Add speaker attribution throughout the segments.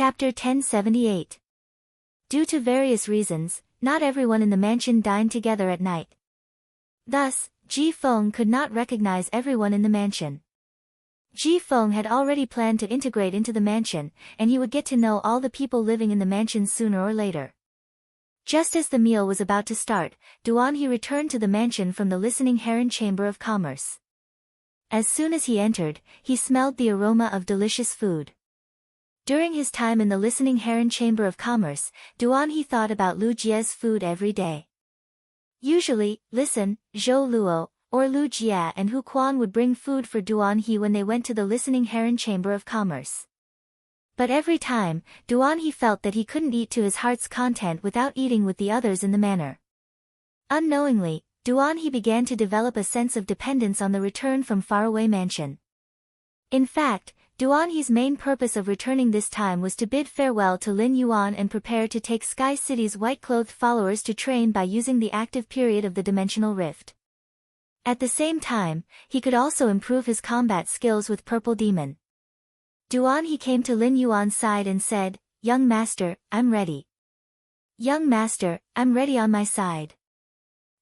Speaker 1: Chapter 1078. Due to various reasons, not everyone in the mansion dined together at night. Thus, Ji Feng could not recognize everyone in the mansion. Ji Feng had already planned to integrate into the mansion, and he would get to know all the people living in the mansion sooner or later. Just as the meal was about to start, Duanhe returned to the mansion from the Listening Heron Chamber of Commerce. As soon as he entered, he smelled the aroma of delicious food. During his time in the Listening Heron Chamber of Commerce, Duanhe thought about Lu Jie's food every day. Usually, Listen, Zhou Luo, or Lu Jie and Hu Quan would bring food for Duanhe when they went to the Listening Heron Chamber of Commerce. But every time, Duanhe felt that he couldn't eat to his heart's content without eating with the others in the manor. Unknowingly, Duanhe began to develop a sense of dependence on the return from faraway mansion. In fact, Duanhe's main purpose of returning this time was to bid farewell to Lin Yuan and prepare to take Sky City's white-clothed followers to train by using the active period of the dimensional rift. At the same time, he could also improve his combat skills with Purple Demon. Duanhe came to Lin Yuan's side and said, "Young master, I'm ready." "Young master, I'm ready on my side.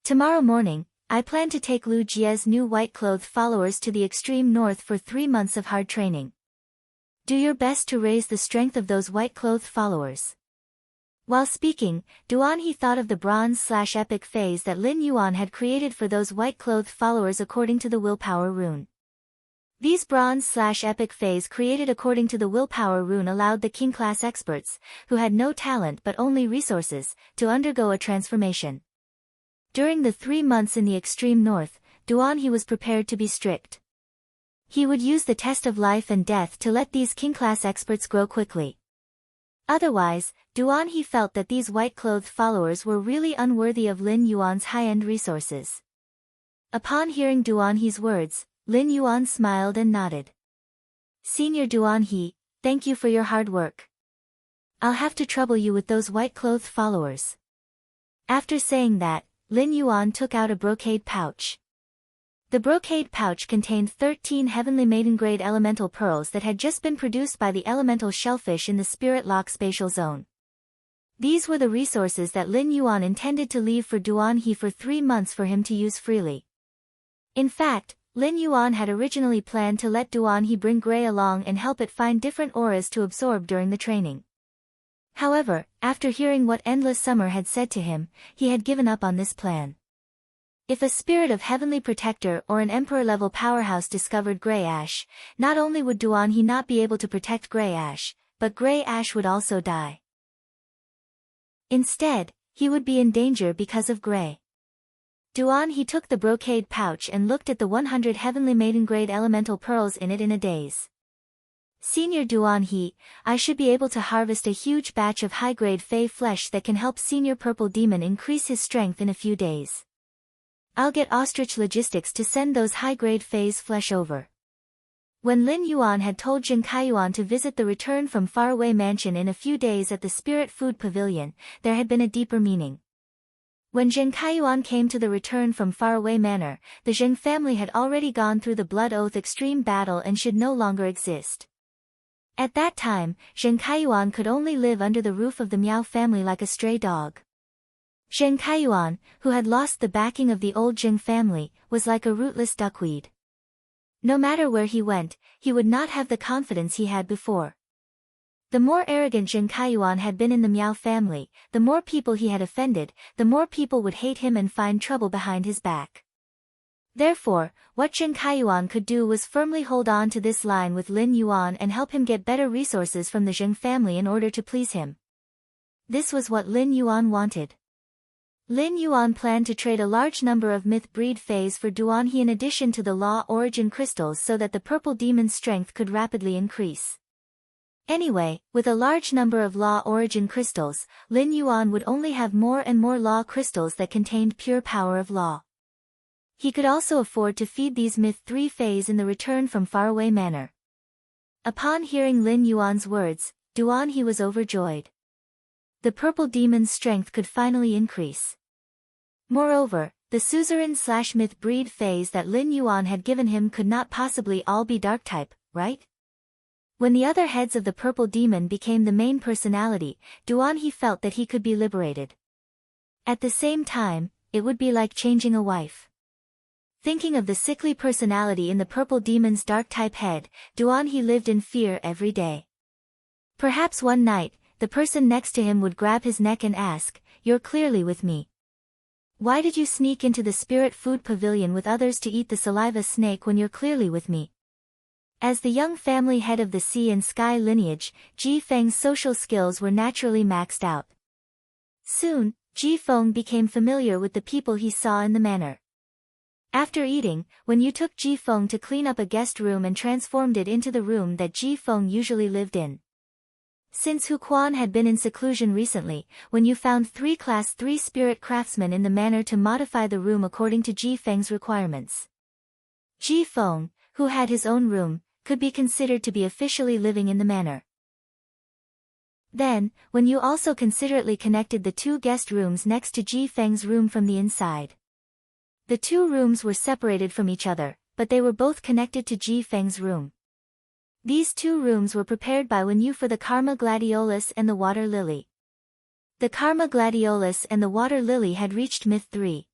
Speaker 1: Tomorrow morning, I plan to take Lu Jie's new white-clothed followers to the extreme north for 3 months of hard training. Do your best to raise the strength of those white-clothed followers." While speaking, Duanhe thought of the bronze/epic phase that Lin Yuan had created for those white-clothed followers according to the willpower rune. These bronze/epic phase created according to the willpower rune allowed the king-class experts, who had no talent but only resources, to undergo a transformation. During the 3 months in the extreme north, Duanhe was prepared to be strict. He would use the test of life and death to let these king-class experts grow quickly. Otherwise, Duanhe felt that these white-clothed followers were really unworthy of Lin Yuan's high-end resources. Upon hearing Duanhe's words, Lin Yuan smiled and nodded. "Senior Duanhe, thank you for your hard work. I'll have to trouble you with those white-clothed followers." After saying that, Lin Yuan took out a brocade pouch. The brocade pouch contained 13 heavenly maiden-grade elemental pearls that had just been produced by the elemental shellfish in the Spirit Lock spatial zone. These were the resources that Lin Yuan intended to leave for Duanhe for 3 months for him to use freely. In fact, Lin Yuan had originally planned to let Duanhe bring Gray along and help it find different auras to absorb during the training. However, after hearing what Endless Summer had said to him, he had given up on this plan. If a spirit of heavenly protector or an emperor-level powerhouse discovered Grey Ash, not only would Duanhe not be able to protect Grey Ash, but Grey Ash would also die. Instead, he would be in danger because of Grey. Duanhe took the brocade pouch and looked at the 100 heavenly maiden-grade elemental pearls in it in a daze. "Senior Duanhe, I should be able to harvest a huge batch of high-grade fey flesh that can help Senior Purple Demon increase his strength in a few days. I'll get Ostrich Logistics to send those high-grade phase flesh over." When Lin Yuan had told Jin Kaiyuan to visit the return from faraway mansion in a few days at the Spirit Food Pavilion, there had been a deeper meaning. When Jin Kaiyuan came to the return from faraway manor, the Zheng family had already gone through the Blood Oath extreme battle and should no longer exist. At that time, Zheng Kaiyuan could only live under the roof of the Miao family like a stray dog. Zheng Kaiyuan, who had lost the backing of the old Zheng family, was like a rootless duckweed. No matter where he went, he would not have the confidence he had before. The more arrogant Zheng Kaiyuan had been in the Miao family, the more people he had offended, the more people would hate him and find trouble behind his back. Therefore, what Zheng Kaiyuan could do was firmly hold on to this line with Lin Yuan and help him get better resources from the Zheng family in order to please him. This was what Lin Yuan wanted. Lin Yuan planned to trade a large number of myth breed fays for Duanhe in addition to the law origin crystals so that the purple demon's strength could rapidly increase. Anyway, with a large number of law origin crystals, Lin Yuan would only have more and more law crystals that contained pure power of law. He could also afford to feed these myth 3 fays in the return from faraway manor. Upon hearing Lin Yuan's words, Duanhe was overjoyed. The purple demon's strength could finally increase. Moreover, the suzerain/myth breed phase that Lin Yuan had given him could not possibly all be dark type, right? When the other heads of the purple demon became the main personality, Duan he felt that he could be liberated. At the same time, it would be like changing a wife. Thinking of the sickly personality in the purple demon's dark type head, Duan he lived in fear every day. Perhaps one night, the person next to him would grab his neck and ask, "You're clearly with me. Why did you sneak into the spirit food pavilion with others to eat the saliva snake when you're clearly with me?" As the young family head of the sea and sky lineage, Ji Feng's social skills were naturally maxed out. Soon, Ji Feng became familiar with the people he saw in the manor. After eating, when you took Ji Feng to clean up a guest room and transformed it into the room that Ji Feng usually lived in. Since Hu Quan had been in seclusion recently, when you found 3 Class 3 spirit craftsmen in the manor to modify the room according to Ji Feng's requirements. Ji Feng, who had his own room, could be considered to be officially living in the manor. Then, when you also considerately connected the 2 guest rooms next to Ji Feng's room from the inside. The 2 rooms were separated from each other, but they were both connected to Ji Feng's room. These 2 rooms were prepared by Wen Yu for the Karma Gladiolus and the Water Lily. The Karma Gladiolus and the Water Lily had reached Myth 3.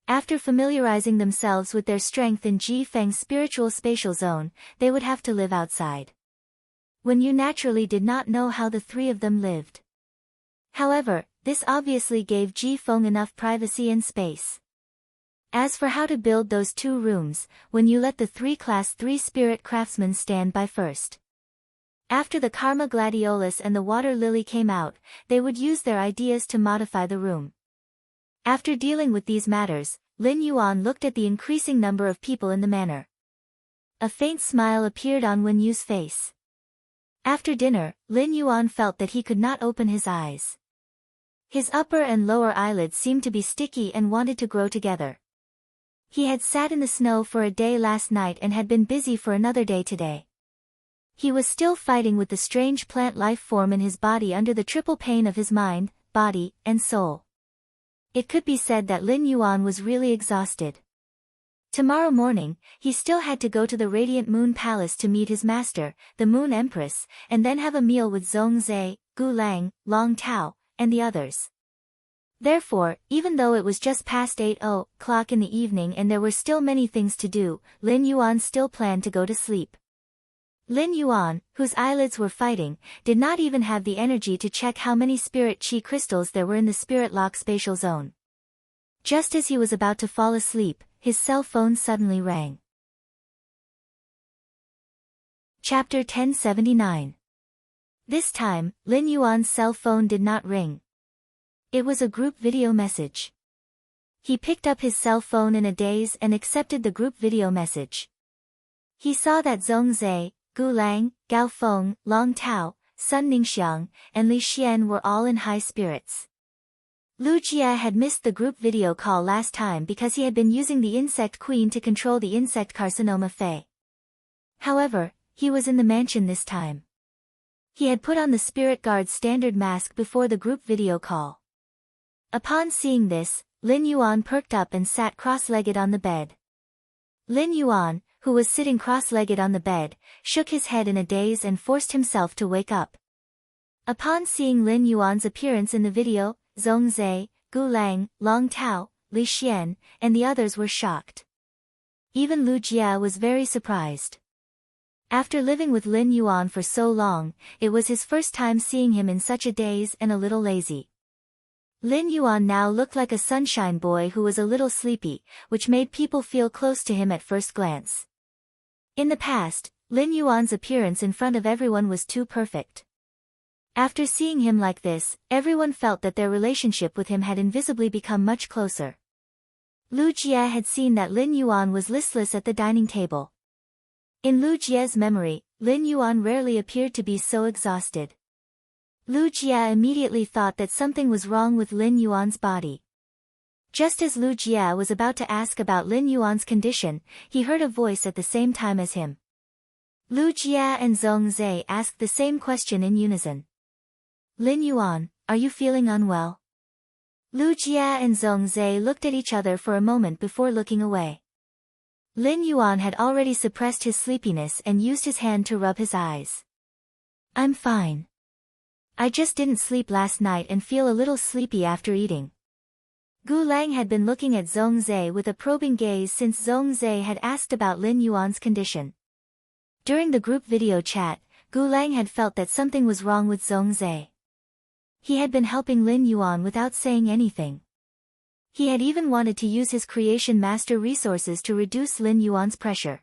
Speaker 1: After familiarizing themselves with their strength in Ji Feng's spiritual spatial zone, they would have to live outside. Wen Yu naturally did not know how the 3 of them lived. However, this obviously gave Ji Feng enough privacy and space. As for how to build those 2 rooms, when you let the 3 Class 3 spirit craftsmen stand by first. After the Karma Gladiolus and the Water Lily came out, they would use their ideas to modify the room. After dealing with these matters, Lin Yuan looked at the increasing number of people in the manor. A faint smile appeared on Wen Yu's face. After dinner, Lin Yuan felt that he could not open his eyes. His upper and lower eyelids seemed to be sticky and wanted to grow together. He had sat in the snow for a day last night and had been busy for another day today. He was still fighting with the strange plant life form in his body under the triple pain of his mind, body, and soul. It could be said that Lin Yuan was really exhausted. Tomorrow morning, he still had to go to the Radiant Moon Palace to meet his master, the Moon Empress, and then have a meal with Zhong Zhe, Gu Lang, Long Tao, and the others. Therefore, even though it was just past 8:00 in the evening and there were still many things to do, Lin Yuan still planned to go to sleep. Lin Yuan, whose eyelids were fighting, did not even have the energy to check how many spirit chi crystals there were in the spirit lock spatial zone. Just as he was about to fall asleep, his cell phone suddenly rang. Chapter 1079. This time, Lin Yuan's cell phone did not ring. It was a group video message. He picked up his cell phone in a daze and accepted the group video message. He saw that Zhong Zhe, Gu Lang, Gao Feng, Long Tao, Sun Ningxiang, and Li Xian were all in high spirits. Lu Jia had missed the group video call last time because he had been using the Insect Queen to control the insect carcinoma Fei. However, he was in the mansion this time. He had put on the Spirit Guard's standard mask before the group video call. Upon seeing this, Lin Yuan perked up and sat cross-legged on the bed. Lin Yuan, who was sitting cross-legged on the bed, shook his head in a daze and forced himself to wake up. Upon seeing Lin Yuan's appearance in the video, Zhong Zhe, Gu Lang, Long Tao, Li Xian, and the others were shocked. Even Lu Jia was very surprised. After living with Lin Yuan for so long, it was his first time seeing him in such a daze and a little lazy. Lin Yuan now looked like a sunshine boy who was a little sleepy, which made people feel close to him at first glance. In the past, Lin Yuan's appearance in front of everyone was too perfect. After seeing him like this, everyone felt that their relationship with him had invisibly become much closer. Lu Jia had seen that Lin Yuan was listless at the dining table. In Lu Jia's memory, Lin Yuan rarely appeared to be so exhausted. Lu Jia immediately thought that something was wrong with Lin Yuan's body. Just as Lu Jia was about to ask about Lin Yuan's condition, he heard a voice at the same time as him. Lu Jia and Zhong Zhe asked the same question in unison. Lin Yuan, are you feeling unwell? Lu Jia and Zhong Zhe looked at each other for a moment before looking away. Lin Yuan had already suppressed his sleepiness and used his hand to rub his eyes. I'm fine. I just didn't sleep last night and feel a little sleepy after eating. Gu Lang had been looking at Zhong Zhe with a probing gaze since Zhong Zhe had asked about Lin Yuan's condition. During the group video chat, Gu Lang had felt that something was wrong with Zhong Zhe. He had been helping Lin Yuan without saying anything. He had even wanted to use his creation master resources to reduce Lin Yuan's pressure.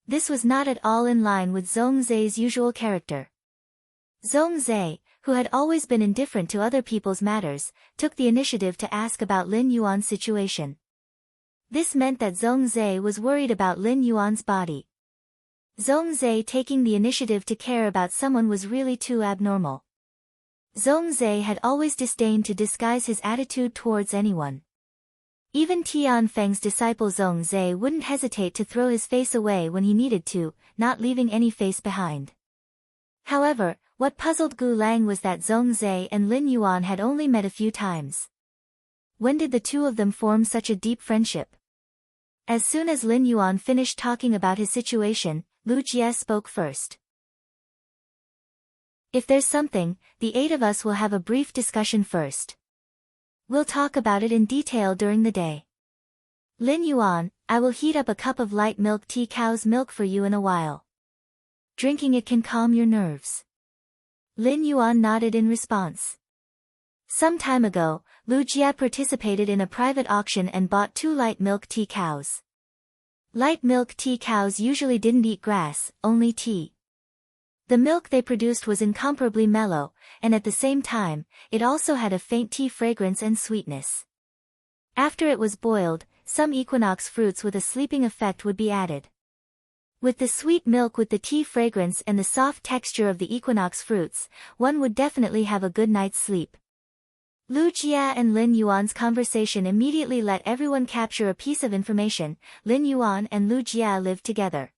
Speaker 1: This was not at all in line with Zhong Zhe's usual character. Zhong Zhe, who had always been indifferent to other people's matters, took the initiative to ask about Lin Yuan's situation. This meant that Zhong Zhe was worried about Lin Yuan's body. Zhong Zhe taking the initiative to care about someone was really too abnormal. Zhong Zhe had always disdained to disguise his attitude towards anyone. Even Tian Feng's disciple Zhong Zhe wouldn't hesitate to throw his face away when he needed to, not leaving any face behind. However, what puzzled Gu Lang was that Zhong Zhe and Lin Yuan had only met a few times. When did the two of them form such a deep friendship? As soon as Lin Yuan finished talking about his situation, Lu Jie spoke first. If there's something, the 8 of us will have a brief discussion first. We'll talk about it in detail during the day. Lin Yuan, I will heat up a cup of light milk tea cow's milk for you in a while. Drinking it can calm your nerves. Lin Yuan nodded in response. Some time ago, Lu Jie participated in a private auction and bought 2 light milk tea cows. Light milk tea cows usually didn't eat grass, only tea. The milk they produced was incomparably mellow, and at the same time, it also had a faint tea fragrance and sweetness. After it was boiled, some equinox fruits with a sleeping effect would be added. With the sweet milk with the tea fragrance and the soft texture of the equinox fruits, one would definitely have a good night's sleep. Lu Jie and Lin Yuan's conversation immediately let everyone capture a piece of information. Lin Yuan and Lu Jie lived together.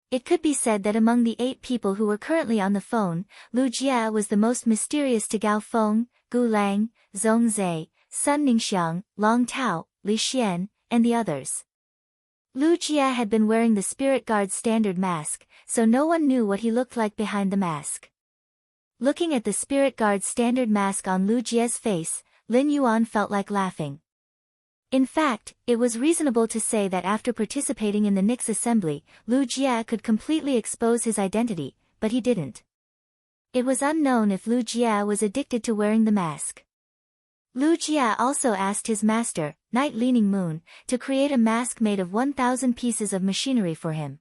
Speaker 1: It could be said that among the 8 people who were currently on the phone, Lu Jie was the most mysterious to Gao Feng, Gu Lang, Zhong Zhe, Sun Ningxiang, Long Tao, Li Xian, and the others. Lu Jie had been wearing the Spirit Guard's standard mask, so no one knew what he looked like behind the mask. Looking at the Spirit Guard's standard mask on Lu Jie's face, Lin Yuan felt like laughing. In fact, it was reasonable to say that after participating in the Nix assembly, Lu Jie could completely expose his identity, but he didn't. It was unknown if Lu Jie was addicted to wearing the mask. Lu Jie also asked his master, Night Leaning Moon, to create a mask made of 1,000 pieces of machinery for him.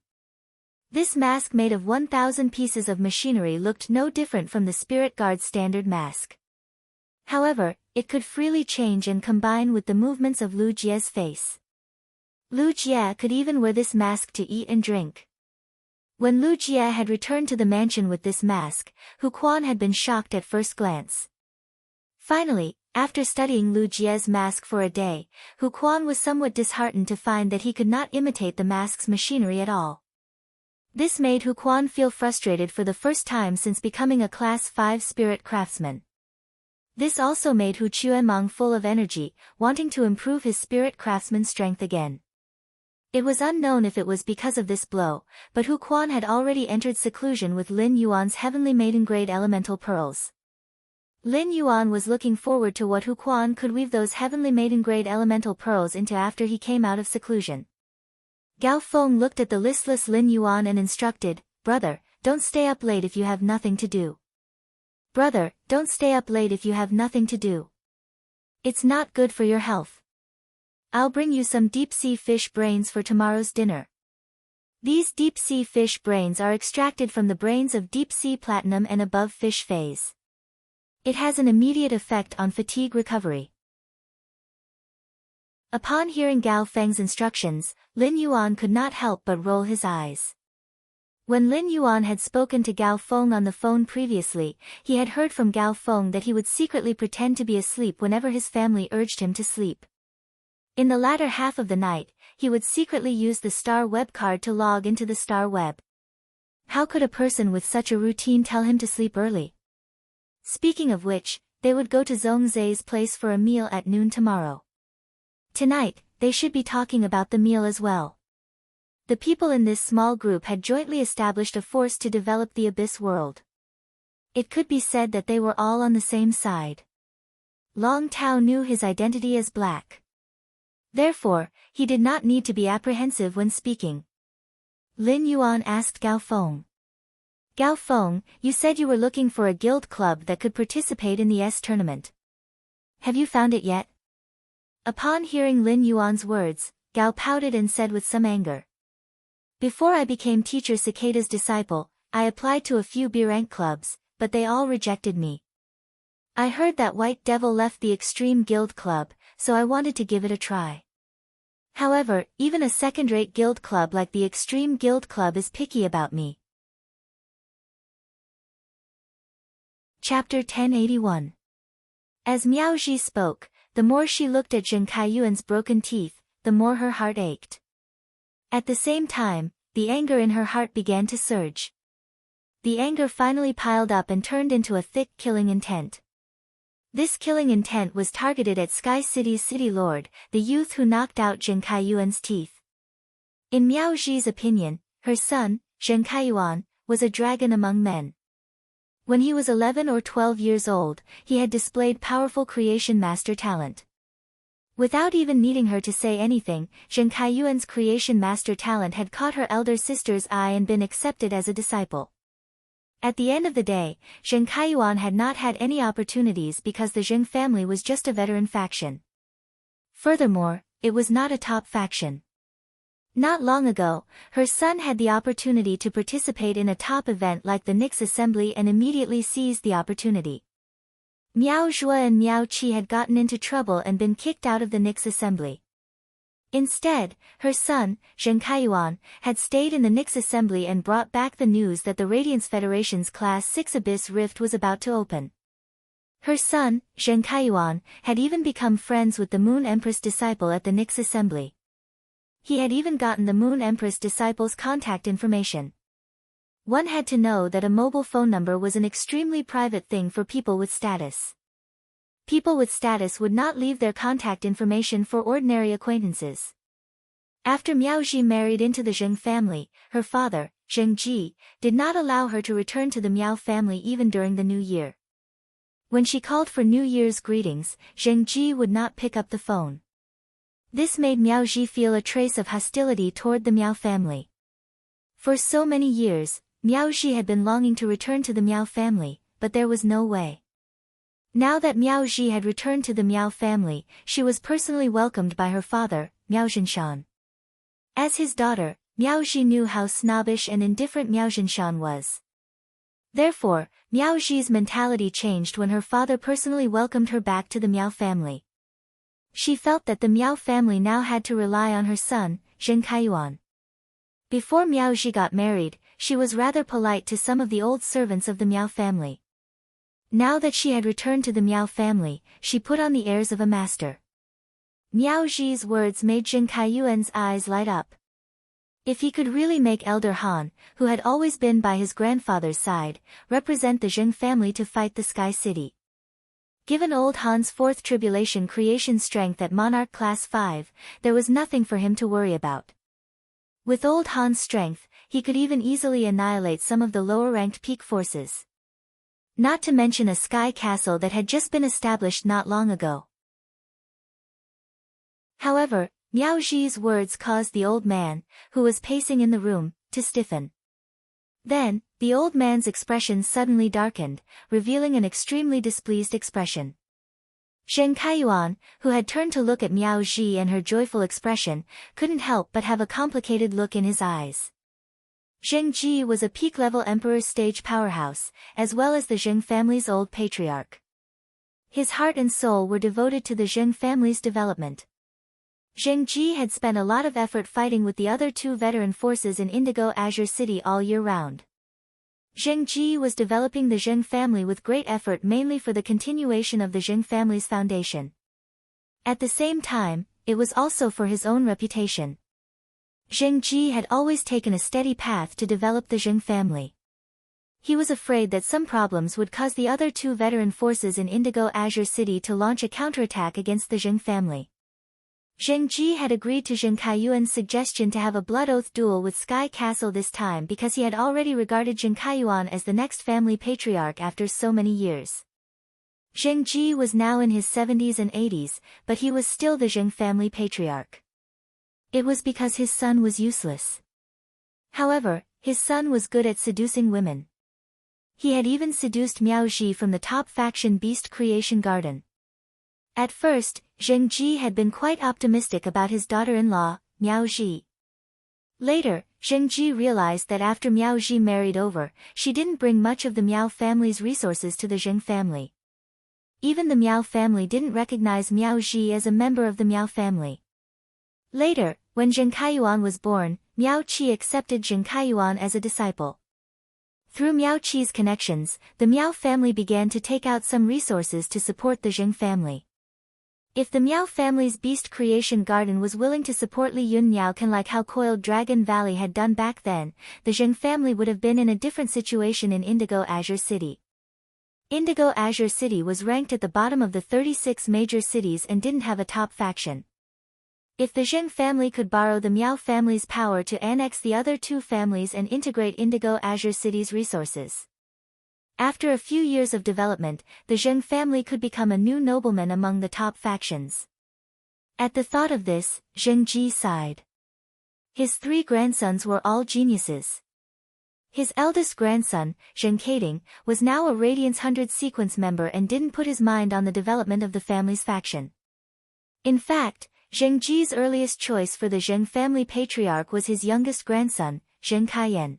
Speaker 1: This mask made of 1,000 pieces of machinery looked no different from the Spirit Guard's standard mask. However, it could freely change and combine with the movements of Lu Jie's face. Lu Jie could even wear this mask to eat and drink. When Lu Jie had returned to the mansion with this mask, Hu Quan had been shocked at first glance. Finally, after studying Lu Jie's mask for a day, Hu Quan was somewhat disheartened to find that he could not imitate the mask's machinery at all. This made Hu Quan feel frustrated for the first time since becoming a Class 5 spirit craftsman. This also made Hu Chuemang full of energy, wanting to improve his spirit craftsman strength again. It was unknown if it was because of this blow, but Hu Quan had already entered seclusion with Lin Yuan's heavenly maiden-grade elemental pearls. Lin Yuan was looking forward to what Hu Quan could weave those heavenly maiden-grade elemental pearls into after he came out of seclusion. Gao Feng looked at the listless Lin Yuan and instructed, "Brother, don't stay up late if you have nothing to do. Brother, don't stay up late if you have nothing to do. It's not good for your health. I'll bring you some deep-sea fish brains for tomorrow's dinner." These deep-sea fish brains are extracted from the brains of deep-sea platinum and above fish phase. It has an immediate effect on fatigue recovery. Upon hearing Gao Feng's instructions, Lin Yuan could not help but roll his eyes. When Lin Yuan had spoken to Gao Feng on the phone previously, he had heard from Gao Feng that he would secretly pretend to be asleep whenever his family urged him to sleep. In the latter half of the night, he would secretly use the Star Web card to log into the Star Web. How could a person with such a routine tell him to sleep early? Speaking of which, they would go to Zhong Zhe's place for a meal at noon tomorrow. Tonight, they should be talking about the meal as well. the people in this small group had jointly established a force to develop the Abyss world. It could be said that they were all on the same side. Long Tao knew his identity as black. Therefore, he did not need to be apprehensive when speaking. Lin Yuan asked Gao Feng. Gao Feng, you said you were looking for a guild club that could participate in the S tournament. Have you found it yet? Upon hearing Lin Yuan's words, Gao pouted and said with some anger. Before I became Teacher Cicada's disciple, I applied to a few B-rank clubs, but they all rejected me. I heard that White Devil left the Extreme Guild Club, so I wanted to give it a try. However, even a second-rate guild club like the Extreme Guild Club is picky about me. Chapter 1081. As Miao Ji spoke, the more she looked at Zheng Kaiyuan's broken teeth, the more her heart ached. At the same time, the anger in her heart began to surge. The anger finally piled up and turned into a thick killing intent. This killing intent was targeted at Sky City's city lord, the youth who knocked out Zheng Kaiyuan's teeth. In Miao Ji's opinion, her son, Zheng Kaiyuan, was a dragon among men. When he was 11 or 12 years old, he had displayed powerful creation master talent. Without even needing her to say anything, Zheng Kaiyuan's creation master talent had caught her elder sister's eye and been accepted as a disciple. At the end of the day, Zheng Kaiyuan had not had any opportunities because the Zheng family was just a veteran faction. Furthermore, it was not a top faction. Not long ago, her son had the opportunity to participate in a top event like the Nix Assembly and immediately seized the opportunity. Miao Zhuo and Miao Qi had gotten into trouble and been kicked out of the Nix Assembly. Instead, her son, Zheng Kaiyuan, had stayed in the Nix Assembly and brought back the news that the Radiance Federation's Class 6 Abyss Rift was about to open. Her son, Zheng Kaiyuan, had even become friends with the Moon Empress disciple at the Nix Assembly. He had even gotten the Moon Empress disciple's contact information. One had to know that a mobile phone number was an extremely private thing for people with status. People with status would not leave their contact information for ordinary acquaintances. After Miao Ji married into the Zheng family, her father, Zheng Ji, did not allow her to return to the Miao family even during the New Year. When she called for New Year's greetings, Zheng Ji would not pick up the phone. This made Miao Ji feel a trace of hostility toward the Miao family. For so many years, Miao Ji had been longing to return to the Miao family, but there was no way. Now that Miao Ji had returned to the Miao family, she was personally welcomed by her father, Miao Zhinshan. As his daughter, Miao Ji knew how snobbish and indifferent Miao Zhinshan was. Therefore, Miao Ji's mentality changed when her father personally welcomed her back to the Miao family. She felt that the Miao family now had to rely on her son, Zheng Kaiyuan. Before Miao Ji got married, she was rather polite to some of the old servants of the Miao family. Now that she had returned to the Miao family, she put on the airs of a master. Miao Ji's words made Zheng Kaiyuan's eyes light up. If he could really make Elder Han, who had always been by his grandfather's side, represent the Zheng family to fight the Sky City. Given old Han's fourth tribulation creation strength at Monarch Class 5, there was nothing for him to worry about. With old Han's strength, he could even easily annihilate some of the lower-ranked peak forces. Not to mention a sky castle that had just been established not long ago. However, Miao Ji's words caused the old man, who was pacing in the room, to stiffen. Then, the old man's expression suddenly darkened, revealing an extremely displeased expression. Zheng Kaiyuan, who had turned to look at Miao Ji and her joyful expression, couldn't help but have a complicated look in his eyes. Zheng Ji was a peak-level emperor stage powerhouse, as well as the Zheng family's old patriarch. His heart and soul were devoted to the Zheng family's development. Zheng Ji had spent a lot of effort fighting with the other two veteran forces in Indigo Azure City all year round. Zheng Ji was developing the Zheng family with great effort mainly for the continuation of the Zheng family's foundation. At the same time, it was also for his own reputation. Zheng Ji had always taken a steady path to develop the Zheng family. He was afraid that some problems would cause the other two veteran forces in Indigo Azure City to launch a counterattack against the Zheng family. Zheng Ji had agreed to Zheng Kaiyuan's suggestion to have a blood oath duel with Sky Castle this time because he had already regarded Zheng Kaiyuan as the next family patriarch after so many years. Zheng Ji was now in his 70s and 80s, but he was still the Zheng family patriarch. It was because his son was useless. However, his son was good at seducing women. He had even seduced Miao Ji from the top faction Beast Creation Garden. At first, Zheng Ji had been quite optimistic about his daughter-in-law, Miao Ji. Later, Zheng Ji realized that after Miao Ji married over, she didn't bring much of the Miao family's resources to the Zheng family. Even the Miao family didn't recognize Miao Ji as a member of the Miao family. Later, when Zheng Kaiyuan was born, Miao Qi accepted Zheng Kaiyuan as a disciple. Through Miao Qi's connections, the Miao family began to take out some resources to support the Zheng family. If the Miao family's Beast Creation Garden was willing to support Li Yun Miaocan like how Coiled Dragon Valley had done back then, the Zheng family would have been in a different situation in Indigo Azure City. Indigo Azure City was ranked at the bottom of the 36 major cities and didn't have a top faction. If the Zheng family could borrow the Miao family's power to annex the other two families and integrate Indigo Azure City's resources. After a few years of development, the Zheng family could become a new nobleman among the top factions. At the thought of this, Zheng Ji sighed. His 3 grandsons were all geniuses. His eldest grandson, Zheng Kading, was now a Radiance 100 sequence member and didn't put his mind on the development of the family's faction. In fact, Zheng Ji's earliest choice for the Zheng family patriarch was his youngest grandson, Zheng Kaiyan.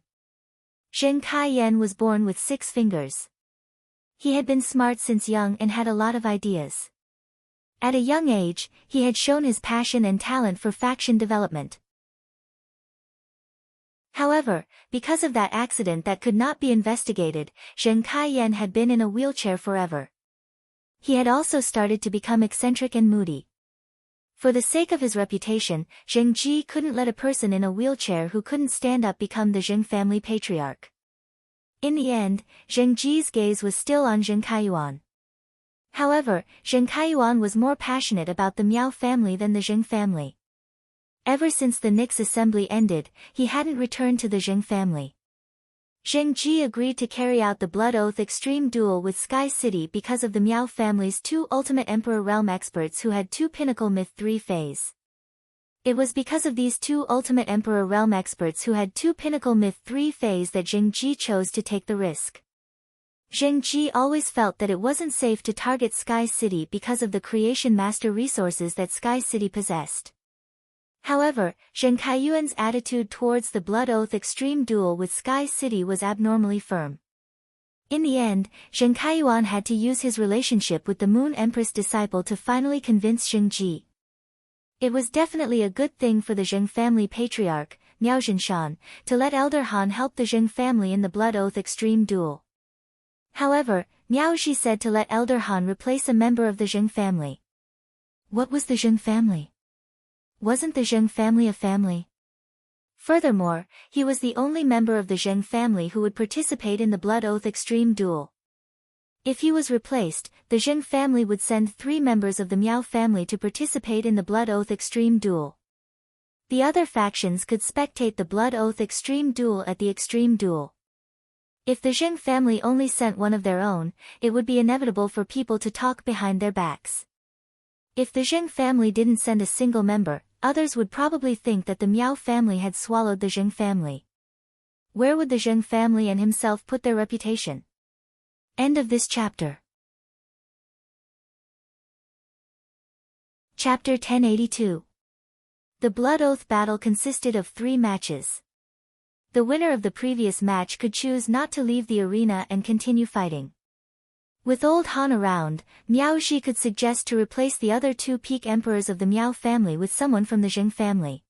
Speaker 1: Zheng Kaiyan was born with 6 fingers. He had been smart since young and had a lot of ideas. At a young age, he had shown his passion and talent for faction development. However, because of that accident that could not be investigated, Zheng Kaiyan had been in a wheelchair forever. He had also started to become eccentric and moody. For the sake of his reputation, Zheng Ji couldn't let a person in a wheelchair who couldn't stand up become the Zheng family patriarch. In the end, Zheng Ji's gaze was still on Zheng Kaiyuan. However, Zheng Kaiyuan was more passionate about the Miao family than the Zheng family. Ever since the Nix assembly ended, he hadn't returned to the Zheng family. Zheng Ji agreed to carry out the Blood Oath Extreme Duel with Sky City because of the Miao family's 2 Ultimate Emperor Realm experts who had 2 Pinnacle Myth 3 phase. It was because of these 2 Ultimate Emperor Realm experts who had 2 Pinnacle Myth 3 phase that Zheng Ji chose to take the risk. Zheng Ji always felt that it wasn't safe to target Sky City because of the Creation Master resources that Sky City possessed. However, Zheng Kaiyuan's attitude towards the Blood Oath Extreme Duel with Sky City was abnormally firm. In the end, Zheng Kaiyuan had to use his relationship with the Moon Empress disciple to finally convince Zheng Ji. It was definitely a good thing for the Zheng family patriarch, Miao Zhinshan, to let Elder Han help the Zheng family in the Blood Oath Extreme Duel. However, Miao Ji said to let Elder Han replace a member of the Zheng family. What was the Zheng family? Wasn't the Zheng family a family? Furthermore, he was the only member of the Zheng family who would participate in the Blood Oath Extreme Duel. If he was replaced, the Zheng family would send 3 members of the Miao family to participate in the Blood Oath Extreme Duel. The other factions could spectate the Blood Oath Extreme Duel at the Extreme Duel. If the Zheng family only sent one of their own, it would be inevitable for people to talk behind their backs. If the Zheng family didn't send a single member, others would probably think that the Miao family had swallowed the Zheng family. Where would the Zheng family and himself put their reputation? End of this chapter. Chapter 1082. The Blood Oath battle consisted of 3 matches. The winner of the previous match could choose not to leave the arena and continue fighting. With Old Han around, Miao Ji could suggest to replace the other 2 peak emperors of the Miao family with someone from the Zheng family.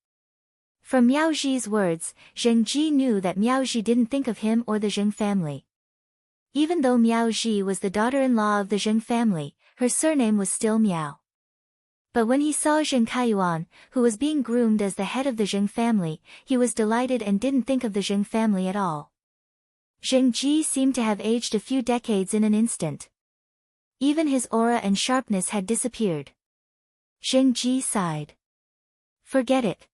Speaker 1: From Miao Ji's words, Zheng Ji knew that Miao Ji didn't think of him or the Zheng family. Even though Miao Ji was the daughter-in-law of the Zheng family, her surname was still Miao. But when he saw Zheng Kaiyuan, who was being groomed as the head of the Zheng family, he was delighted and didn't think of the Zheng family at all. Zheng Ji seemed to have aged a few decades in an instant. Even his aura and sharpness had disappeared. Zheng Ji sighed. Forget it.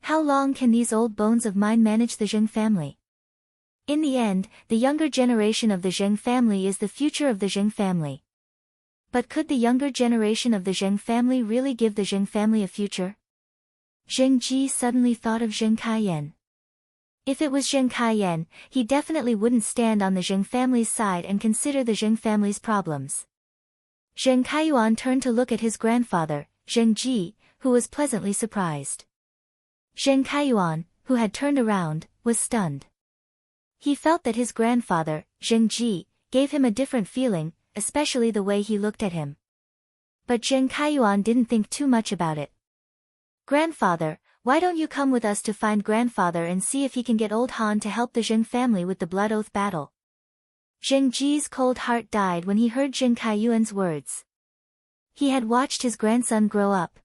Speaker 1: How long can these old bones of mine manage the Zheng family? In the end, the younger generation of the Zheng family is the future of the Zheng family. But could the younger generation of the Zheng family really give the Zheng family a future? Zheng Ji suddenly thought of Zheng Kaiyan. If it was Zheng Kaiyan, he definitely wouldn't stand on the Zheng family's side and consider the Zheng family's problems. Zheng Kaiyuan turned to look at his grandfather, Zheng Ji, who was pleasantly surprised. Zheng Kaiyuan, who had turned around, was stunned. He felt that his grandfather, Zheng Ji, gave him a different feeling, especially the way he looked at him. But Zheng Kaiyuan didn't think too much about it. Grandfather, why don't you come with us to find grandfather and see if he can get old Han to help the Zheng family with the blood oath battle? Zheng Ji's cold heart died when he heard Zheng Kaiyuan's words. He had watched his grandson grow up.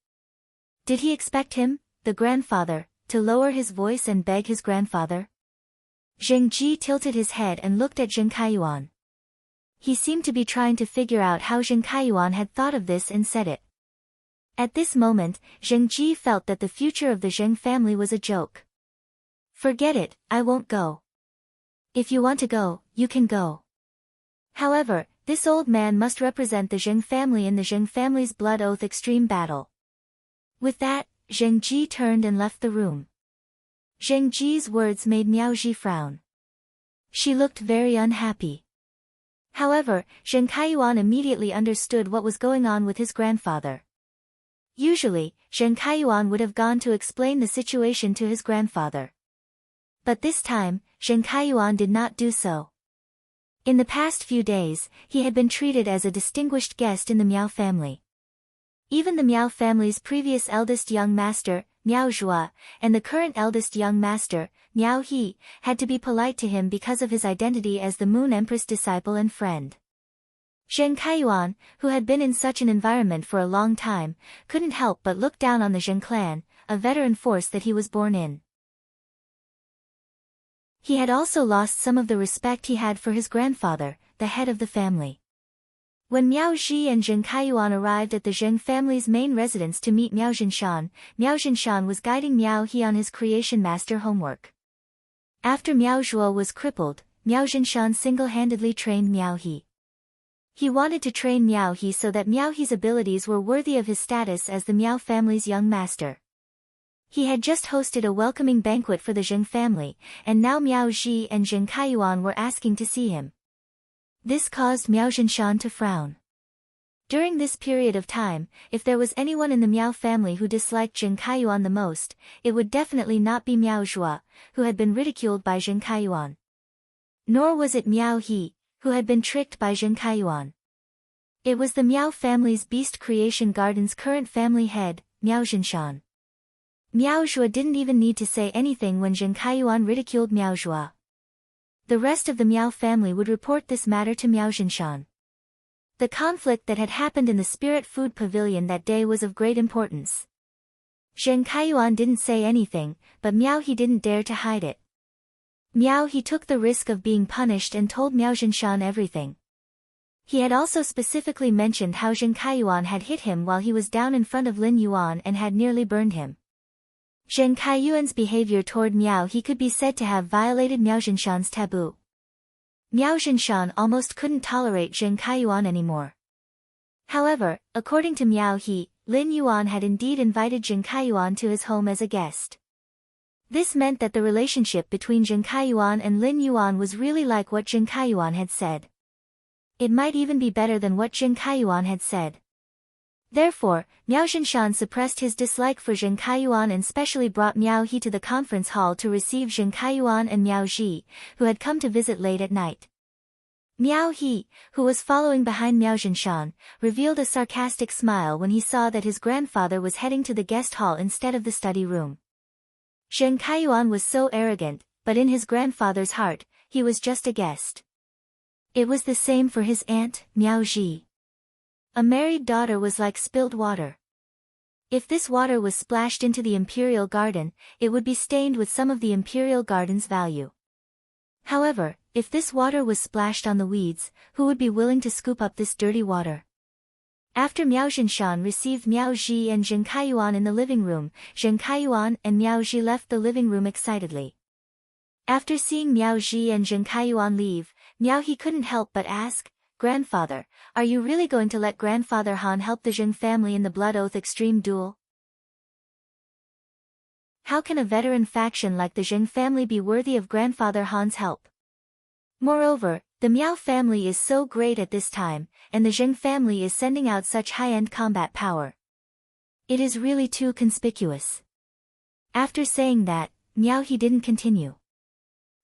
Speaker 1: Did he expect him, the grandfather, to lower his voice and beg his grandfather? Zheng Ji tilted his head and looked at Zheng Kaiyuan. He seemed to be trying to figure out how Zheng Kaiyuan had thought of this and said it. At this moment, Zheng Ji felt that the future of the Zheng family was a joke. Forget it, I won't go. If you want to go, you can go. However, this old man must represent the Zheng family in the Zheng family's blood oath extreme battle. With that, Zheng Ji turned and left the room. Zheng Ji's words made Miao Ji frown. She looked very unhappy. However, Zheng Kaiyuan immediately understood what was going on with his grandfather. Usually, Zheng Kaiyuan would have gone to explain the situation to his grandfather. But this time, Zheng Kaiyuan did not do so. In the past few days, he had been treated as a distinguished guest in the Miao family. Even the Miao family's previous eldest young master, Miao Zhua, and the current eldest young master, Miao He, had to be polite to him because of his identity as the Moon Empress disciple and friend. Zheng Kaiyuan, who had been in such an environment for a long time, couldn't help but look down on the Zheng clan, a veteran force that he was born in. He had also lost some of the respect he had for his grandfather, the head of the family. When Miao Ji and Zheng Kaiyuan arrived at the Zheng family's main residence to meet Miao Jinshan was guiding Miao He on his creation master homework. After Miao Zhuo was crippled, Miao Jinshan single-handedly trained Miao He. He wanted to train Miao He so that Miao He's abilities were worthy of his status as the Miao family's young master. He had just hosted a welcoming banquet for the Zheng family, and now Miao Ji and Zheng Kaiyuan were asking to see him. This caused Miao Jinshan to frown. During this period of time, if there was anyone in the Miao family who disliked Zheng Kaiyuan the most, it would definitely not be Miao Zhua, who had been ridiculed by Zheng Kaiyuan. Nor was it Miao He, who had been tricked by Zheng Kaiyuan. It was the Miao family's Beast Creation Garden's current family head, Miao Jinshan. Miao Zhua didn't even need to say anything when Zheng Kaiyuan ridiculed Miao Zhua. The rest of the Miao family would report this matter to Miao Jinshan. The conflict that had happened in the Spirit Food Pavilion that day was of great importance. Zheng Kaiyuan didn't say anything, but Miao He didn't dare to hide it. Miao He took the risk of being punished and told Miao Jinshan everything. He had also specifically mentioned how Zheng Kaiyuan had hit him while he was down in front of Lin Yuan and had nearly burned him. Zheng Kaiyuan's behavior toward Miao He could be said to have violated Miao Jinshan's taboo. Miao Jinshan almost couldn't tolerate Zheng Kaiyuan anymore. However, according to Miao He, Lin Yuan had indeed invited Zheng Kaiyuan to his home as a guest. This meant that the relationship between Zheng Kaiyuan and Lin Yuan was really like what Zheng Kaiyuan had said. It might even be better than what Zheng Kaiyuan had said. Therefore, Miao Jinshan suppressed his dislike for Zheng Kaiyuan and specially brought Miao He to the conference hall to receive Zheng Kaiyuan and Miao Ji, who had come to visit late at night. Miao He, who was following behind Miao Jinshan, revealed a sarcastic smile when he saw that his grandfather was heading to the guest hall instead of the study room. Zheng Kaiyuan was so arrogant, but in his grandfather's heart, he was just a guest. It was the same for his aunt, Miao Ji. A married daughter was like spilled water. If this water was splashed into the imperial garden, it would be stained with some of the imperial garden's value. However, if this water was splashed on the weeds, who would be willing to scoop up this dirty water? After Miao Zhinshan received Miao Zhi and Zheng Kaiyuan in the living room, Zheng Kaiyuan and Miao Zhi left the living room excitedly. After seeing Miao Zhi and Zheng Kaiyuan leave, Miao He couldn't help but ask, "Grandfather, are you really going to let Grandfather Han help the Zheng family in the Blood Oath Extreme Duel? How can a veteran faction like the Zheng family be worthy of Grandfather Han's help? Moreover, the Miao family is so great at this time, and the Zheng family is sending out such high-end combat power. It is really too conspicuous." After saying that, Miao He didn't continue.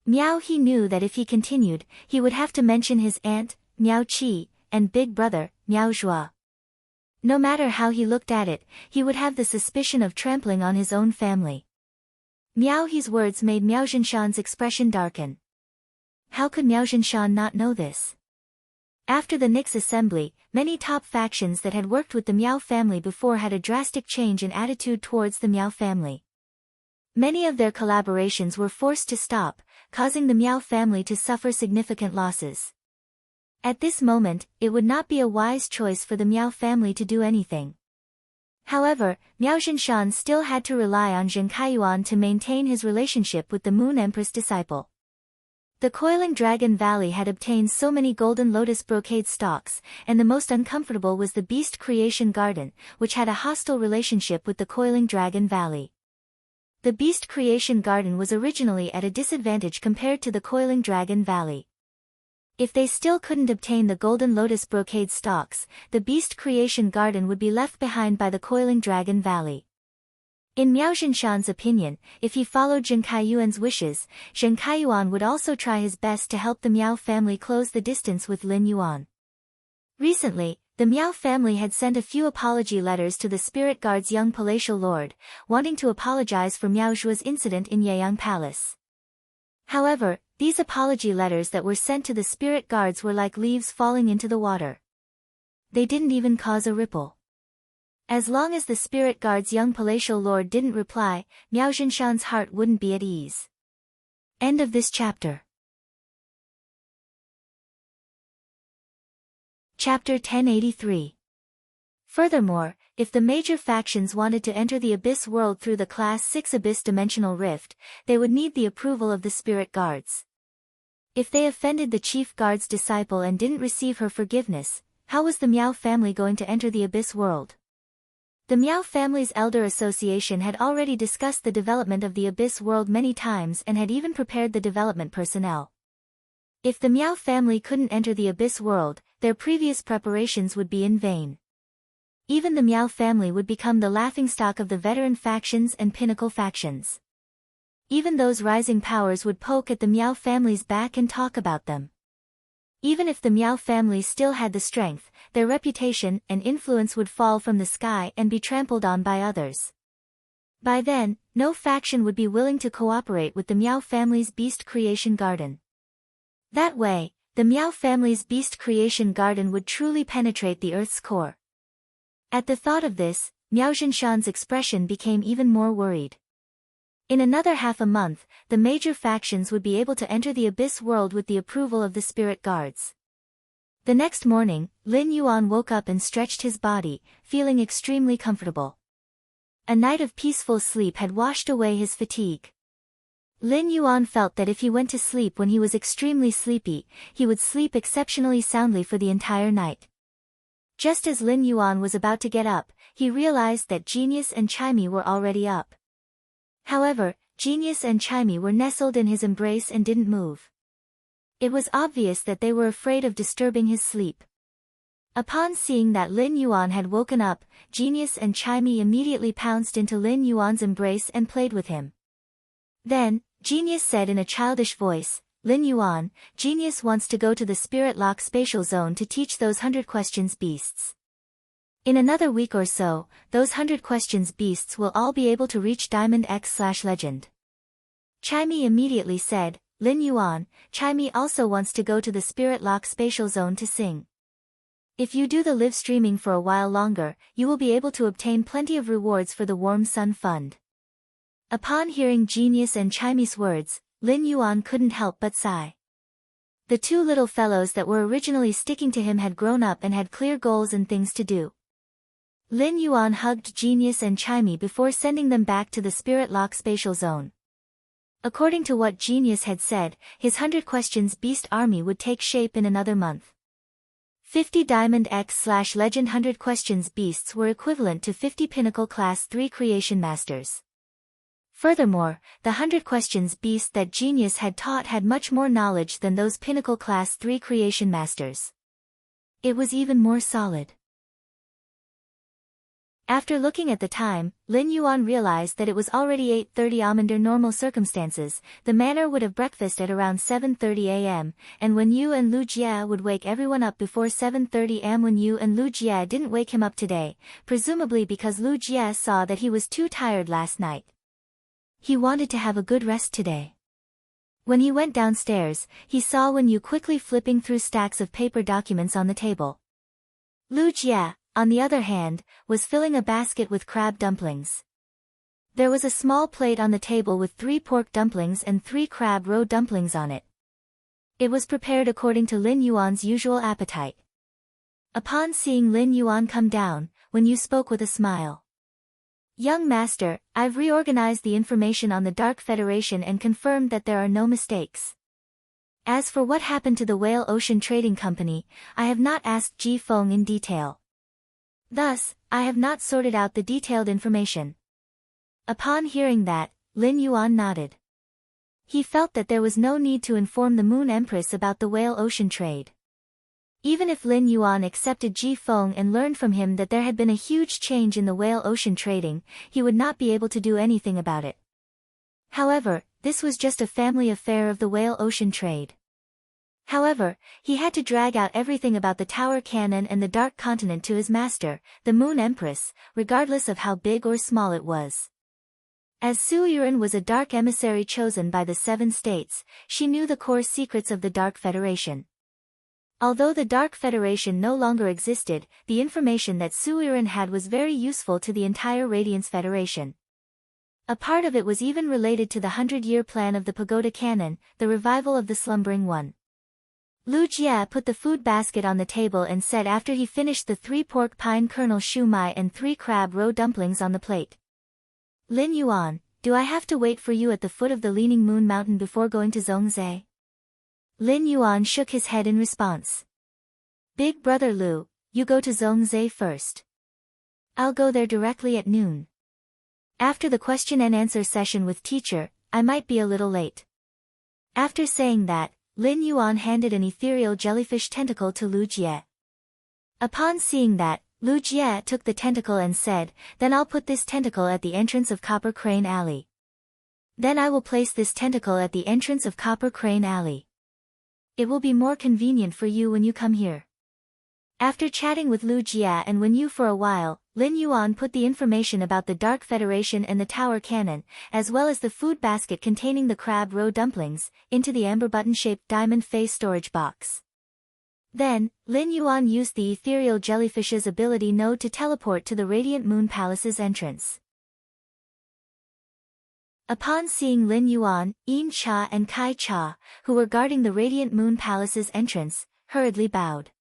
Speaker 1: Miao He knew that if he continued, he would have to mention his aunt, Miao Qi, and big brother, Miao Zhua. No matter how he looked at it, he would have the suspicion of trampling on his own family. Miao He's words made Miao Zhinshan's expression darken. How could Miao Zhinshan not know this? After the Nix assembly, many top factions that had worked with the Miao family before had a drastic change in attitude towards the Miao family. Many of their collaborations were forced to stop, causing the Miao family to suffer significant losses. At this moment, it would not be a wise choice for the Miao family to do anything. However, Miao Zhinshan still had to rely on Zheng Kaiyuan to maintain his relationship with the Moon Empress disciple. The Coiling Dragon Valley had obtained so many golden lotus brocade stalks, and the most uncomfortable was the Beast Creation Garden, which had a hostile relationship with the Coiling Dragon Valley. The Beast Creation Garden was originally at a disadvantage compared to the Coiling Dragon Valley. If they still couldn't obtain the golden lotus brocade stalks, the Beast Creation Garden would be left behind by the Coiling Dragon Valley. In Miao Zhinshan's opinion, if he followed Zheng Kaiyuan's wishes, Zheng Kaiyuan would also try his best to help the Miao family close the distance with Lin Yuan. Recently, the Miao family had sent a few apology letters to the Spirit Guard's young palatial lord, wanting to apologize for Miao Zhua's incident in Yeyang Palace. However, these apology letters that were sent to the Spirit Guards were like leaves falling into the water. They didn't even cause a ripple. As long as the Spirit Guard's young palatial lord didn't reply, Miao Zhinshan's heart wouldn't be at ease. End of this chapter. Chapter 1083. Furthermore, if the major factions wanted to enter the Abyss world through the Class 6 Abyss Dimensional Rift, they would need the approval of the Spirit Guards. If they offended the Chief Guard's disciple and didn't receive her forgiveness, how was the Miao family going to enter the Abyss world? The Miao family's Elder Association had already discussed the development of the Abyss world many times and had even prepared the development personnel. If the Miao family couldn't enter the Abyss world, their previous preparations would be in vain. Even the Miao family would become the laughingstock of the veteran factions and pinnacle factions. Even those rising powers would poke at the Miao family's back and talk about them. Even if the Miao family still had the strength, their reputation and influence would fall from the sky and be trampled on by others. By then, no faction would be willing to cooperate with the Miao family's Beast Creation Garden. That way, the Miao family's Beast Creation Garden would truly penetrate the Earth's core. At the thought of this, Miao Zhinshan's expression became even more worried. In another half a month, the major factions would be able to enter the Abyss world with the approval of the Spirit Guards. The next morning, Lin Yuan woke up and stretched his body, feeling extremely comfortable. A night of peaceful sleep had washed away his fatigue. Lin Yuan felt that if he went to sleep when he was extremely sleepy, he would sleep exceptionally soundly for the entire night. Just as Lin Yuan was about to get up, he realized that Genius and Chimey were already up. However, Genius and Chimey were nestled in his embrace and didn't move. It was obvious that they were afraid of disturbing his sleep. Upon seeing that Lin Yuan had woken up, Genius and Chimey immediately pounced into Lin Yuan's embrace and played with him. Then, Genius said in a childish voice, "Lin Yuan, Genius wants to go to the Spirit Lock Spatial Zone to teach those 100 questions beasts. In another week or so, those 100 questions beasts will all be able to reach Diamond X/Legend." Chimey immediately said, "Lin Yuan, Chimey also wants to go to the Spirit Lock Spatial Zone to sing. If you do the live streaming for a while longer, you will be able to obtain plenty of rewards for the Warm Sun Fund." Upon hearing Genius and Chimey's words, Lin Yuan couldn't help but sigh. The two little fellows that were originally sticking to him had grown up and had clear goals and things to do. Lin Yuan hugged Genius and Chimey before sending them back to the Spirit Lock spatial zone. According to what Genius had said, his 100 Questions Beast army would take shape in another month. 50 Diamond X/Legend 100 Questions Beasts were equivalent to 50 Pinnacle Class 3 Creation Masters. Furthermore, the 100 Questions Beast that Genius had taught had much more knowledge than those Pinnacle Class 3 Creation Masters. It was even more solid. After looking at the time, Lin Yuan realized that it was already 8:30 am. Under normal circumstances, the manor would have breakfast at around 7:30 am, and Wen Yu and Lu Jie would wake everyone up before 7:30 am. Wen Yu and Lu Jie didn't wake him up today, presumably because Lu Jie saw that he was too tired last night. He wanted to have a good rest today. When he went downstairs, he saw Wen Yu quickly flipping through stacks of paper documents on the table. Lu Jie, on the other hand, was filling a basket with crab dumplings. There was a small plate on the table with 3 pork dumplings and 3 crab roe dumplings on it. It was prepared according to Lin Yuan's usual appetite. Upon seeing Lin Yuan come down, Wen Yu spoke with a smile. "Young master, I've reorganized the information on the Dark Federation and confirmed that there are no mistakes. As for what happened to the Whale Ocean Trading Company, I have not asked Ji Feng in detail. Thus, I have not sorted out the detailed information." Upon hearing that, Lin Yuan nodded. He felt that there was no need to inform the Moon Empress about the Whale Ocean trade. Even if Lin Yuan accepted Ji Feng and learned from him that there had been a huge change in the Whale Ocean trading, he would not be able to do anything about it. However, this was just a family affair of the Whale Ocean trade. However, he had to drag out everything about the Tower Cannon and the Dark Continent to his master, the Moon Empress, regardless of how big or small it was. As Su Yuan was a dark emissary chosen by the 7 states, she knew the core secrets of the Dark Federation. Although the Dark Federation no longer existed, the information that Su Yuan had was very useful to the entire Radiance Federation. A part of it was even related to the 100-year plan of the Pagoda Cannon, the revival of the Slumbering One. Lu Jie put the food basket on the table and said after he finished the 3 pork pine kernel shu mai and 3 crab roe dumplings on the plate. "Lin Yuan, do I have to wait for you at the foot of the Leaning Moon Mountain before going to Zhongzhe?" Lin Yuan shook his head in response. "Big brother Lu, you go to Zhongzhe first. I'll go there directly at noon. After the question and answer session with teacher, I might be a little late." After saying that, Lin Yuan handed an ethereal jellyfish tentacle to Lu Jie. Upon seeing that, Lu Jie took the tentacle and said, "Then I'll put this tentacle at the entrance of Copper Crane Alley. Then I will place this tentacle at the entrance of Copper Crane Alley. It will be more convenient for you when you come here." After chatting with Lu Jie and Wen Yu for a while, Lin Yuan put the information about the Dark Federation and the Tower Cannon, as well as the food basket containing the crab roe dumplings, into the amber button-shaped diamond face storage box. Then, Lin Yuan used the ethereal jellyfish's ability node to teleport to the Radiant Moon Palace's entrance. Upon seeing Lin Yuan, Yin Cha and Kai Cha, who were guarding the Radiant Moon Palace's entrance, hurriedly bowed.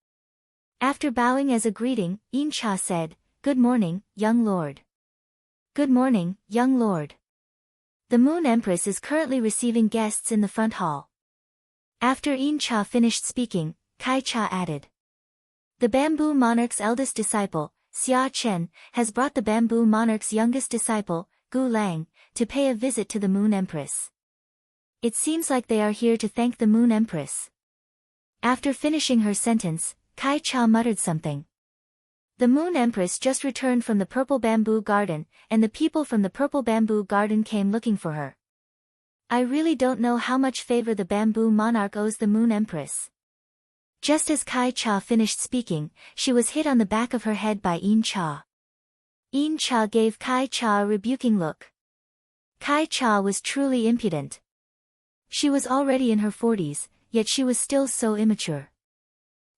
Speaker 1: After bowing as a greeting, Yin Cha said, "Good morning, young lord." "Good morning, young lord. The Moon Empress is currently receiving guests in the front hall." After Yin Cha finished speaking, Kai Cha added, "The Bamboo Monarch's eldest disciple, Xia Chen, has brought the Bamboo Monarch's youngest disciple, Gu Lang, to pay a visit to the Moon Empress. It seems like they are here to thank the Moon Empress." After finishing her sentence, Kai Cha muttered something. The Moon Empress just returned from the Purple Bamboo Garden, and the people from the Purple Bamboo Garden came looking for her. I really don't know how much favor the Bamboo Monarch owes the Moon Empress. Just as Kai Cha finished speaking, she was hit on the back of her head by Yin Cha. Yin Cha gave Kai Cha a rebuking look. Kai Cha was truly impudent. She was already in her 40s, yet she was still so immature.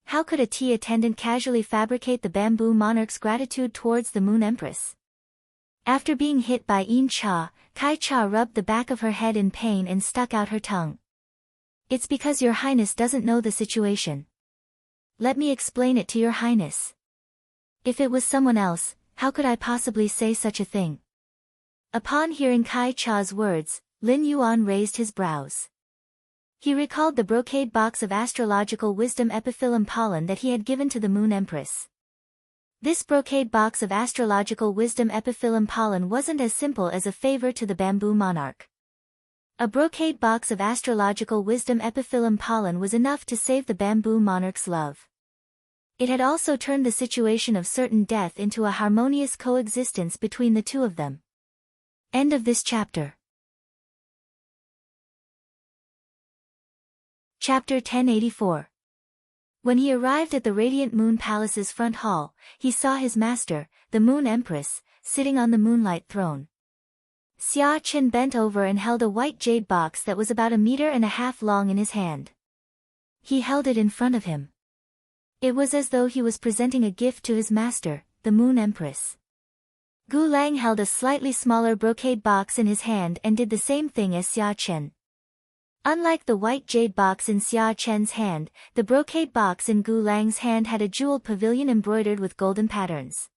Speaker 1: How could a tea attendant casually fabricate the Bamboo Monarch's gratitude towards the Moon Empress? After being hit by Yin Cha, Kai Cha rubbed the back of her head in pain and stuck out her tongue. "It's because your highness doesn't know the situation. Let me explain it to your highness. If it was someone else, How could I possibly say such a thing? Upon hearing Kai Cha's words, Lin Yuan raised his brows. He recalled the brocade box of astrological wisdom epiphyllum pollen that he had given to the Moon Empress. This brocade box of astrological wisdom epiphyllum pollen wasn't as simple as a favor to the bamboo monarch. A brocade box of astrological wisdom epiphyllum pollen was enough to save the bamboo monarch's love. It had also turned the situation of certain death into a harmonious coexistence between the two of them. End of this chapter. Chapter 1084. When he arrived at the Radiant Moon Palace's front hall, he saw his master, the Moon Empress, sitting on the moonlight throne. Xia Chen bent over and held a white jade box that was about 1.5 meters long in his hand. He held it in front of him. It was as though he was presenting a gift to his master, the Moon Empress. Gu Lang held a slightly smaller brocade box in his hand and did the same thing as Xia Chen. Unlike the white jade box in Xia Chen's hand, the brocade box in Gu Lang's hand had a jeweled pavilion embroidered with golden patterns.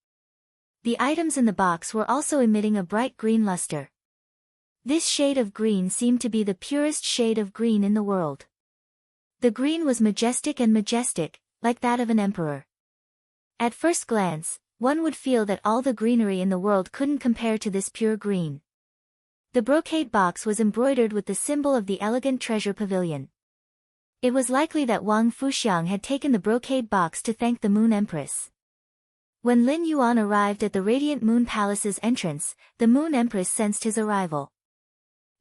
Speaker 1: The items in the box were also emitting a bright green luster. This shade of green seemed to be the purest shade of green in the world. The green was majestic, like that of an emperor. At first glance, one would feel that all the greenery in the world couldn't compare to this pure green. The brocade box was embroidered with the symbol of the elegant treasure pavilion. It was likely that Wang Fuxiang had taken the brocade box to thank the Moon Empress. When Lin Yuan arrived at the Radiant Moon Palace's entrance, the Moon Empress sensed his arrival.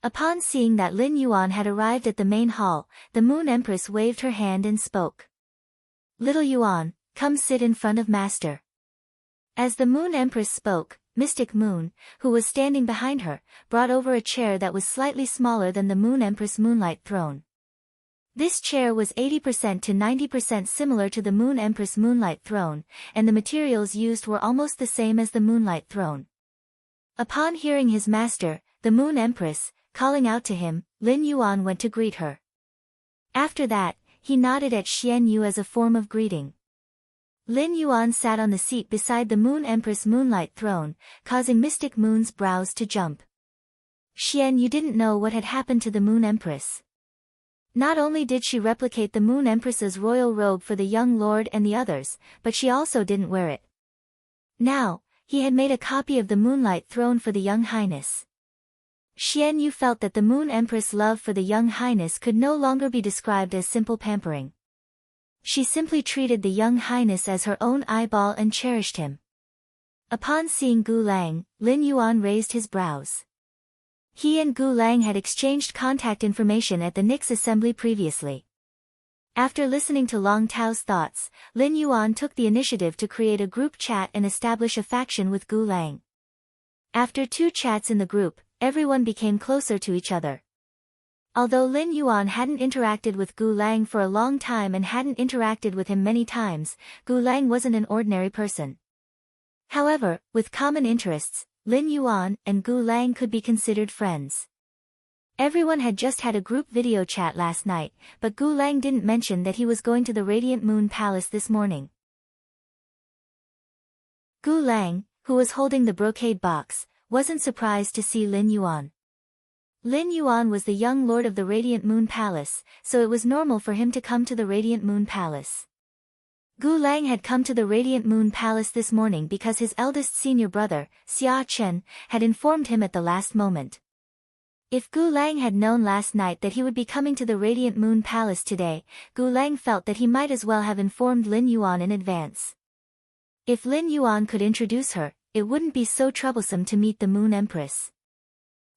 Speaker 1: Upon seeing that Lin Yuan had arrived at the main hall, the Moon Empress waved her hand and spoke. "Little Yuan, come sit in front of Master." As the Moon Empress spoke, Mystic Moon, who was standing behind her, brought over a chair that was slightly smaller than the Moon Empress' moonlight throne. This chair was 80% to 90% similar to the Moon Empress' moonlight throne, and the materials used were almost the same as the moonlight throne. Upon hearing his master, the Moon Empress, calling out to him, Lin Yuan went to greet her. After that, he nodded at Xian Yu as a form of greeting. Lin Yuan sat on the seat beside the Moon Empress' moonlight throne, causing Mystic Moon's brows to jump. Xian Yu didn't know what had happened to the Moon Empress. Not only did she replicate the Moon Empress's royal robe for the young lord and the others, but she also didn't wear it. Now, he had made a copy of the moonlight throne for the young highness. Xian Yu felt that the Moon Empress' love for the young highness could no longer be described as simple pampering. She simply treated the young highness as her own eyeball and cherished him. Upon seeing Gu Lang, Lin Yuan raised his brows. He and Gu Lang had exchanged contact information at the Nix assembly previously. After listening to Long Tao's thoughts, Lin Yuan took the initiative to create a group chat and establish a faction with Gu Lang. After 2 chats in the group, everyone became closer to each other. Although Lin Yuan hadn't interacted with Gu Lang for a long time and hadn't interacted with him many times, Gu Lang wasn't an ordinary person. However, with common interests, Lin Yuan and Gu Lang could be considered friends. Everyone had just had a group video chat last night, but Gu Lang didn't mention that he was going to the Radiant Moon Palace this morning. Gu Lang, who was holding the brocade box, wasn't surprised to see Lin Yuan. Lin Yuan was the young lord of the Radiant Moon Palace, so it was normal for him to come to the Radiant Moon Palace. Gu Lang had come to the Radiant Moon Palace this morning because his eldest senior brother, Xia Chen, had informed him at the last moment. If Gu Lang had known last night that he would be coming to the Radiant Moon Palace today, Gu Lang felt that he might as well have informed Lin Yuan in advance. If Lin Yuan could introduce her, it wouldn't be so troublesome to meet the Moon Empress.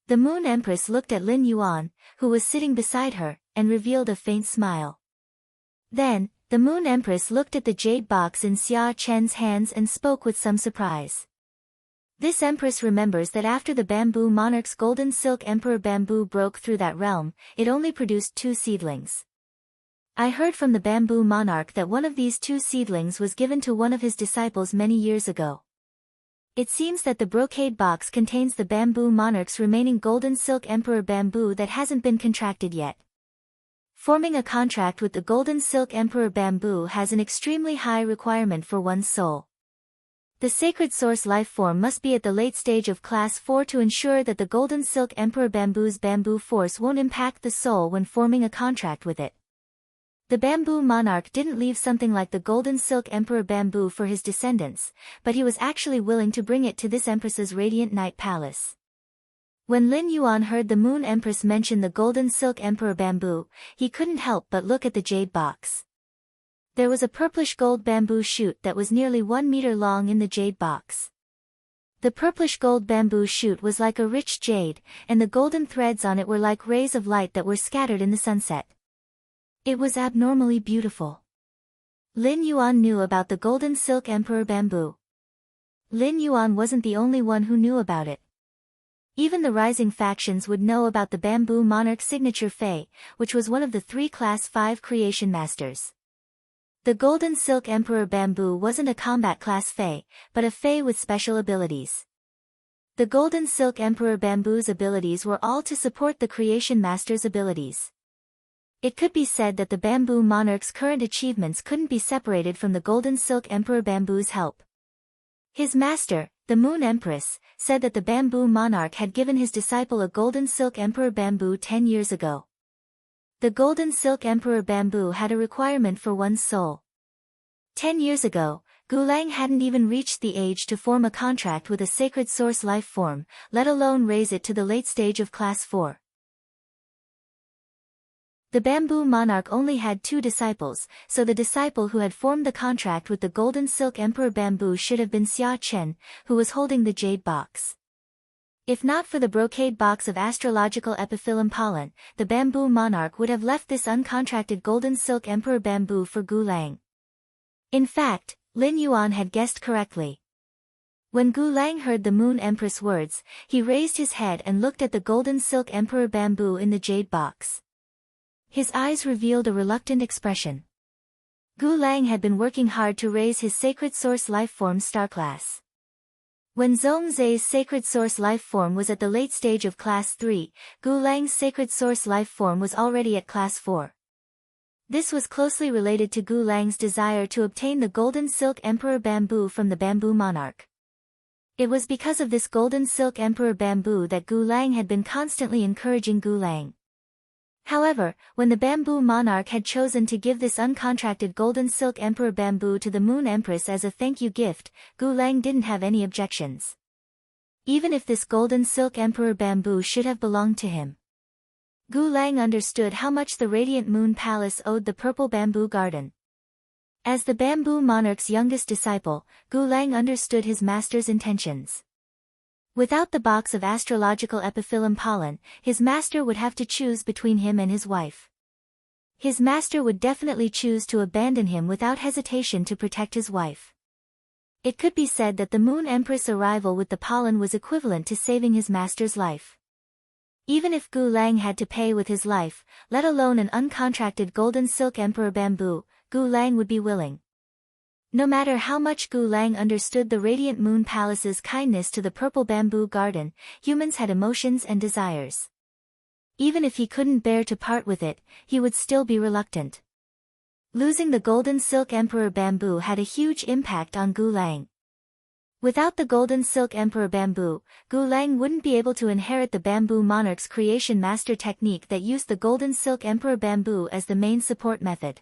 Speaker 1: The Moon Empress looked at Lin Yuan, who was sitting beside her, and revealed a faint smile. Then, the Moon Empress looked at the jade box in Xia Chen's hands and spoke with some surprise. This Empress remembers that after the bamboo monarch's golden silk emperor bamboo broke through that realm, it only produced 2 seedlings. I heard from the bamboo monarch that one of these 2 seedlings was given to one of his disciples many years ago. It seems that the brocade box contains the bamboo monarch's remaining golden silk emperor bamboo that hasn't been contracted yet. Forming a contract with the golden silk emperor bamboo has an extremely high requirement for one's soul. The sacred source life form must be at the late stage of class 4 to ensure that the golden silk emperor bamboo's bamboo force won't impact the soul when forming a contract with it. The bamboo monarch didn't leave something like the golden silk emperor bamboo for his descendants, but he was actually willing to bring it to this empress's radiant night palace. When Lin Yuan heard the moon empress mention the golden silk emperor bamboo, he couldn't help but look at the jade box. There was a purplish gold bamboo shoot that was nearly 1 meter long in the jade box. The purplish gold bamboo shoot was like a rich jade, and the golden threads on it were like rays of light that were scattered in the sunset. It was abnormally beautiful. Lin Yuan knew about the golden silk emperor bamboo. Lin Yuan wasn't the only one who knew about it. Even the rising factions would know about the bamboo monarch signature Fei, which was one of the 3 class 5 creation masters. The golden silk emperor bamboo wasn't a combat class Fei, but a Fei with special abilities. The golden silk emperor bamboo's abilities were all to support the creation master's abilities. It could be said that the bamboo monarch's current achievements couldn't be separated from the golden silk emperor bamboo's help. His master, the moon empress, said that the bamboo monarch had given his disciple a golden silk emperor bamboo 10 years ago. The golden silk emperor bamboo had a requirement for one's soul. 10 years ago, Gulang hadn't even reached the age to form a contract with a sacred source life form, let alone raise it to the late stage of class 4. The bamboo monarch only had 2 disciples, so the disciple who had formed the contract with the golden silk emperor bamboo should have been Xia Chen, who was holding the jade box. If not for the brocade box of astrological epiphyllum pollen, the bamboo monarch would have left this uncontracted golden silk emperor bamboo for Gulang. In fact, Lin Yuan had guessed correctly. When Gulang heard the moon empress words, he raised his head and looked at the golden silk emperor bamboo in the jade box. His eyes revealed a reluctant expression. Gulang had been working hard to raise his sacred source life form star class. When Zhongzai's sacred source life form was at the late stage of class 3, Gulang's sacred source life form was already at class 4. This was closely related to Gulang's desire to obtain the golden silk emperor bamboo from the bamboo monarch. It was because of this golden silk emperor bamboo that Gulang had been constantly encouraging Gulang. However, when the bamboo monarch had chosen to give this uncontracted golden silk emperor bamboo to the moon empress as a thank you gift, Gulang didn't have any objections. Even if this golden silk emperor bamboo should have belonged to him. Gulang understood how much the radiant moon palace owed the purple bamboo garden. As the bamboo monarch's youngest disciple, Gulang understood his master's intentions. Without the box of astrological epiphyllum pollen, his master would have to choose between him and his wife. His master would definitely choose to abandon him without hesitation to protect his wife. It could be said that the moon empress arrival with the pollen was equivalent to saving his master's life. Even if Gulang had to pay with his life, let alone an uncontracted golden silk emperor bamboo, Gulang would be willing. No matter how much Gulang understood the radiant moon palace's kindness to the purple bamboo garden, humans had emotions and desires. Even if he couldn't bear to part with it, he would still be reluctant. Losing the golden silk emperor bamboo had a huge impact on Gulang. Without the golden silk emperor bamboo, Gulang wouldn't be able to inherit the bamboo monarch's creation master technique that used the golden silk emperor bamboo as the main support method.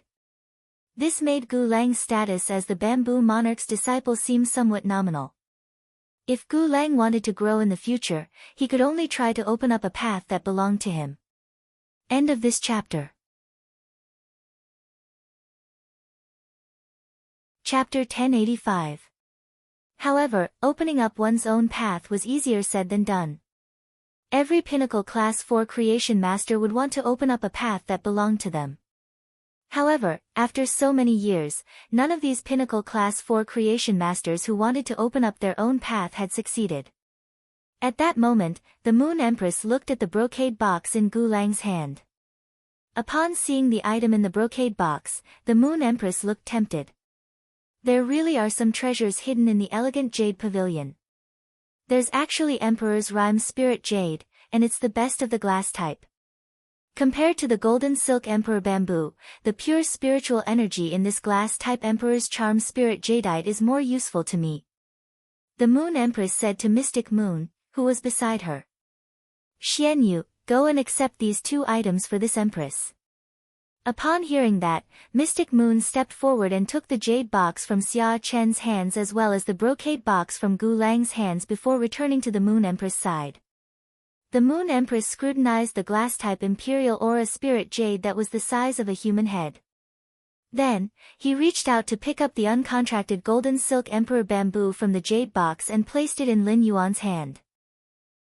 Speaker 1: This made Gulang's status as the bamboo monarch's disciple seem somewhat nominal. If Gulang wanted to grow in the future, he could only try to open up a path that belonged to him. End of this chapter. Chapter 1085. However, opening up one's own path was easier said than done. Every pinnacle class 4 creation master would want to open up a path that belonged to them. However, after so many years, none of these pinnacle class 4 creation masters who wanted to open up their own path had succeeded. At that moment, the moon empress looked at the brocade box in Gulang's hand. Upon seeing the item in the brocade box, the moon empress looked tempted. There really are some treasures hidden in the elegant jade pavilion. There's actually Emperor's Rhyme Spirit Jade, and it's the best of the glass type. Compared to the golden silk emperor bamboo, the pure spiritual energy in this glass-type Emperor's Charm Spirit Jadeite is more useful to me. The Moon Empress said to Mystic Moon, who was beside her. Xianyu, go and accept these 2 items for this Empress. Upon hearing that, Mystic Moon stepped forward and took the jade box from Xia Chen's hands as well as the brocade box from Gu Lang's hands before returning to the Moon Empress side. The Moon Empress scrutinized the glass-type Imperial Aura Spirit Jade that was the size of a human head. Then, he reached out to pick up the uncontracted golden silk Emperor Bamboo from the jade box and placed it in Lin Yuan's hand.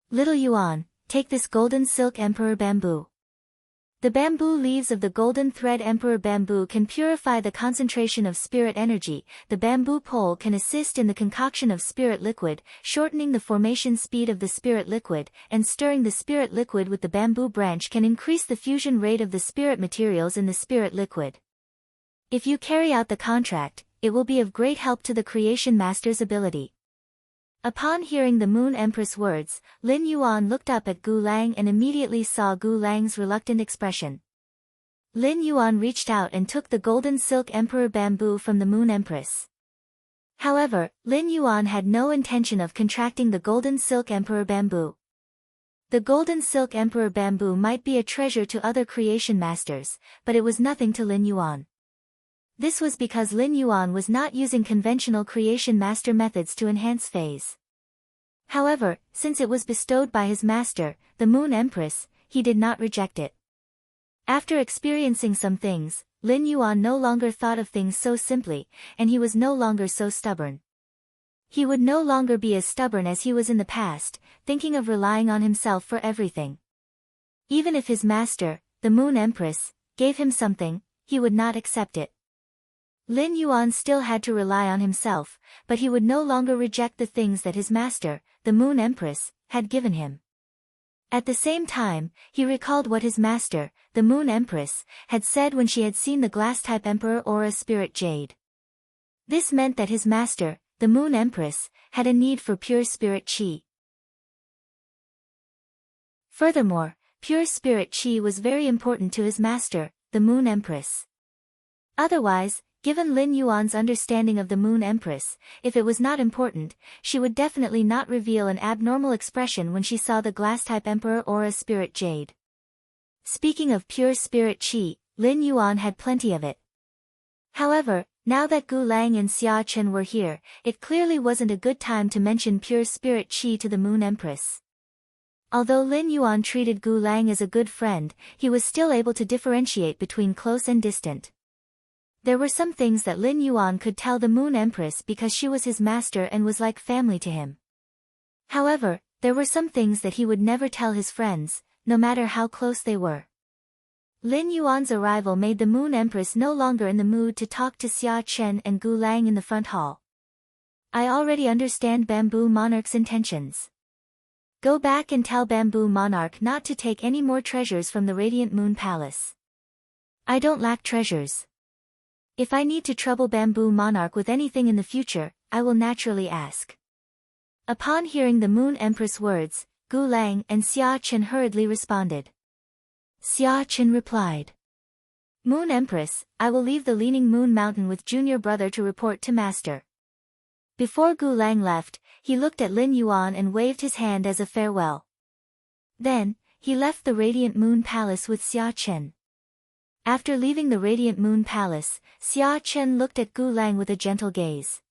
Speaker 1: Little Yuan, take this golden silk Emperor Bamboo. The bamboo leaves of the golden thread Emperor Bamboo can purify the concentration of spirit energy. The bamboo pole can assist in the concoction of spirit liquid, shortening the formation speed of the spirit liquid, and stirring the spirit liquid with the bamboo branch can increase the fusion rate of the spirit materials in the spirit liquid. If you carry out the contract, it will be of great help to the Creation Master's ability. Upon hearing the Moon Empress' words, Lin Yuan looked up at Gu Lang and immediately saw Gu Lang's reluctant expression. Lin Yuan reached out and took the golden silk Emperor Bamboo from the Moon Empress. However, Lin Yuan had no intention of contracting the golden silk Emperor Bamboo. The golden silk Emperor Bamboo might be a treasure to other Creation Masters, but it was nothing to Lin Yuan. This was because Lin Yuan was not using conventional Creation Master methods to enhance phase. However, since it was bestowed by his master, the Moon Empress, he did not reject it. After experiencing some things, Lin Yuan no longer thought of things so simply, and he was no longer so stubborn. He would no longer be as stubborn as he was in the past, thinking of relying on himself for everything. Even if his master, the Moon Empress, gave him something, he would not accept it. Lin Yuan still had to rely on himself, but he would no longer reject the things that his master, the Moon Empress, had given him. At the same time, he recalled what his master, the Moon Empress, had said when she had seen the glass-type Emperor Aura Spirit Jade. This meant that his master, the Moon Empress, had a need for pure spirit qi. Furthermore, pure spirit qi was very important to his master, the Moon Empress. Otherwise, given Lin Yuan's understanding of the Moon Empress, if it was not important, she would definitely not reveal an abnormal expression when she saw the glass-type Emperor Aura Spirit Jade. Speaking of pure spirit qi, Lin Yuan had plenty of it. However, now that Gu Lang and Xia Chen were here, it clearly wasn't a good time to mention pure spirit qi to the Moon Empress. Although Lin Yuan treated Gu Lang as a good friend, he was still able to differentiate between close and distant. There were some things that Lin Yuan could tell the Moon Empress because she was his master and was like family to him. However, there were some things that he would never tell his friends, no matter how close they were. Lin Yuan's arrival made the Moon Empress no longer in the mood to talk to Xia Chen and Gu Lang in the front hall. I already understand Bamboo Monarch's intentions. Go back and tell Bamboo Monarch not to take any more treasures from the Radiant Moon Palace. I don't lack treasures. If I need to trouble Bamboo Monarch with anything in the future, I will naturally ask. Upon hearing the Moon Empress' words, Gu Lang and Xia Chen hurriedly responded. Xia Chen replied. Moon Empress, I will leave the Leaning Moon Mountain with junior brother to report to Master. Before Gu Lang left, he looked at Lin Yuan and waved his hand as a farewell. Then, he left the Radiant Moon Palace with Xia Chen. After leaving the Radiant Moon Palace, Xia Chen looked at Gu Lang with a gentle gaze.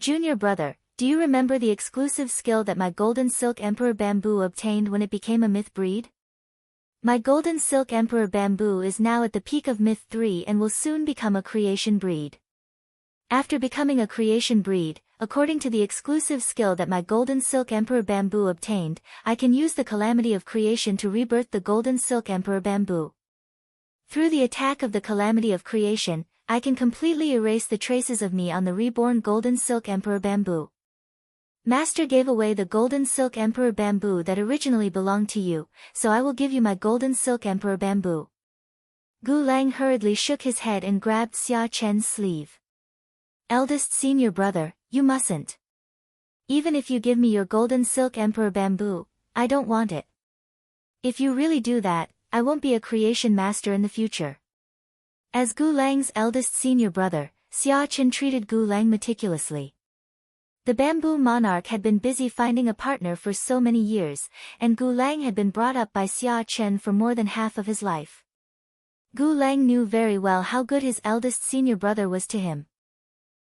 Speaker 1: Junior brother, do you remember the exclusive skill that my Golden Silk Emperor Bamboo obtained when it became a myth breed? My Golden Silk Emperor Bamboo is now at the peak of Myth 3 and will soon become a creation breed. After becoming a creation breed, according to the exclusive skill that my Golden Silk Emperor Bamboo obtained, I can use the calamity of creation to rebirth the Golden Silk Emperor Bamboo. Through the attack of the calamity of creation, I can completely erase the traces of me on the reborn Golden Silk Emperor Bamboo. Master gave away the Golden Silk Emperor Bamboo that originally belonged to you, so I will give you my Golden Silk Emperor Bamboo. Gu Lang hurriedly shook his head and grabbed Xia Chen's sleeve. Eldest senior brother, you mustn't. Even if you give me your Golden Silk Emperor Bamboo, I don't want it. If you really do that, I won't be a creation master in the future. As Gu Lang's eldest senior brother, Xia Chen treated Gu Lang meticulously. The bamboo monarch had been busy finding a partner for so many years, and Gu Lang had been brought up by Xia Chen for more than half of his life. Gu Lang knew very well how good his eldest senior brother was to him.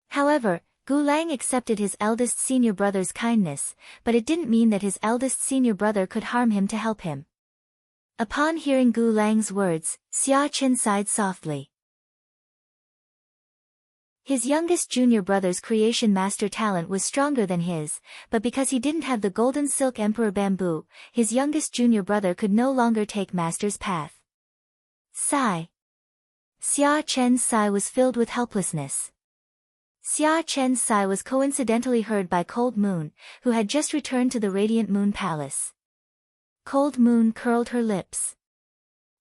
Speaker 1: However, Gu Lang accepted his eldest senior brother's kindness, but it didn't mean that his eldest senior brother could harm him to help him. Upon hearing Gu Lang's words, Xia Chen sighed softly. His youngest junior brother's creation master talent was stronger than his, but because he didn't have the golden silk emperor bamboo, his youngest junior brother could no longer take master's path. Sigh. Xia Chen's sigh was filled with helplessness. Xia Chen's sigh was coincidentally heard by Cold Moon, who had just returned to the Radiant Moon Palace. Cold Moon curled her lips.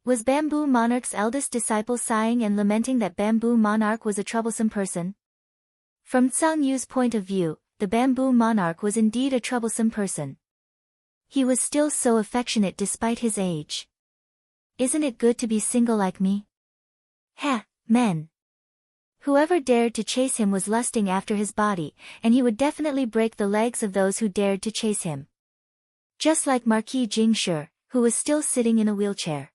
Speaker 1: Was Bamboo Monarch's eldest disciple sighing and lamenting that Bamboo Monarch was a troublesome person? From Tsang Yu's point of view, the Bamboo Monarch was indeed a troublesome person. He was still so affectionate despite his age. Isn't it good to be single like me? Ha, men. Whoever dared to chase him was lusting after his body, and he would definitely break the legs of those who dared to chase him. Just like Marquis Jingshi, who was still sitting in a wheelchair.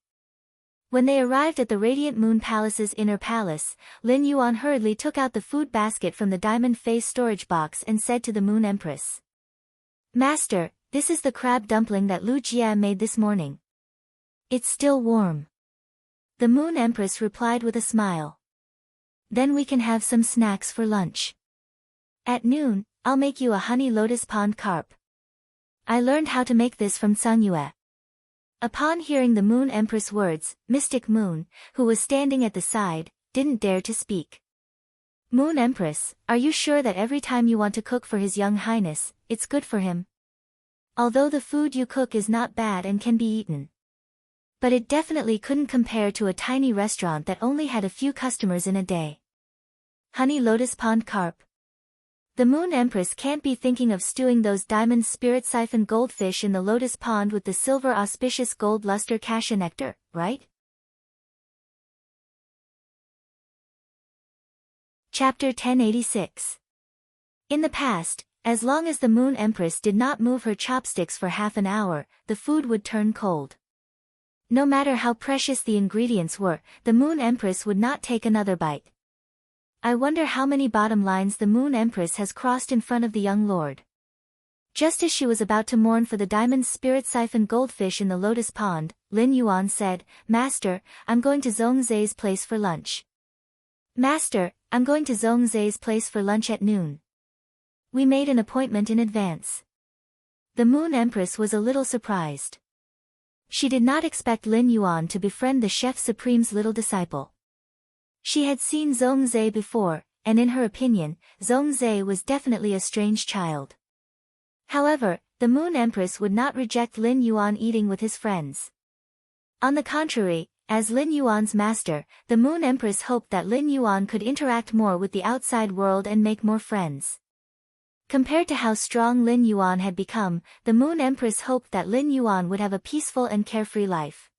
Speaker 1: When they arrived at the Radiant Moon Palace's inner palace, Lin Yuan hurriedly took out the food basket from the diamond face storage box and said to the Moon Empress. Master, this is the crab dumpling that Lu Jia made this morning. It's still warm. The Moon Empress replied with a smile. Then we can have some snacks for lunch. At noon, I'll make you a honey lotus pond carp. I learned how to make this from Tsang Yue. Upon hearing the Moon Empress' words, Mystic Moon, who was standing at the side, didn't dare to speak. Moon Empress, are you sure that every time you want to cook for His Young Highness, it's good for him? Although the food you cook is not bad and can be eaten. But it definitely couldn't compare to a tiny restaurant that only had a few customers in a day. Honey lotus pond carp. The Moon Empress can't be thinking of stewing those diamond spirit siphon goldfish in the lotus pond with the silver auspicious gold luster cassia nectar, right? Chapter 1086. In the past, as long as the Moon Empress did not move her chopsticks for half an hour, the food would turn cold. No matter how precious the ingredients were, the Moon Empress would not take another bite. I wonder how many bottom lines the Moon Empress has crossed in front of the young lord. Just as she was about to mourn for the diamond spirit siphon goldfish in the lotus pond, Lin Yuan said, Master, I'm going to Zhongzai's place for lunch. Master, I'm going to Zhongzai's place for lunch at noon. We made an appointment in advance. The Moon Empress was a little surprised. She did not expect Lin Yuan to befriend the Chef Supreme's little disciple. She had seen Zhongzai before, and in her opinion, Zhongzai was definitely a strange child. However, the Moon Empress would not reject Lin Yuan eating with his friends. On the contrary, as Lin Yuan's master, the Moon Empress hoped that Lin Yuan could interact more with the outside world and make more friends. Compared to how strong Lin Yuan had become, the Moon Empress hoped that Lin Yuan would have a peaceful and carefree life.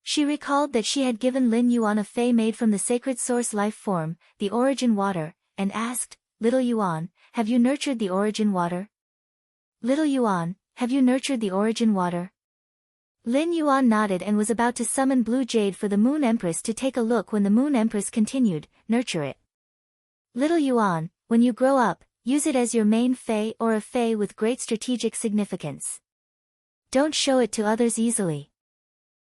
Speaker 1: She recalled that she had given Lin Yuan a fei made from the sacred source life form, the origin water, and asked, Little Yuan, have you nurtured the origin water? Little Yuan, have you nurtured the origin water? Lin Yuan nodded and was about to summon Blue Jade for the Moon Empress to take a look when the Moon Empress continued, Nurture it. Little Yuan, when you grow up, use it as your main fei or a fei with great strategic significance. Don't show it to others easily.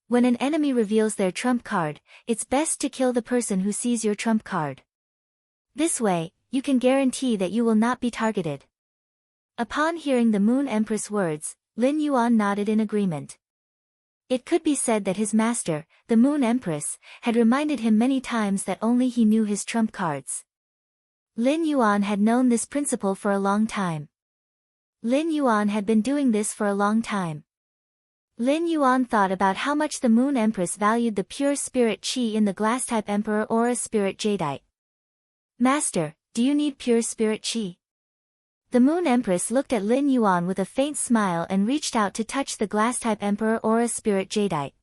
Speaker 1: When an enemy reveals their trump card, it's best to kill the person who sees your trump card. This way, you can guarantee that you will not be targeted. Upon hearing the Moon Empress' words, Lin Yuan nodded in agreement. It could be said that his master, the Moon Empress, had reminded him many times that only he knew his trump cards. Lin Yuan had known this principle for a long time. Lin Yuan had been doing this for a long time. Lin Yuan thought about how much the Moon Empress valued the pure spirit qi in the glass-type Emperor Aura Spirit Jadeite. Master, do you need pure spirit qi? The Moon Empress looked at Lin Yuan with a faint smile and reached out to touch the glass-type Emperor Aura Spirit Jadeite.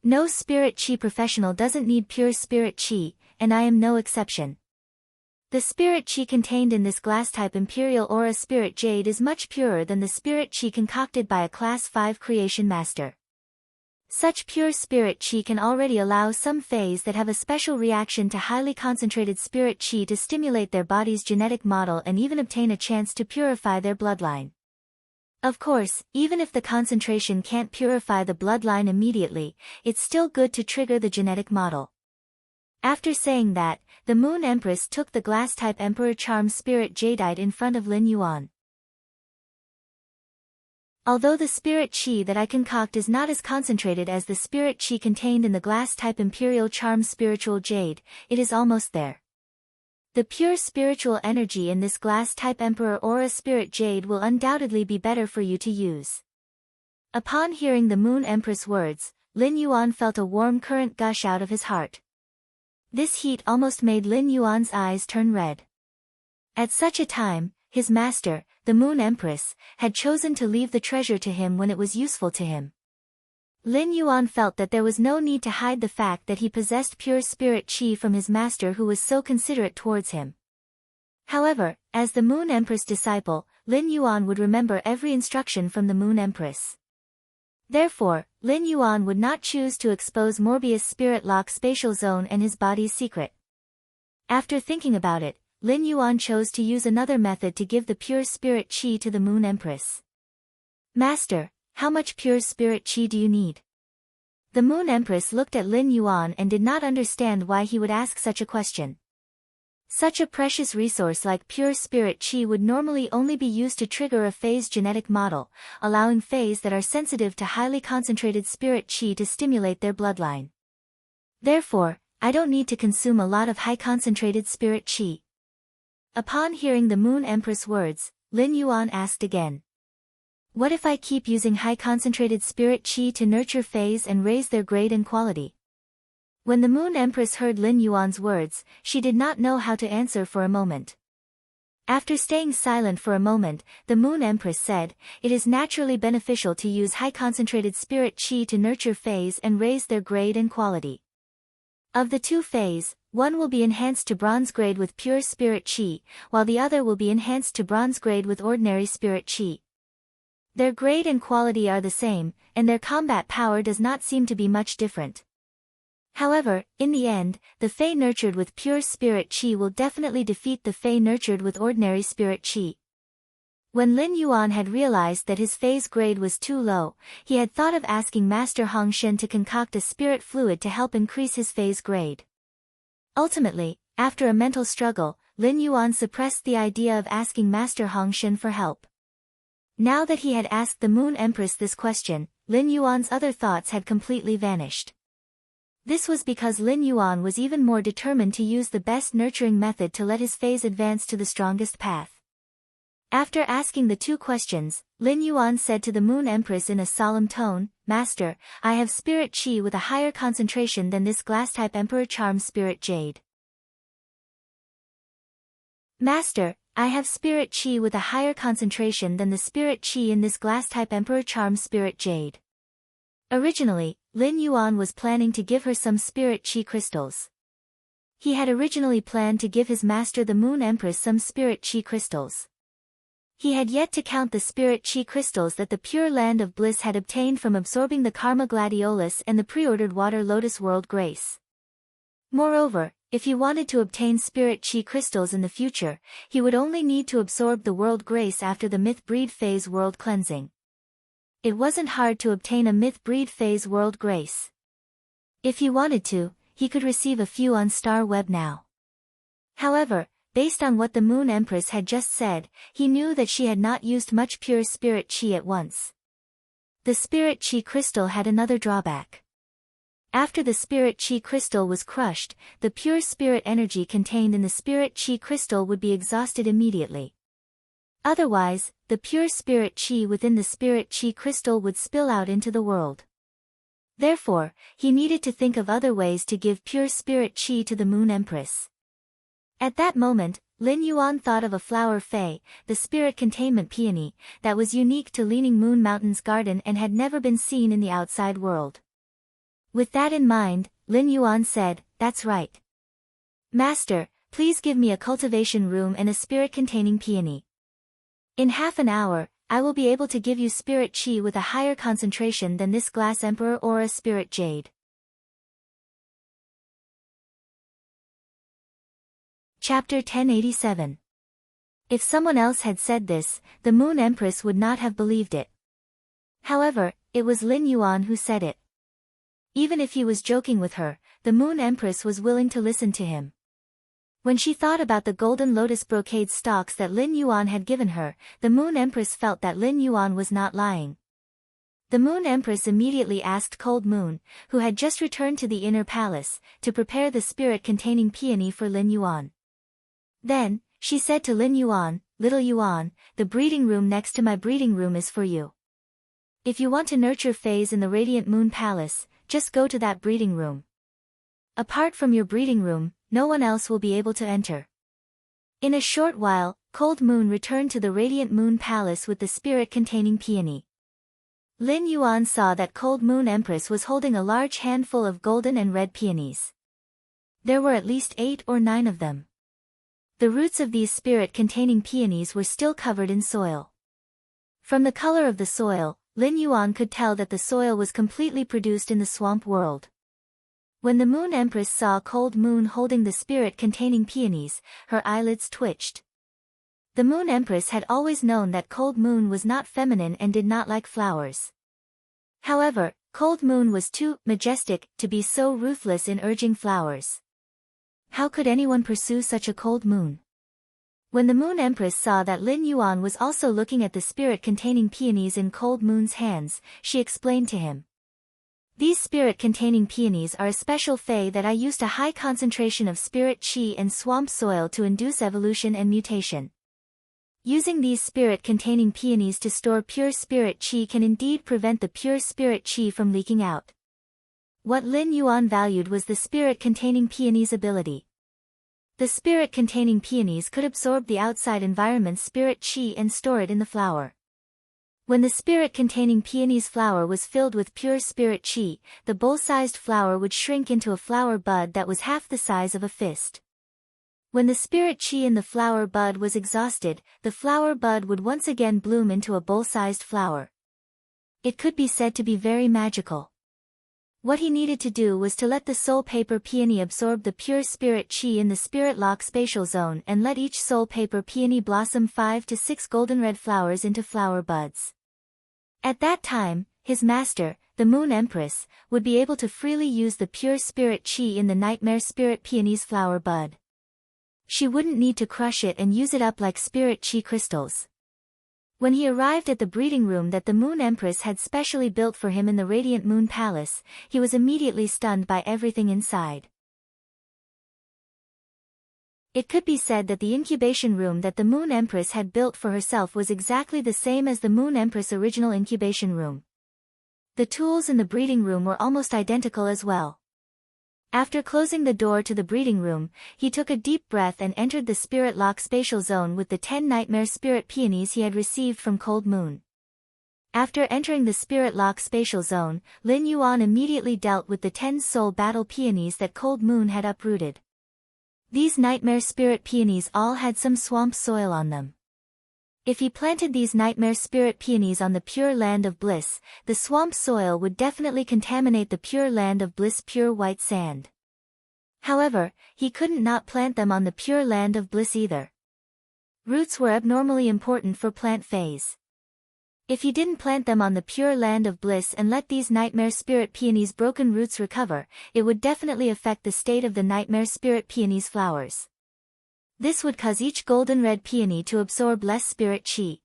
Speaker 1: No spirit qi professional doesn't need pure spirit qi, and I am no exception. The spirit chi contained in this glass-type Imperial Aura Spirit Jade is much purer than the spirit chi concocted by a Class 5 creation master. Such pure spirit chi can already allow some Fays that have a special reaction to highly concentrated spirit chi to stimulate their body's genetic model and even obtain a chance to purify their bloodline. Of course, even if the concentration can't purify the bloodline immediately, it's still good to trigger the genetic model. After saying that, the Moon Empress took the glass-type Emperor Charm Spirit Jadeite in front of Lin Yuan. Although the spirit chi that I concoct is not as concentrated as the spirit chi contained in the glass-type Imperial Charm Spiritual Jade, it is almost there. The pure spiritual energy in this glass-type Emperor Aura Spirit Jade will undoubtedly be better for you to use. Upon hearing the Moon Empress words, Lin Yuan felt a warm current gush out of his heart. This heat almost made Lin Yuan's eyes turn red. At such a time, his master, the Moon Empress, had chosen to leave the treasure to him when it was useful to him. Lin Yuan felt that there was no need to hide the fact that he possessed pure spirit chi from his master who was so considerate towards him. However, as the Moon Empress disciple, Lin Yuan would remember every instruction from the Moon Empress. Therefore, Lin Yuan would not choose to expose Morbius' spirit lock spatial zone and his body's secret. After thinking about it, Lin Yuan chose to use another method to give the pure spirit chi to the Moon Empress. Master, how much pure spirit chi do you need? The Moon Empress looked at Lin Yuan and did not understand why he would ask such a question. Such a precious resource like pure spirit chi would normally only be used to trigger a Fae's genetic model, allowing Faes that are sensitive to highly concentrated spirit chi to stimulate their bloodline. Therefore, I don't need to consume a lot of high concentrated spirit chi. Upon hearing the Moon Empress words, Lin Yuan asked again. What if I keep using high concentrated spirit chi to nurture Faes and raise their grade and quality? When the Moon Empress heard Lin Yuan's words, she did not know how to answer for a moment. After staying silent for a moment, the Moon Empress said, it is naturally beneficial to use high concentrated spirit chi to nurture Faes and raise their grade and quality. Of the two Faes, one will be enhanced to bronze grade with pure spirit chi, while the other will be enhanced to bronze grade with ordinary spirit chi. Their grade and quality are the same, and their combat power does not seem to be much different. However, in the end, the Fae nurtured with pure spirit chi will definitely defeat the Fae nurtured with ordinary spirit chi. When Lin Yuan had realized that his Fae's grade was too low, he had thought of asking Master Hong Shen to concoct a spirit fluid to help increase his Fae's grade. Ultimately, after a mental struggle, Lin Yuan suppressed the idea of asking Master Hong Shen for help. Now that he had asked the Moon Empress this question, Lin Yuan's other thoughts had completely vanished. This was because Lin Yuan was even more determined to use the best nurturing method to let his Faes advance to the strongest path. After asking the two questions, Lin Yuan said to the Moon Empress in a solemn tone, Master, I have spirit chi with a higher concentration than this glass-type Emperor Charm Spirit Jade. Master, I have spirit chi with a higher concentration than the spirit chi in this glass-type Emperor Charm Spirit Jade. Originally, Lin Yuan was planning to give her some spirit chi crystals. He had originally planned to give his master the Moon Empress some spirit chi crystals. He had yet to count the spirit chi crystals that the Pure Land of Bliss had obtained from absorbing the Karma Gladiolus and the preordered Water Lotus World Grace. Moreover, if he wanted to obtain spirit chi crystals in the future, he would only need to absorb the World Grace after the Myth Breed Phase World Cleansing. It wasn't hard to obtain a Myth Breed Phase World Grace. If he wanted to, he could receive a few on Star Web now. However, based on what the Moon Empress had just said, he knew that she had not used much pure spirit chi at once. The spirit chi crystal had another drawback. After the spirit chi crystal was crushed, the pure spirit energy contained in the spirit chi crystal would be exhausted immediately. Otherwise, the pure spirit chi within the spirit chi crystal would spill out into the world. Therefore, he needed to think of other ways to give pure spirit chi to the Moon Empress. At that moment, Lin Yuan thought of a flower fae, the spirit containment peony, that was unique to Leaning Moon Mountain's garden and had never been seen in the outside world. With that in mind, Lin Yuan said, That's right. Master, please give me a cultivation room and a spirit-containing peony. In half an hour, I will be able to give you spirit chi with a higher concentration than this glass emperor or a spirit jade. Chapter 1087. If someone else had said this, the Moon Empress would not have believed it. However, it was Lin Yuan who said it. Even if he was joking with her, the Moon Empress was willing to listen to him. When she thought about the golden lotus brocade stalks that Lin Yuan had given her, the Moon Empress felt that Lin Yuan was not lying. The Moon Empress immediately asked Cold Moon, who had just returned to the inner palace, to prepare the spirit-containing peony for Lin Yuan. Then, she said to Lin Yuan, "Little Yuan, the breeding room next to my breeding room is for you. If you want to nurture phase in the Radiant Moon Palace, just go to that breeding room. Apart from your breeding room, no one else will be able to enter." In a short while, Cold Moon returned to the Radiant Moon Palace with the spirit-containing peony. Lin Yuan saw that Cold Moon Empress was holding a large handful of golden and red peonies. There were at least 8 or 9 of them. The roots of these spirit-containing peonies were still covered in soil. From the color of the soil, Lin Yuan could tell that the soil was completely produced in the swamp world. When the Moon Empress saw Cold Moon holding the spirit-containing peonies, her eyelids twitched. The Moon Empress had always known that Cold Moon was not feminine and did not like flowers. However, Cold Moon was too majestic to be so ruthless in urging flowers. How could anyone pursue such a cold moon? When the Moon Empress saw that Lin Yuan was also looking at the spirit-containing peonies in Cold Moon's hands, she explained to him. "These spirit-containing peonies are a special fei that I used a high concentration of spirit chi and swamp soil to induce evolution and mutation. Using these spirit-containing peonies to store pure spirit chi can indeed prevent the pure spirit chi from leaking out." What Lin Yuan valued was the spirit-containing peonies' ability. The spirit-containing peonies could absorb the outside environment's spirit chi and store it in the flower. When the spirit-containing peony's flower was filled with pure spirit chi, the bowl-sized flower would shrink into a flower bud that was half the size of a fist. When the spirit chi in the flower bud was exhausted, the flower bud would once again bloom into a bowl-sized flower. It could be said to be very magical. What he needed to do was to let the soul paper peony absorb the pure spirit chi in the spirit lock spatial zone and let each soul paper peony blossom 5 to 6 golden red flowers into flower buds. At that time, his master, the Moon Empress, would be able to freely use the pure spirit chi in the nightmare spirit peony's flower bud. She wouldn't need to crush it and use it up like spirit chi crystals. When he arrived at the breeding room that the Moon Empress had specially built for him in the Radiant Moon Palace, he was immediately stunned by everything inside. It could be said that the incubation room that the Moon Empress had built for herself was exactly the same as the Moon Empress' original incubation room. The tools in the breeding room were almost identical as well. After closing the door to the breeding room, he took a deep breath and entered the spirit lock spatial zone with the 10 nightmare spirit peonies he had received from Cold Moon. After entering the spirit lock spatial zone, Lin Yuan immediately dealt with the 10 soul battle peonies that Cold Moon had uprooted. These nightmare spirit peonies all had some swamp soil on them. If he planted these nightmare spirit peonies on the pure land of bliss, the swamp soil would definitely contaminate the pure land of bliss pure white sand. However, he couldn't not plant them on the pure land of bliss either. Roots were abnormally important for plant phase. If he didn't plant them on the pure land of bliss and let these nightmare spirit peonies' broken roots recover, it would definitely affect the state of the nightmare spirit peonies' flowers. This would cause each golden red peony to absorb less spirit chi.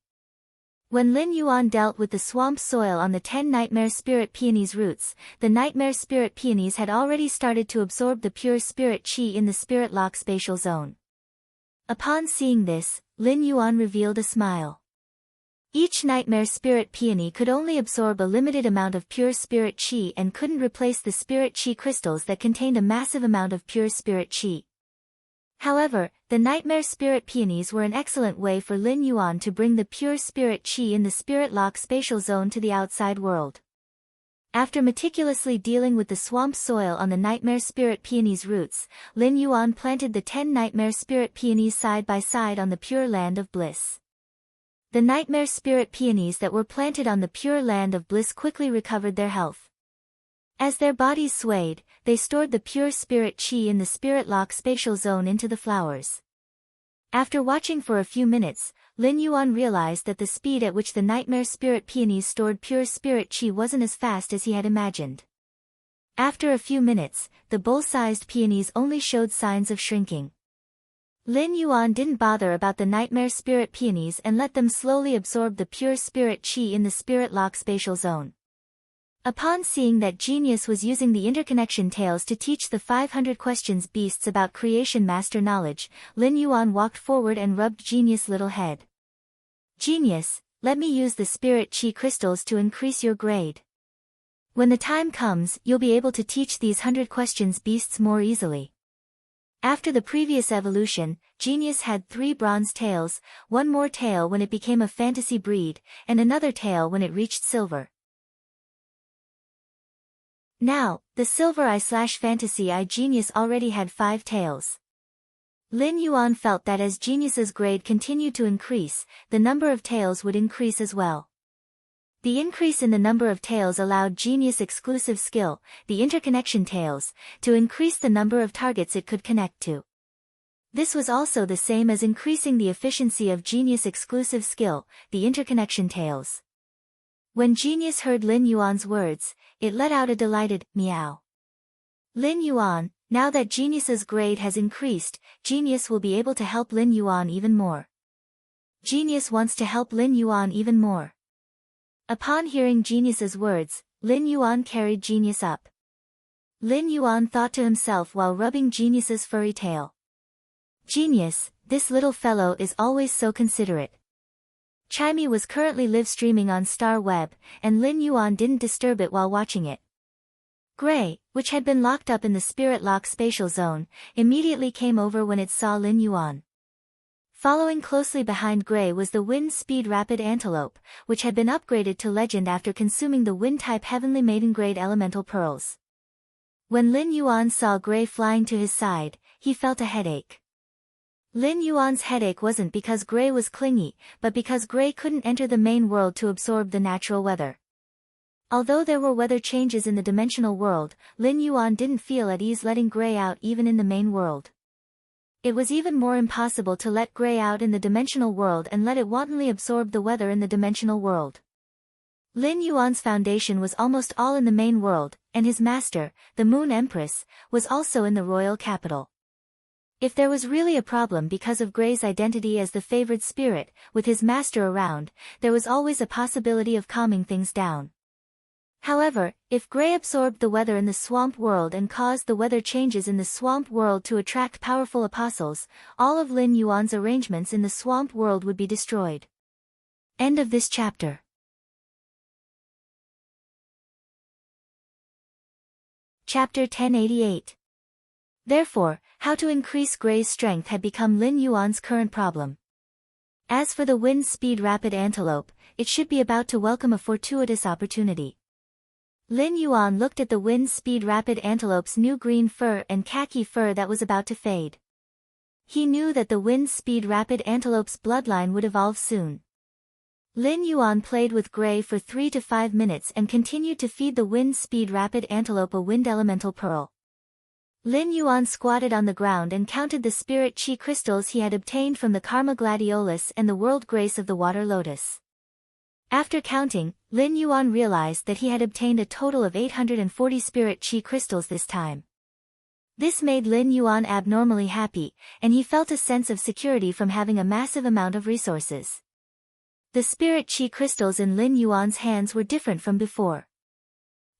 Speaker 1: When Lin Yuan dealt with the swamp soil on the 10 nightmare spirit peonies' roots, the nightmare spirit peonies had already started to absorb the pure spirit chi in the spirit lock spatial zone. Upon seeing this, Lin Yuan revealed a smile. Each nightmare spirit peony could only absorb a limited amount of pure spirit chi and couldn't replace the spirit chi crystals that contained a massive amount of pure spirit chi. However, the nightmare spirit peonies were an excellent way for Lin Yuan to bring the pure spirit chi in the spirit lock spatial zone to the outside world. After meticulously dealing with the swamp soil on the Nightmare Spirit Peony's roots, Lin Yuan planted the 10 Nightmare Spirit Peonies side by side on the Pure Land of Bliss. The Nightmare Spirit Peonies that were planted on the Pure Land of Bliss quickly recovered their health. As their bodies swayed, they stored the pure spirit chi in the Spirit Lock spatial zone into the flowers. After watching for a few minutes, Lin Yuan realized that the speed at which the Nightmare Spirit Peonies stored pure spirit chi wasn't as fast as he had imagined. After a few minutes, the bowl-sized peonies only showed signs of shrinking. Lin Yuan didn't bother about the Nightmare Spirit Peonies and let them slowly absorb the pure spirit chi in the Spirit Lock spatial zone. Upon seeing that Genius was using the interconnection tales to teach the 500 questions beasts about creation master knowledge, Lin Yuan walked forward and rubbed Genius' little head. Genius, let me use the spirit chi crystals to increase your grade. When the time comes, you'll be able to teach these 100 questions beasts more easily. After the previous evolution, Genius had 3 bronze tails, one more tail when it became a fantasy breed, and another tail when it reached silver. Now, the Silver Eye/Fantasy Eye Genius already had 5 tails. Lin Yuan felt that as Genius's grade continued to increase, the number of tails would increase as well. The increase in the number of tails allowed Genius' exclusive skill, the interconnection tails, to increase the number of targets it could connect to. This was also the same as increasing the efficiency of Genius' exclusive skill, the interconnection tails. When Genius heard Lin Yuan's words, it let out a delighted meow. Lin Yuan, now that Genius's grade has increased, Genius will be able to help Lin Yuan even more. Genius wants to help Lin Yuan even more. Upon hearing Genius's words, Lin Yuan carried Genius up. Lin Yuan thought to himself while rubbing Genius's furry tail. Genius, this little fellow is always so considerate. Chimey was currently live streaming on Star Web, and Lin Yuan didn't disturb it while watching it. Gray, which had been locked up in the Spirit Lock spatial zone, immediately came over when it saw Lin Yuan. Following closely behind Gray was the Wind Speed Rapid Antelope, which had been upgraded to Legend after consuming the Wind-type Heavenly Maiden Grade Elemental Pearls. When Lin Yuan saw Gray flying to his side, he felt a headache. Lin Yuan's headache wasn't because Gray was clingy, but because Gray couldn't enter the main world to absorb the natural weather. Although there were weather changes in the dimensional world, Lin Yuan didn't feel at ease letting Gray out even in the main world. It was even more impossible to let Gray out in the dimensional world and let it wantonly absorb the weather in the dimensional world. Lin Yuan's foundation was almost all in the main world, and his master, the Moon Empress, was also in the royal capital. If there was really a problem because of Gray's identity as the favored spirit, with his master around, there was always a possibility of calming things down. However, if Gray absorbed the weather in the swamp world and caused the weather changes in the swamp world to attract powerful apostles, all of Lin Yuan's arrangements in the swamp world would be destroyed. End of this chapter. Chapter 1088. Therefore, how to increase Gray's strength had become Lin Yuan's current problem. As for the Wind Speed Rapid Antelope, it should be about to welcome a fortuitous opportunity. Lin Yuan looked at the Wind Speed Rapid Antelope's new green fur and khaki fur that was about to fade. He knew that the Wind Speed Rapid Antelope's bloodline would evolve soon. Lin Yuan played with Gray for 3 to 5 minutes and continued to feed the Wind Speed Rapid Antelope a wind elemental pearl. Lin Yuan squatted on the ground and counted the spirit chi crystals he had obtained from the Karma Gladiolus and the World Grace of the Water Lotus. After counting, Lin Yuan realized that he had obtained a total of 840 spirit chi crystals this time. This made Lin Yuan abnormally happy, and he felt a sense of security from having a massive amount of resources. The spirit chi crystals in Lin Yuan's hands were different from before.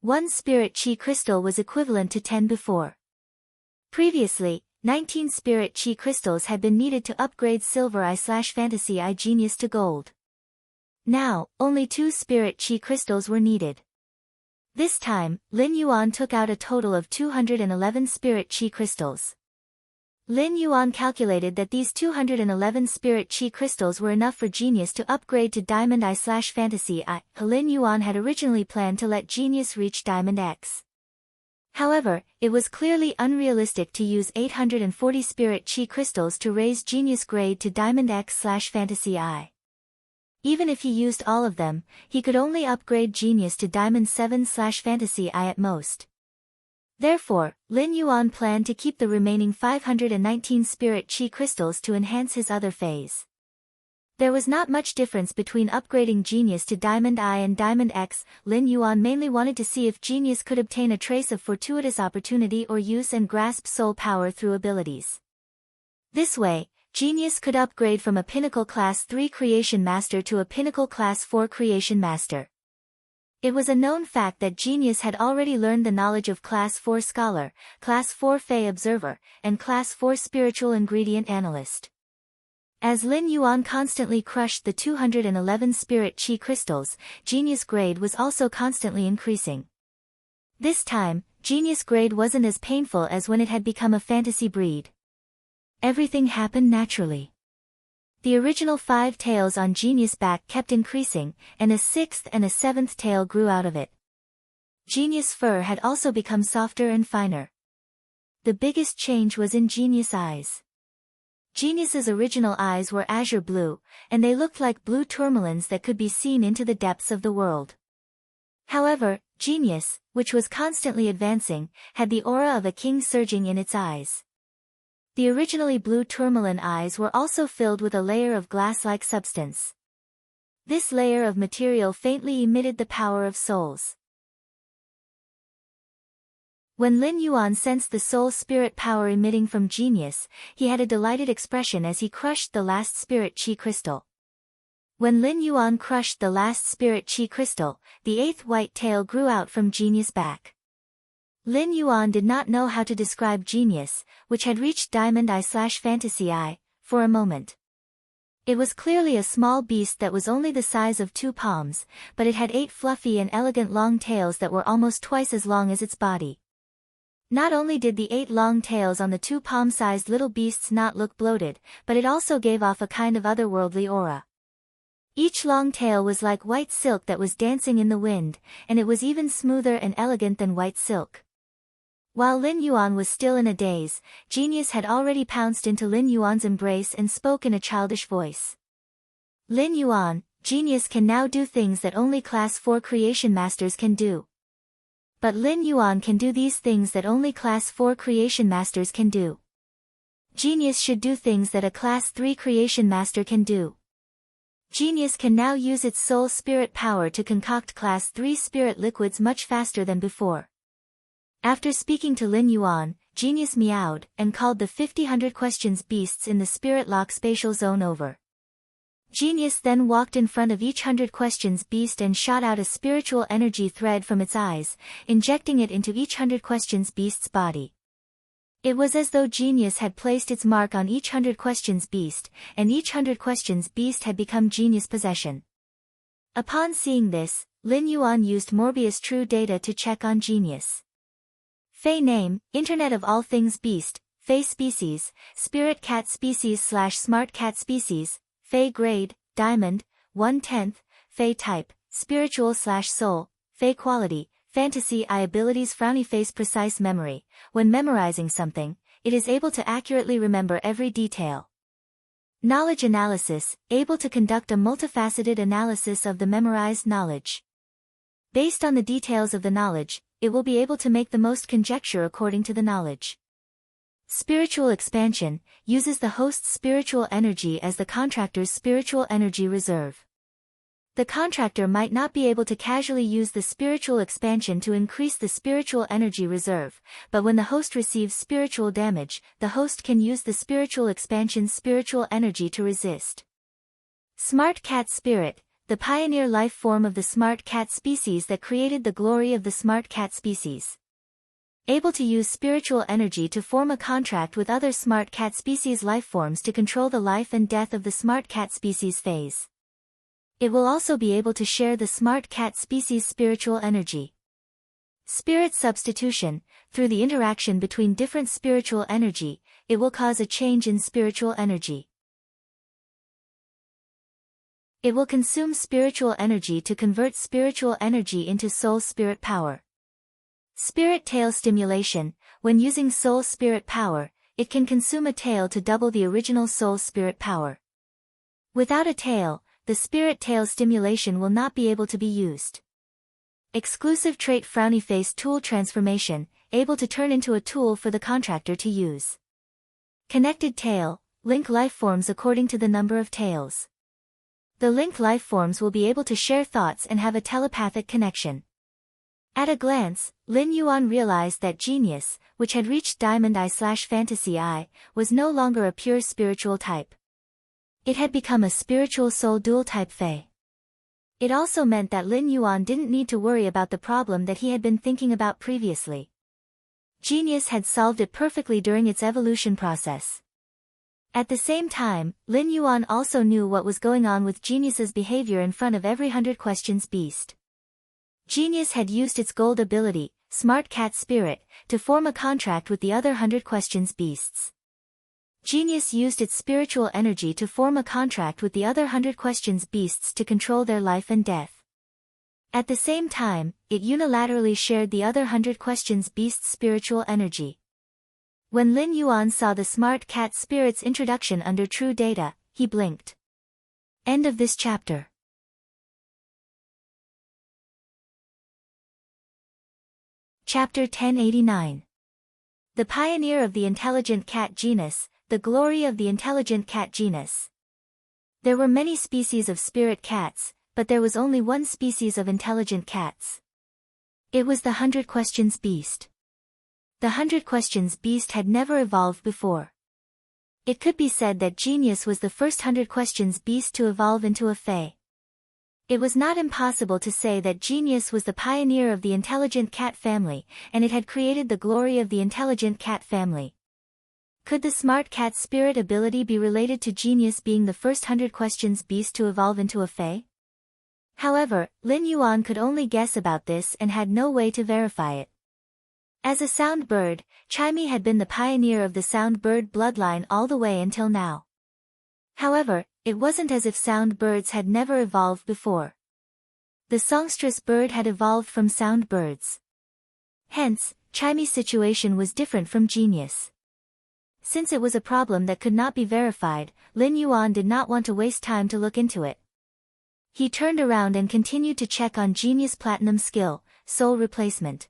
Speaker 1: One spirit chi crystal was equivalent to 10 before. Previously, 19 spirit chi crystals had been needed to upgrade Silver Eye/Fantasy Eye Genius to gold. Now, only 2 spirit chi crystals were needed. This time, Lin Yuan took out a total of 211 spirit chi crystals. Lin Yuan calculated that these 211 spirit chi crystals were enough for Genius to upgrade to Diamond I/Fantasy I. Lin Yuan had originally planned to let Genius reach Diamond X. However, it was clearly unrealistic to use 840 spirit chi crystals to raise Genius grade to Diamond X/Fantasy I. Even if he used all of them, he could only upgrade Genius to Diamond 7/Fantasy I at most. Therefore, Lin Yuan planned to keep the remaining 519 spirit chi crystals to enhance his other phase. There was not much difference between upgrading Genius to Diamond I and Diamond X. Lin Yuan mainly wanted to see if Genius could obtain a trace of fortuitous opportunity or use and grasp soul power through abilities. This way, Genius could upgrade from a Pinnacle Class 3 Creation Master to a Pinnacle Class 4 Creation Master. It was a known fact that Genius had already learned the knowledge of Class 4 Scholar, Class 4 Fey Observer, and Class 4 Spiritual Ingredient Analyst. As Lin Yuan constantly crushed the 211 spirit chi crystals, Genius grade was also constantly increasing. This time, Genius grade wasn't as painful as when it had become a fantasy breed. Everything happened naturally. The original 5 tails on Genius' back kept increasing, and a 6th and a 7th tail grew out of it. Genius' fur had also become softer and finer. The biggest change was in Genius' eyes. Genius's original eyes were azure blue, and they looked like blue tourmalines that could be seen into the depths of the world. However, Genius, which was constantly advancing, had the aura of a king surging in its eyes. The originally blue tourmaline eyes were also filled with a layer of glass-like substance. This layer of material faintly emitted the power of souls. When Lin Yuan sensed the soul spirit power emitting from Genius, he had a delighted expression as he crushed the last spirit chi crystal. When Lin Yuan crushed the last spirit chi crystal, the 8th white tail grew out from Genius' back. Lin Yuan did not know how to describe Genius, which had reached Diamond I/Fantasy I, for a moment. It was clearly a small beast that was only the size of 2 palms, but it had 8 fluffy and elegant long tails that were almost twice as long as its body. Not only did the 8 long tails on the 2 palm-sized little beasts not look bloated, but it also gave off a kind of otherworldly aura. Each long tail was like white silk that was dancing in the wind, and it was even smoother and elegant than white silk. While Lin Yuan was still in a daze, Genius had already pounced into Lin Yuan's embrace and spoke in a childish voice. Lin Yuan, Genius can now do things that only Class 4 Creation Masters can do. But Lin Yuan can do these things that only Class 4 Creation Masters can do. Genius should do things that a Class 3 Creation Master can do. Genius can now use its soul spirit power to concoct Class 3 spirit liquids much faster than before. After speaking to Lin Yuan, Genius meowed and called the 50-100 questions beasts in the Spirit Lock spatial zone over. Genius then walked in front of each 100 questions beast and shot out a spiritual energy thread from its eyes, injecting it into each 100 questions beast's body. It was as though Genius had placed its mark on each 100 questions beast, and each 100 questions beast had become Genius' possession. Upon seeing this, Lin Yuan used Morbius True Data to check on Genius. Fey name, Internet of All Things Beast, Fey Species, Spirit Cat Species/Smart Cat Species, Fey Grade, Diamond, 1/10, Fey Type, Spiritual/Soul, Fey Quality, Fantasy I Abilities Frowny Face Precise Memory. When memorizing something, it is able to accurately remember every detail. Knowledge Analysis, able to conduct a multifaceted analysis of the memorized knowledge. Based on the details of the knowledge, it will be able to make the most conjecture according to the knowledge. Spiritual Expansion, uses the host's spiritual energy as the contractor's spiritual energy reserve. The contractor might not be able to casually use the spiritual expansion to increase the spiritual energy reserve, but when the host receives spiritual damage, the host can use the spiritual expansion's spiritual energy to resist. Smart Cat Spirit, the pioneer life form of the smart cat species that created the glory of the smart cat species. Able to use spiritual energy to form a contract with other smart cat species life forms to control the life and death of the smart cat species phase. It will also be able to share the smart cat species' spiritual energy. Spirit Substitution, through the interaction between different spiritual energy, it will cause a change in spiritual energy. It will consume spiritual energy to convert spiritual energy into soul spirit power. Spirit tail stimulation. When using soul spirit power, it can consume a tail to double the original soul spirit power. Without a tail, the spirit tail stimulation will not be able to be used. Exclusive trait frowny face tool transformation, able to turn into a tool for the contractor to use. Connected tail, link life forms according to the number of tails. The linked life forms will be able to share thoughts and have a telepathic connection. At a glance, Lin Yuan realized that genius, which had reached Diamond Eye/Fantasy Eye, was no longer a pure spiritual type. It had become a spiritual soul dual type Fey. It also meant that Lin Yuan didn't need to worry about the problem that he had been thinking about previously. Genius had solved it perfectly during its evolution process. At the same time, Lin Yuan also knew what was going on with Genius's behavior in front of every 100 questions beast. Genius had used its gold ability, Smart Cat Spirit, to form a contract with the other 100 questions beasts. Genius used its spiritual energy to form a contract with the other 100 questions beasts to control their life and death. At the same time, it unilaterally shared the other 100 questions beasts' spiritual energy. When Lin Yuan saw the Smart Cat Spirit's introduction under True Data, he blinked. End of this chapter. Chapter 1089. The Pioneer of the Intelligent Cat Genus, the Glory of the Intelligent Cat Genus. There were many species of spirit cats, but there was only one species of intelligent cats. It was the 100 Questions Beast. The 100 Questions Beast had never evolved before. It could be said that Genius was the first 100 Questions Beast to evolve into a Fae. It was not impossible to say that Genius was the pioneer of the intelligent cat family, and it had created the glory of the intelligent cat family. Could the Smart Cat Spirit ability be related to Genius being the first 100 Questions Beast to evolve into a Fae? However, Lin Yuan could only guess about this and had no way to verify it. As a sound bird, Chimey had been the pioneer of the sound bird bloodline all the way until now. However, it wasn't as if sound birds had never evolved before. The songstress bird had evolved from sound birds. Hence, Chimey's situation was different from Genius. Since it was a problem that could not be verified, Lin Yuan did not want to waste time to look into it. He turned around and continued to check on Genius' platinum skill, soul replacement.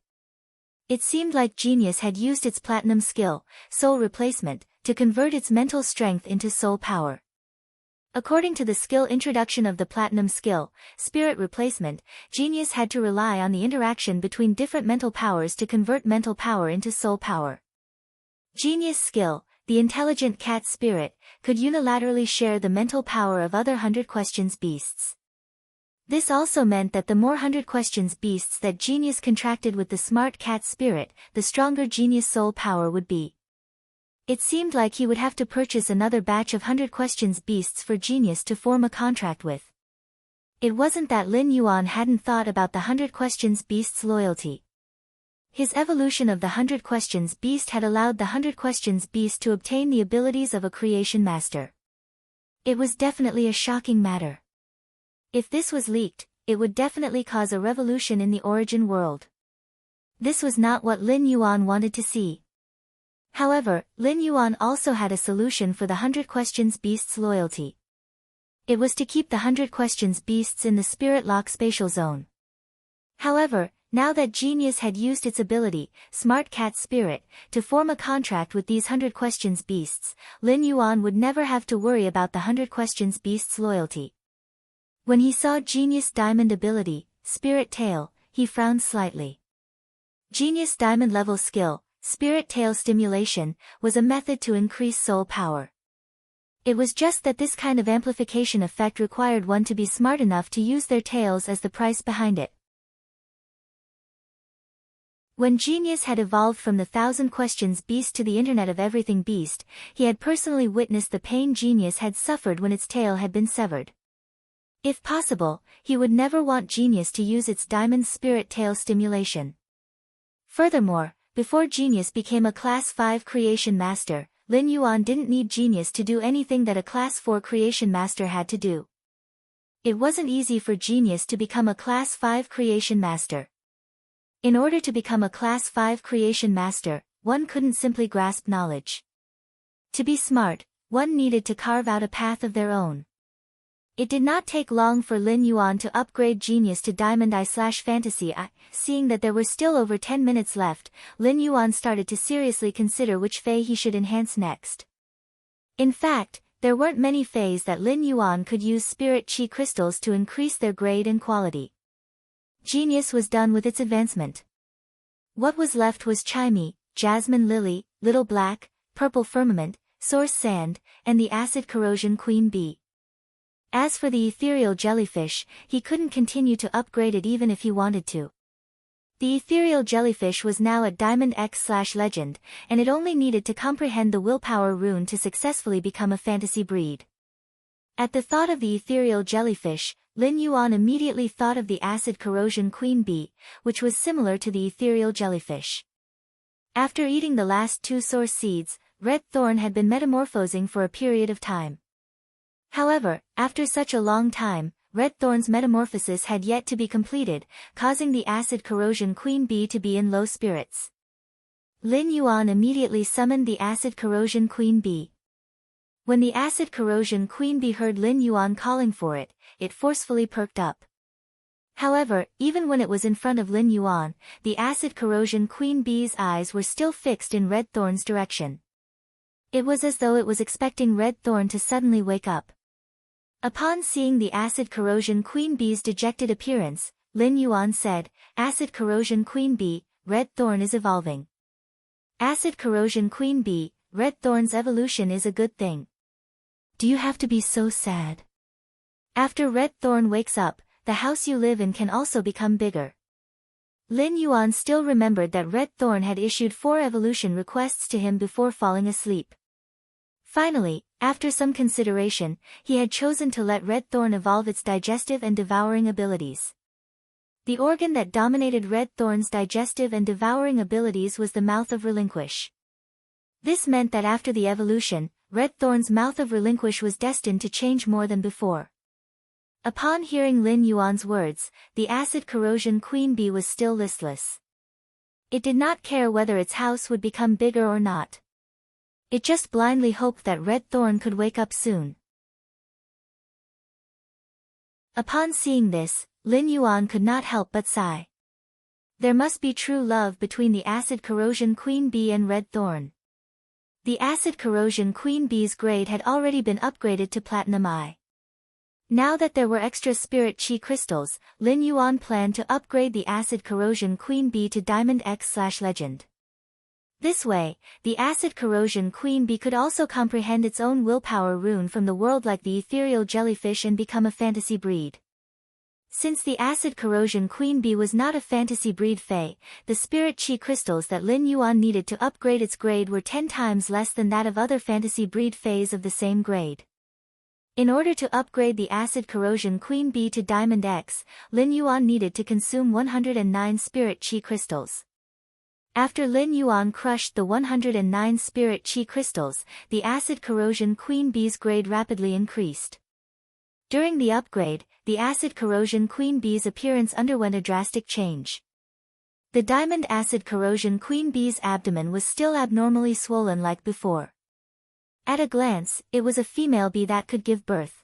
Speaker 1: It seemed like Genius had used its platinum skill, soul replacement, to convert its mental strength into soul power. According to the skill introduction of the platinum skill, spirit replacement, Genius had to rely on the interaction between different mental powers to convert mental power into soul power. Genius skill, the intelligent cat spirit, could unilaterally share the mental power of other 100 Questions Beasts. This also meant that the more 100 Questions Beasts that Genius contracted with the Smart Cat Spirit, the stronger Genius soul power would be. It seemed like he would have to purchase another batch of 100 Questions Beasts for Genius to form a contract with. It wasn't that Lin Yuan hadn't thought about the 100 Questions Beast's loyalty. His evolution of the 100 Questions Beast had allowed the 100 Questions Beast to obtain the abilities of a creation master. It was definitely a shocking matter. If this was leaked, it would definitely cause a revolution in the origin world. This was not what Lin Yuan wanted to see. However, Lin Yuan also had a solution for the 100 Questions Beast's loyalty. It was to keep the 100 Questions Beasts in the Spirit Lock spatial zone. However, now that Genius had used its ability, Smart Cat Spirit, to form a contract with these 100 Questions Beasts, Lin Yuan would never have to worry about the 100 Questions Beast's loyalty. When he saw Genius Diamond ability, Spirit Tail, he frowned slightly. Genius Diamond level skill, Spirit Tail Stimulation, was a method to increase soul power. It was just that this kind of amplification effect required one to be smart enough to use their tails as the price behind it. When Genius had evolved from the 1000 Questions Beast to the Internet of Everything Beast, he had personally witnessed the pain Genius had suffered when its tail had been severed. If possible, he would never want Genius to use its Diamond Spirit Tail Stimulation. Furthermore, before Genius became a Class 5 Creation Master, Lin Yuan didn't need genius to do anything that a Class 4 creation master had to do. It wasn't easy for genius to become a Class 5 creation master. In order to become a Class 5 creation master, one couldn't simply grasp knowledge. To be smart, one needed to carve out a path of their own. It did not take long for Lin Yuan to upgrade genius to Diamond Eye/Fantasy Eye. Seeing that there were still over 10 minutes left, Lin Yuan started to seriously consider which Fey he should enhance next. In fact, there weren't many Feys that Lin Yuan could use Spirit Chi crystals to increase their grade and quality. Genius was done with its advancement. What was left was Chimey, Jasmine Lily, Little Black, Purple Firmament, Source Sand, and the Acid Corrosion Queen Bee. As for the Ethereal Jellyfish, he couldn't continue to upgrade it even if he wanted to. The Ethereal Jellyfish was now at Diamond X/Legend, and it only needed to comprehend the Willpower Rune to successfully become a fantasy breed. At the thought of the Ethereal Jellyfish, Lin Yuan immediately thought of the Acid Corrosion Queen Bee, which was similar to the Ethereal Jellyfish. After eating the last 2 source seeds, Red Thorn had been metamorphosing for a period of time. However, after such a long time, Red Thorn's metamorphosis had yet to be completed, causing the Acid Corrosion Queen Bee to be in low spirits. Lin Yuan immediately summoned the Acid Corrosion Queen Bee. When the Acid Corrosion Queen Bee heard Lin Yuan calling for it, it forcefully perked up. However, even when it was in front of Lin Yuan, the Acid Corrosion Queen Bee's eyes were still fixed in Red Thorn's direction. It was as though it was expecting Red Thorn to suddenly wake up. Upon seeing the Acid Corrosion Queen Bee's dejected appearance, Lin Yuan said, "Acid Corrosion Queen Bee, Red Thorn is evolving." Acid Corrosion Queen Bee, Red Thorn's evolution is a good thing. Do you have to be so sad? After Red Thorn wakes up, the house you live in can also become bigger. Lin Yuan still remembered that Red Thorn had issued 4 evolution requests to him before falling asleep. Finally, after some consideration, he had chosen to let Red Thorn evolve its digestive and devouring abilities. The organ that dominated Red Thorn's digestive and devouring abilities was the Mouth of Relinquish. This meant that after the evolution, Red Thorn's Mouth of Relinquish was destined to change more than before. Upon hearing Lin Yuan's words, the Acid Corrosion Queen Bee was still listless. It did not care whether its house would become bigger or not. It just blindly hoped that Red Thorn could wake up soon. Upon seeing this, Lin Yuan could not help but sigh. There must be true love between the Acid Corrosion Queen Bee and Red Thorn. The Acid Corrosion Queen Bee's grade had already been upgraded to Platinum Eye. Now that there were extra Spirit Chi crystals, Lin Yuan planned to upgrade the Acid Corrosion Queen Bee to Diamond X/Legend. This way, the Acid Corrosion Queen Bee could also comprehend its own willpower rune from the world like the Ethereal Jellyfish and become a fantasy breed. Since the Acid Corrosion Queen Bee was not a fantasy breed Fey, the Spirit Chi crystals that Lin Yuan needed to upgrade its grade were 10 times less than that of other fantasy breed Feys of the same grade. In order to upgrade the Acid Corrosion Queen Bee to Diamond X, Lin Yuan needed to consume 109 Spirit Chi crystals. After Lin Yuan crushed the 109 Spirit Chi crystals, the Acid Corrosion Queen Bee's grade rapidly increased. During the upgrade, the Acid Corrosion Queen Bee's appearance underwent a drastic change. The Diamond Acid Corrosion Queen Bee's abdomen was still abnormally swollen like before. At a glance, it was a female bee that could give birth.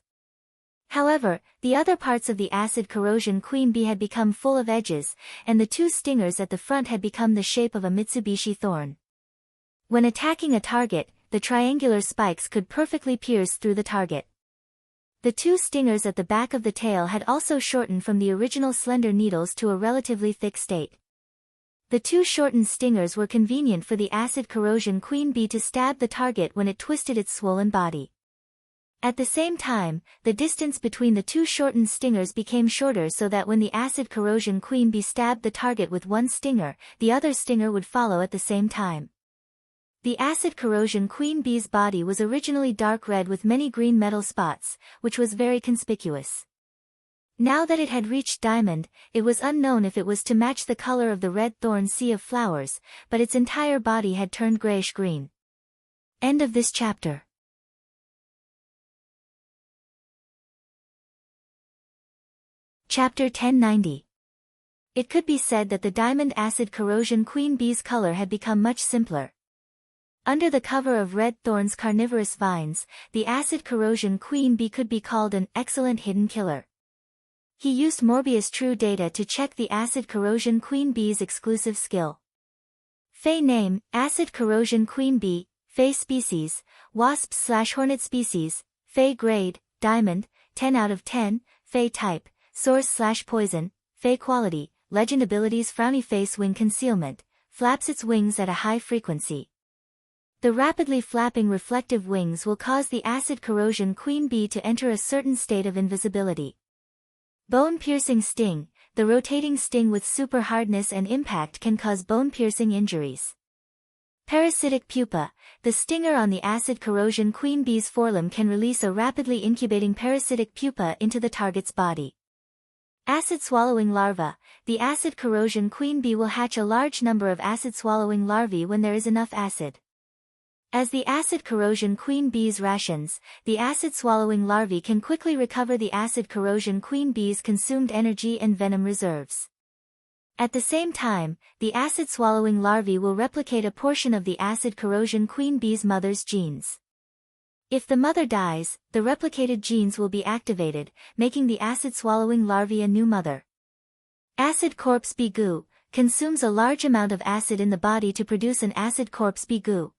Speaker 1: However, the other parts of the Acid Corrosion Queen Bee had become full of edges, and the 2 stingers at the front had become the shape of a Mitsubishi thorn. When attacking a target, the triangular spikes could perfectly pierce through the target. The 2 stingers at the back of the tail had also shortened from the original slender needles to a relatively thick state. The 2 shortened stingers were convenient for the Acid Corrosion Queen Bee to stab the target when it twisted its swollen body. At the same time, the distance between the 2 shortened stingers became shorter so that when the Acid Corrosion Queen Bee stabbed the target with one stinger, the other stinger would follow at the same time. The Acid Corrosion Queen Bee's body was originally dark red with many green metal spots, which was very conspicuous. Now that it had reached Diamond, it was unknown if it was to match the color of the Red Thorn Sea of Flowers, but its entire body had turned grayish-green. End of this chapter. Chapter 1090. It could be said that the diamond acid corrosion queen bee's color had become much simpler. Under the cover of red thorns carnivorous vines, the acid corrosion queen bee could be called an excellent hidden killer. He used Morbius true data to check the acid corrosion queen bee's exclusive skill. Fey name, acid corrosion queen bee, Fey species, wasp/hornet species, Fey grade, diamond, 10 out of 10, Fey type, source/poison, Fey quality, legend abilities frowny face wing concealment, flaps its wings at a high frequency. The rapidly flapping reflective wings will cause the acid corrosion queen bee to enter a certain state of invisibility. Bone-piercing sting, the rotating sting with super hardness and impact can cause bone-piercing injuries. Parasitic pupa, the stinger on the acid corrosion queen bee's forelimb can release a rapidly incubating parasitic pupa into the target's body. Acid-swallowing larva, the acid corrosion queen bee will hatch a large number of acid-swallowing larvae when there is enough acid. As the acid corrosion queen bee's rations, the acid-swallowing larvae can quickly recover the acid corrosion queen bee's consumed energy and venom reserves. At the same time, the acid-swallowing larvae will replicate a portion of the acid corrosion queen bee's mother's genes. If the mother dies, the replicated genes will be activated, making the acid-swallowing larvae a new mother. Acid corpse bee goo, consumes a large amount of acid in the body to produce an acid corpse bee goo.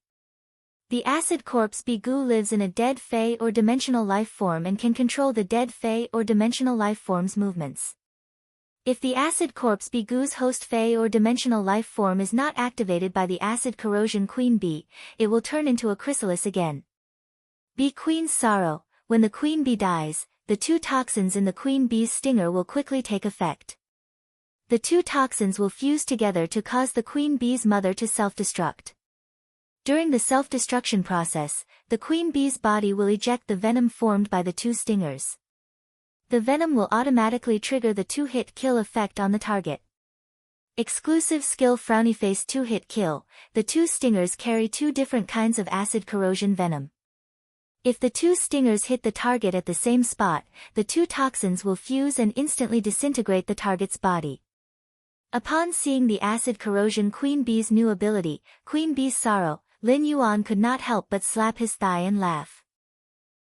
Speaker 1: The acid corpse bee goo lives in a dead Fey or dimensional life form and can control the dead Fey or dimensional life form's movements. If the acid corpse bee goo's host Fey or dimensional life form is not activated by the acid corrosion queen bee, it will turn into a chrysalis again. Bee queen's sorrow, when the queen bee dies, the two toxins in the queen bee's stinger will quickly take effect. The two toxins will fuse together to cause the queen bee's mother to self-destruct. During the self-destruction process, the queen bee's body will eject the venom formed by the two stingers. The venom will automatically trigger the two-hit kill effect on the target. Exclusive skill frowny face two-hit kill, the two stingers carry two different kinds of acid corrosion venom. If the two stingers hit the target at the same spot, the two toxins will fuse and instantly disintegrate the target's body. Upon seeing the acid corrosion queen bee's new ability, Queen Bee's Sorrow, Lin Yuan could not help but slap his thigh and laugh.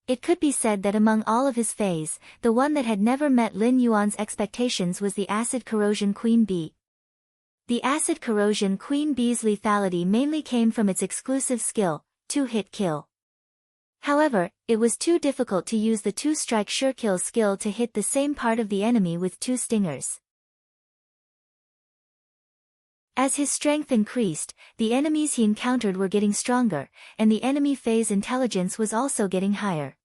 Speaker 1: It could be said that among all of his fays, the one that had never met Lin Yuan's expectations was the acid corrosion queen bee. The acid corrosion queen bee's lethality mainly came from its exclusive skill, two-hit kill. However, it was too difficult to use the two-strike sure-kill skill to hit the same part of the enemy with two stingers. As his strength increased, the enemies he encountered were getting stronger, and the enemy phase intelligence was also getting higher.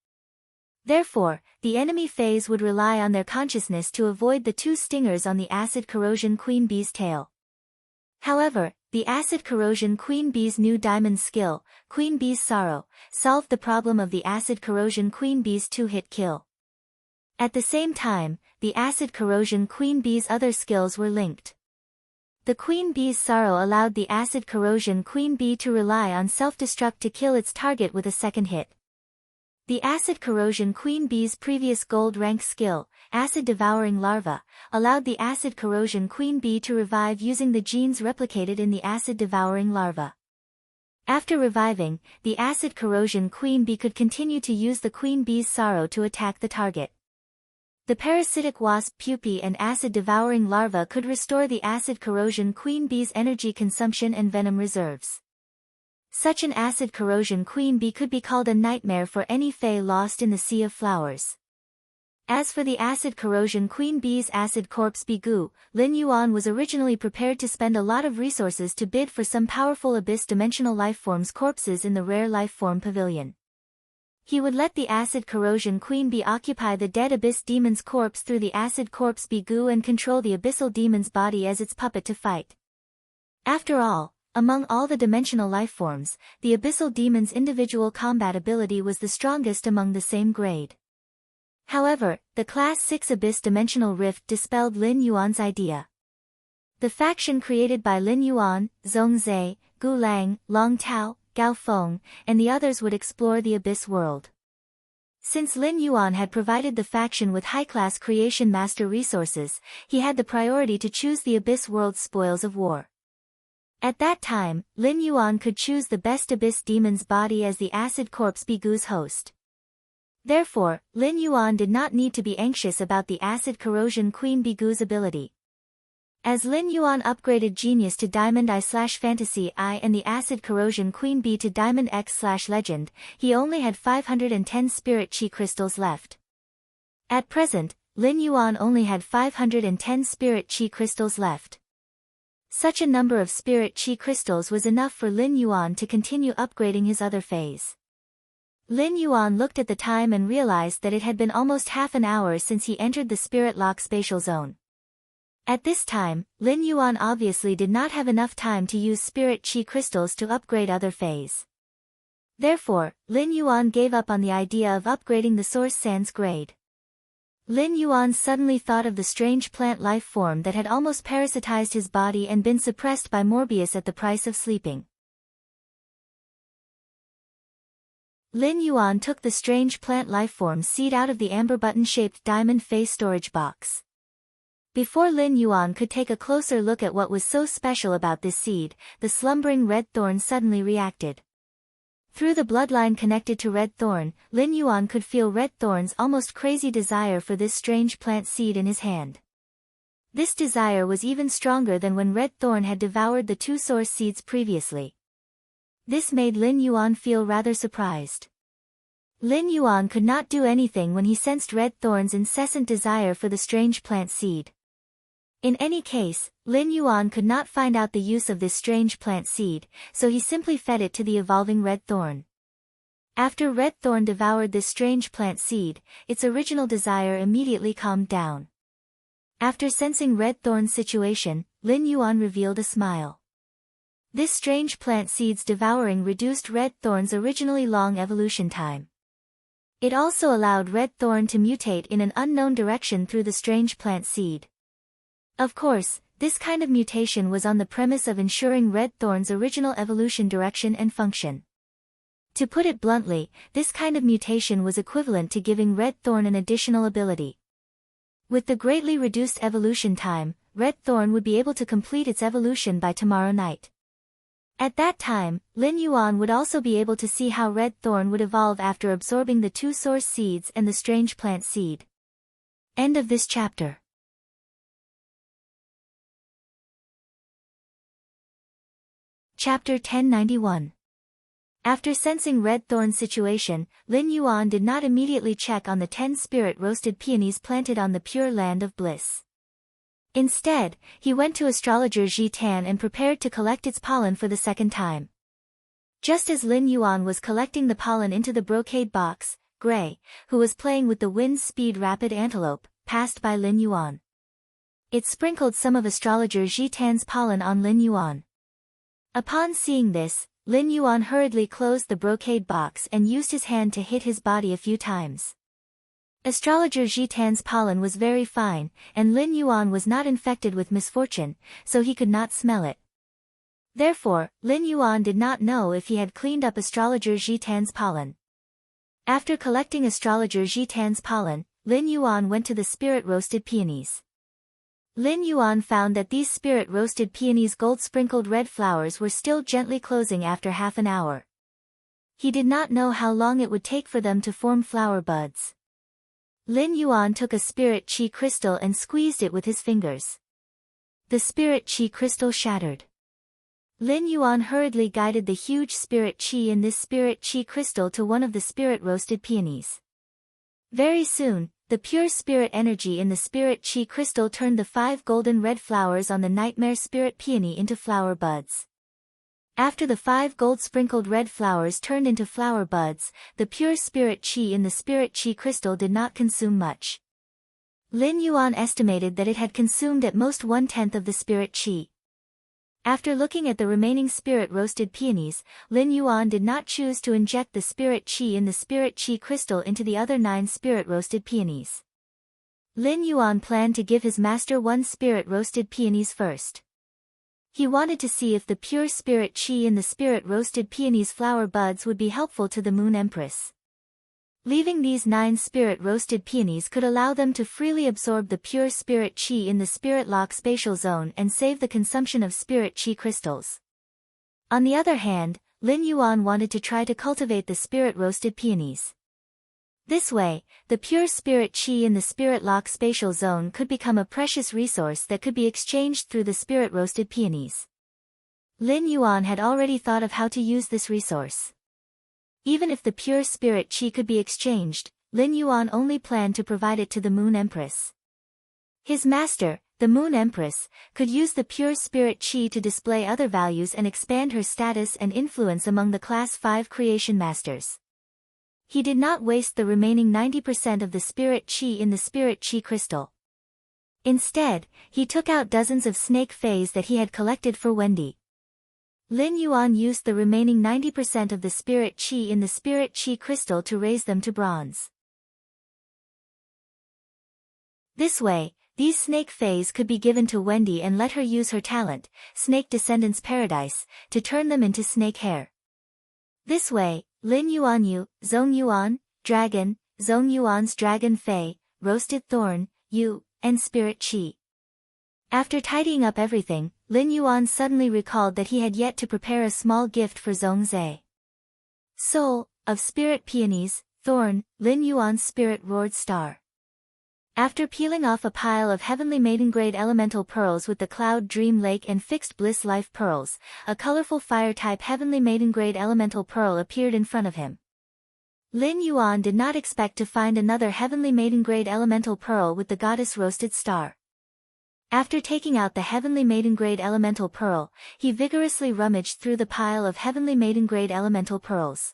Speaker 1: Therefore, the enemy phase would rely on their consciousness to avoid the two stingers on the acid corrosion queen bee's tail. However, the acid corrosion queen bee's new diamond skill, Queen Bee's Sorrow, solved the problem of the acid corrosion queen bee's two-hit kill. At the same time, the acid corrosion queen bee's other skills were linked. The Queen Bee's Sorrow allowed the acid corrosion queen bee to rely on self-destruct to kill its target with a second hit. The acid corrosion queen bee's previous gold rank skill, Acid Devouring Larva, allowed the acid corrosion queen bee to revive using the genes replicated in the acid devouring larva. After reviving, the acid corrosion queen bee could continue to use the Queen Bee's Sorrow to attack the target. The parasitic wasp pupae and acid devouring larva could restore the acid corrosion queen bee's energy consumption and venom reserves. Such an acid corrosion queen bee could be called a nightmare for any fae lost in the sea of flowers. As for the acid corrosion queen bee's acid corpse bee goo, Lin Yuan was originally prepared to spend a lot of resources to bid for some powerful abyss-dimensional lifeforms' corpses in the rare lifeform pavilion. He would let the acid corrosion queen bee occupy the dead abyss demon's corpse through the acid corpse bee goo and control the abyssal demon's body as its puppet to fight. After all, among all the dimensional lifeforms, the abyssal demon's individual combat ability was the strongest among the same grade. However, the Class 6 Abyss Dimensional Rift dispelled Lin Yuan's idea. The faction created by Lin Yuan, Zhongzhe, Gu Lang, Long Tao, Gao Feng, and the others would explore the Abyss world. Since Lin Yuan had provided the faction with high-class creation master resources, he had the priority to choose the Abyss world's spoils of war. At that time, Lin Yuan could choose the best Abyss demon's body as the Acid Corpse Bigu's host. Therefore, Lin Yuan did not need to be anxious about the Acid Corrosion Queen Bigu's ability. As Lin Yuan upgraded Genius to Diamond I/Fantasy I and the Acid Corrosion Queen B to Diamond X/Legend, he only had 510 Spirit Chi crystals left. At present, Lin Yuan only had 510 Spirit Chi crystals left. Such a number of Spirit Chi crystals was enough for Lin Yuan to continue upgrading his other phase. Lin Yuan looked at the time and realized that it had been almost half an hour since he entered the Spirit Lock spatial zone. At this time, Lin Yuan obviously did not have enough time to use Spirit Chi crystals to upgrade other phase. Therefore, Lin Yuan gave up on the idea of upgrading the Source Sands grade. Lin Yuan suddenly thought of the strange plant life form that had almost parasitized his body and been suppressed by Morbius at the price of sleeping. Lin Yuan took the strange plant lifeform seed out of the amber button-shaped diamond face storage box. Before Lin Yuan could take a closer look at what was so special about this seed, the slumbering red thorn suddenly reacted. Through the bloodline connected to red thorn, Lin Yuan could feel red thorn's almost crazy desire for this strange plant seed in his hand. This desire was even stronger than when red thorn had devoured the two source seeds previously. This made Lin Yuan feel rather surprised. Lin Yuan could not do anything when he sensed red thorn's incessant desire for the strange plant seed. In any case, Lin Yuan could not find out the use of this strange plant seed, so he simply fed it to the evolving red thorn. After red thorn devoured this strange plant seed, its original desire immediately calmed down. After sensing red thorn's situation, Lin Yuan revealed a smile. This strange plant seed's devouring reduced red thorn's originally long evolution time. It also allowed red thorn to mutate in an unknown direction through the strange plant seed. Of course, this kind of mutation was on the premise of ensuring red thorn's original evolution direction and function. To put it bluntly, this kind of mutation was equivalent to giving red thorn an additional ability. With the greatly reduced evolution time, red thorn would be able to complete its evolution by tomorrow night. At that time, Lin Yuan would also be able to see how red thorn would evolve after absorbing the two source seeds and the strange plant seed. End of this chapter. Chapter 1091. After sensing red thorn's situation, Lin Yuan did not immediately check on the 10 spirit roasted peonies planted on the pure land of bliss. Instead, he went to astrologer Ji Tan and prepared to collect its pollen for the second time. Just as Lin Yuan was collecting the pollen into the brocade box, Gray, who was playing with the wind speed rapid antelope, passed by Lin Yuan. It sprinkled some of astrologer Ji Tan's pollen on Lin Yuan. Upon seeing this, Lin Yuan hurriedly closed the brocade box and used his hand to hit his body a few times. Astrologer Ji Tan's pollen was very fine, and Lin Yuan was not infected with misfortune, so he could not smell it. Therefore, Lin Yuan did not know if he had cleaned up astrologer Ji Tan's pollen. After collecting astrologer Ji Tan's pollen, Lin Yuan went to the spirit roasted peonies. Lin Yuan found that these spirit roasted peonies' gold-sprinkled red flowers were still gently closing after half an hour. He did not know how long it would take for them to form flower buds. Lin Yuan took a spirit chi crystal and squeezed it with his fingers. The spirit chi crystal shattered. Lin Yuan hurriedly guided the huge spirit chi in this spirit chi crystal to one of the spirit roasted peonies. Very soon, the pure spirit energy in the spirit chi crystal turned the 5 golden red flowers on the nightmare spirit peony into flower buds. After the 5 gold-sprinkled red flowers turned into flower buds, the pure spirit chi in the spirit chi crystal did not consume much. Lin Yuan estimated that it had consumed at most 1/10 of the spirit chi. After looking at the remaining spirit roasted peonies, Lin Yuan did not choose to inject the spirit chi in the spirit chi crystal into the other 9 spirit roasted peonies. Lin Yuan planned to give his master 1 spirit roasted peonies first. He wanted to see if the pure spirit qi in the spirit roasted peonies flower buds would be helpful to the Moon Empress. Leaving these 9 spirit roasted peonies could allow them to freely absorb the pure spirit qi in the spirit lock spatial zone and save the consumption of spirit qi crystals. On the other hand, Lin Yuan wanted to try to cultivate the spirit roasted peonies. This way, the pure spirit qi in the spirit lock spatial zone could become a precious resource that could be exchanged through the spirit roasted peonies. Lin Yuan had already thought of how to use this resource. Even if the pure spirit qi could be exchanged, Lin Yuan only planned to provide it to the Moon Empress. His master, the Moon Empress, could use the pure spirit qi to display other values and expand her status and influence among the Class 5 creation masters. He did not waste the remaining 90% of the spirit qi in the spirit qi crystal. Instead, he took out dozens of snake fays that he had collected for Wendy. Lin Yuan used the remaining 90% of the spirit qi in the spirit qi crystal to raise them to bronze. This way, these snake fays could be given to Wendy and let her use her talent, Snake Descendants Paradise, to turn them into snake hair. This way, Lin Yuan Yu, Zhong Yuan, Dragon, Zhong Yuan's Dragon Fei, Roasted Thorn, Yu, and Spirit Qi. After tidying up everything, Lin Yuan suddenly recalled that he had yet to prepare a small gift for Zhong Zhe. Soul, of Spirit Peonies, Thorn, Lin Yuan's Spirit Roared Star. After peeling off a pile of Heavenly Maiden-grade elemental pearls with the Cloud Dream Lake and Fixed Bliss Life pearls, a colorful fire-type Heavenly Maiden-grade elemental pearl appeared in front of him. Lin Yuan did not expect to find another Heavenly Maiden-grade elemental pearl with the Goddess Roasted Star. After taking out the Heavenly Maiden-grade elemental pearl, he vigorously rummaged through the pile of Heavenly Maiden-grade elemental pearls.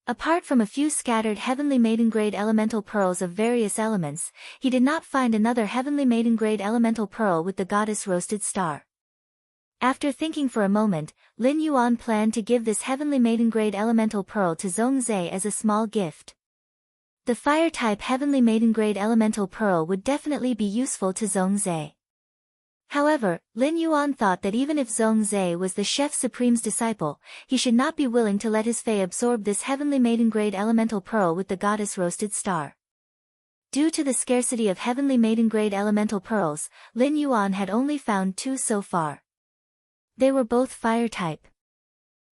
Speaker 1: Apart from a few scattered Heavenly Maiden-grade elemental pearls of various elements, he did not find another Heavenly Maiden-grade elemental pearl with the Goddess Roasted Star. After thinking for a moment, Lin Yuan planned to give this Heavenly Maiden-grade elemental pearl to Zhong Zhe as a small gift. The fire-type Heavenly Maiden-grade elemental pearl would definitely be useful to Zhong Zhe. However, Lin Yuan thought that even if Zhong Zhe was the Chef Supreme's disciple, he should not be willing to let his Fei absorb this Heavenly Maiden-grade elemental pearl with the Goddess Roasted Star. Due to the scarcity of Heavenly Maiden-grade elemental pearls, Lin Yuan had only found 2 so far. They were both fire-type.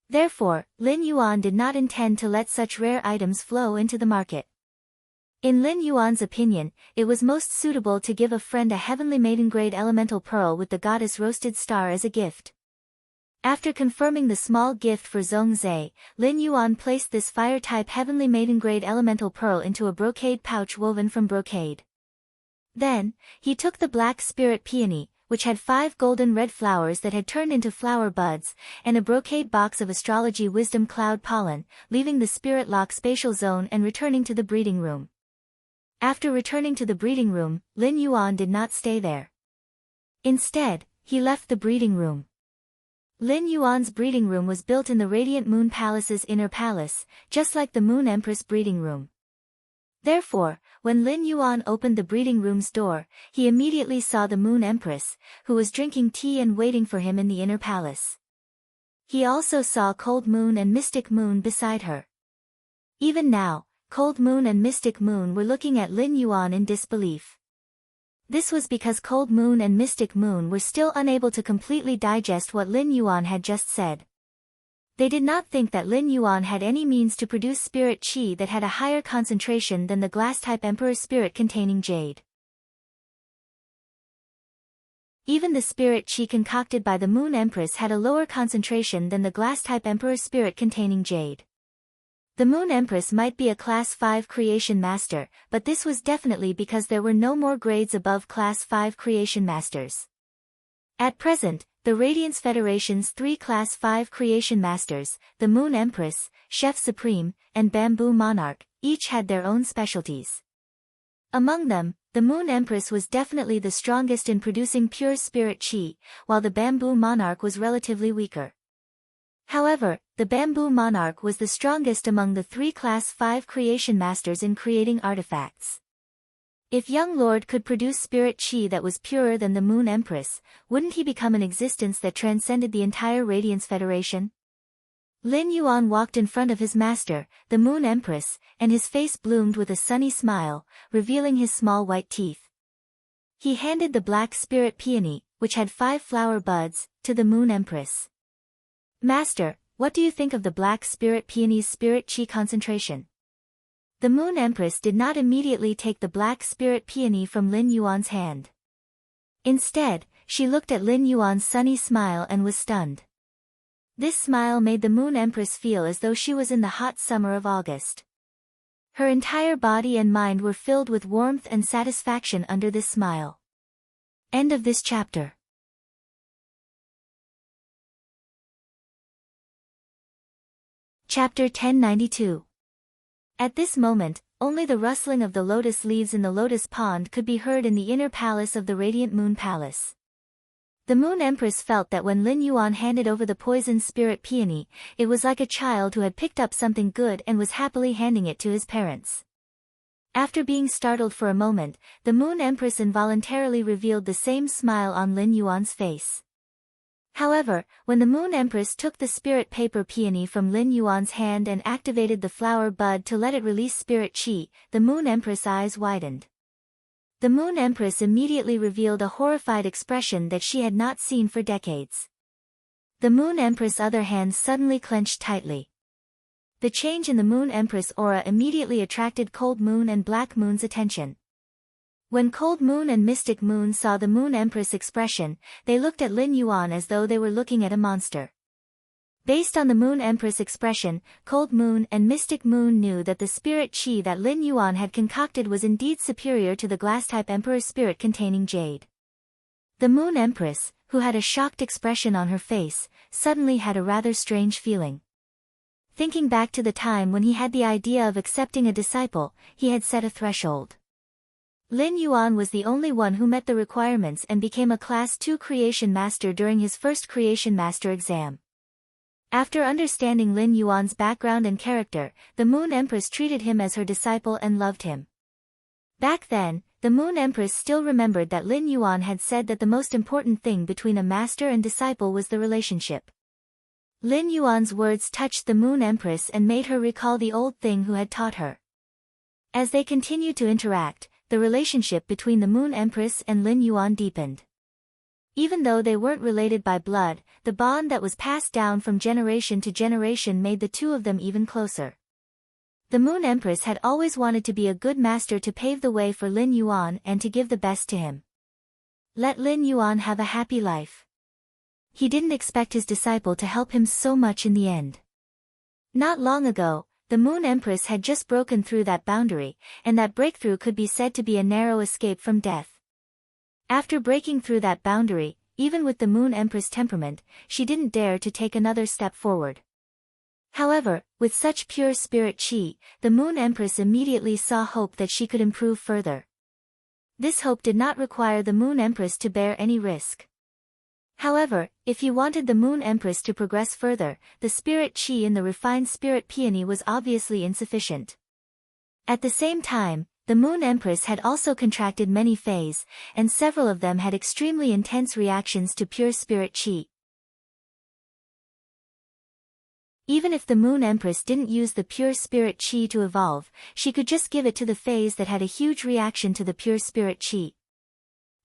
Speaker 1: Therefore, Lin Yuan did not intend to let such rare items flow into the market. In Lin Yuan's opinion, it was most suitable to give a friend a Heavenly Maiden-grade elemental pearl with the Goddess Roasted Star as a gift. After confirming the small gift for Zhong Zhe, Lin Yuan placed this fire-type Heavenly Maiden-grade elemental pearl into a brocade pouch woven from brocade. Then, he took the black spirit peony, which had 5 golden red flowers that had turned into flower buds, and a brocade box of astrology wisdom cloud pollen, leaving the spirit lock spatial zone and returning to the breeding room. After returning to the breeding room, Lin Yuan did not stay there. Instead, he left the breeding room. Lin Yuan's breeding room was built in the Radiant Moon Palace's inner palace, just like the Moon Empress breeding room. Therefore, when Lin Yuan opened the breeding room's door, he immediately saw the Moon Empress, who was drinking tea and waiting for him in the inner palace. He also saw Cold Moon and Mystic Moon beside her. Even now, Cold Moon and Mystic Moon were looking at Lin Yuan in disbelief. This was because Cold Moon and Mystic Moon were still unable to completely digest what Lin Yuan had just said. They did not think that Lin Yuan had any means to produce spirit qi that had a higher concentration than the glass-type Emperor spirit containing jade. Even the spirit qi concocted by the Moon Empress had a lower concentration than the glass-type Emperor spirit containing jade. The Moon Empress might be a Class 5 creation master, but this was definitely because there were no more grades above Class 5 creation masters. At present, the Radiance Federation's 3 Class 5 creation masters, the Moon Empress, Chef Supreme, and Bamboo Monarch, each had their own specialties. Among them, the Moon Empress was definitely the strongest in producing pure spirit qi, while the Bamboo Monarch was relatively weaker. However, the Bamboo Monarch was the strongest among the 3 Class 5 creation masters in creating artifacts. If young lord could produce spirit chi that was purer than the Moon Empress, wouldn't he become an existence that transcended the entire Radiance Federation? Lin Yuan walked in front of his master, the Moon Empress, and his face bloomed with a sunny smile, revealing his small white teeth. He handed the black spirit peony, which had 5 flower buds, to the Moon Empress. Master, what do you think of the black spirit peony's spirit chi concentration? The Moon Empress did not immediately take the black spirit peony from Lin Yuan's hand. Instead, she looked at Lin Yuan's sunny smile and was stunned. This smile made the Moon Empress feel as though she was in the hot summer of August. Her entire body and mind were filled with warmth and satisfaction under this smile. End of this chapter. Chapter 1092. At this moment, only the rustling of the lotus leaves in the lotus pond could be heard in the inner palace of the Radiant Moon Palace. The Moon Empress felt that when Lin Yuan handed over the poisoned spirit peony, it was like a child who had picked up something good and was happily handing it to his parents. After being startled for a moment, the Moon Empress involuntarily revealed the same smile on Lin Yuan's face. However, when the Moon Empress took the spirit paper peony from Lin Yuan's hand and activated the flower bud to let it release spirit chi, the Moon Empress' eyes widened. The Moon Empress immediately revealed a horrified expression that she had not seen for decades. The Moon Empress' other hand suddenly clenched tightly. The change in the Moon Empress' aura immediately attracted Cold Moon and Black Moon's attention. When Cold Moon and Mystic Moon saw the Moon Empress' expression, they looked at Lin Yuan as though they were looking at a monster. Based on the Moon Empress' expression, Cold Moon and Mystic Moon knew that the spirit chi that Lin Yuan had concocted was indeed superior to the glass-type Emperor spirit containing jade. The Moon Empress, who had a shocked expression on her face, suddenly had a rather strange feeling. Thinking back to the time when he had the idea of accepting a disciple, he had set a threshold. Lin Yuan was the only one who met the requirements and became a Class 2 Creation Master during his first Creation Master exam. After understanding Lin Yuan's background and character, the Moon Empress treated him as her disciple and loved him. Back then, the Moon Empress still remembered that Lin Yuan had said that the most important thing between a master and disciple was the relationship. Lin Yuan's words touched the Moon Empress and made her recall the old thing who had taught her. As they continued to interact, the relationship between the Moon Empress and Lin Yuan deepened. Even though they weren't related by blood, the bond that was passed down from generation to generation made the two of them even closer. The Moon Empress had always wanted to be a good master to pave the way for Lin Yuan and to give the best to him. Let Lin Yuan have a happy life. He didn't expect his disciple to help him so much in the end. Not long ago, the Moon Empress had just broken through that boundary, and that breakthrough could be said to be a narrow escape from death. After breaking through that boundary, even with the Moon Empress' temperament, she didn't dare to take another step forward. However, with such pure spirit chi, the Moon Empress immediately saw hope that she could improve further. This hope did not require the Moon Empress to bear any risk. However, if he wanted the Moon Empress to progress further, the spirit chi in the refined spirit peony was obviously insufficient. At the same time, the Moon Empress had also contracted many fays, and several of them had extremely intense reactions to pure spirit chi. Even if the Moon Empress didn't use the pure spirit chi to evolve, she could just give it to the fays that had a huge reaction to the pure spirit chi.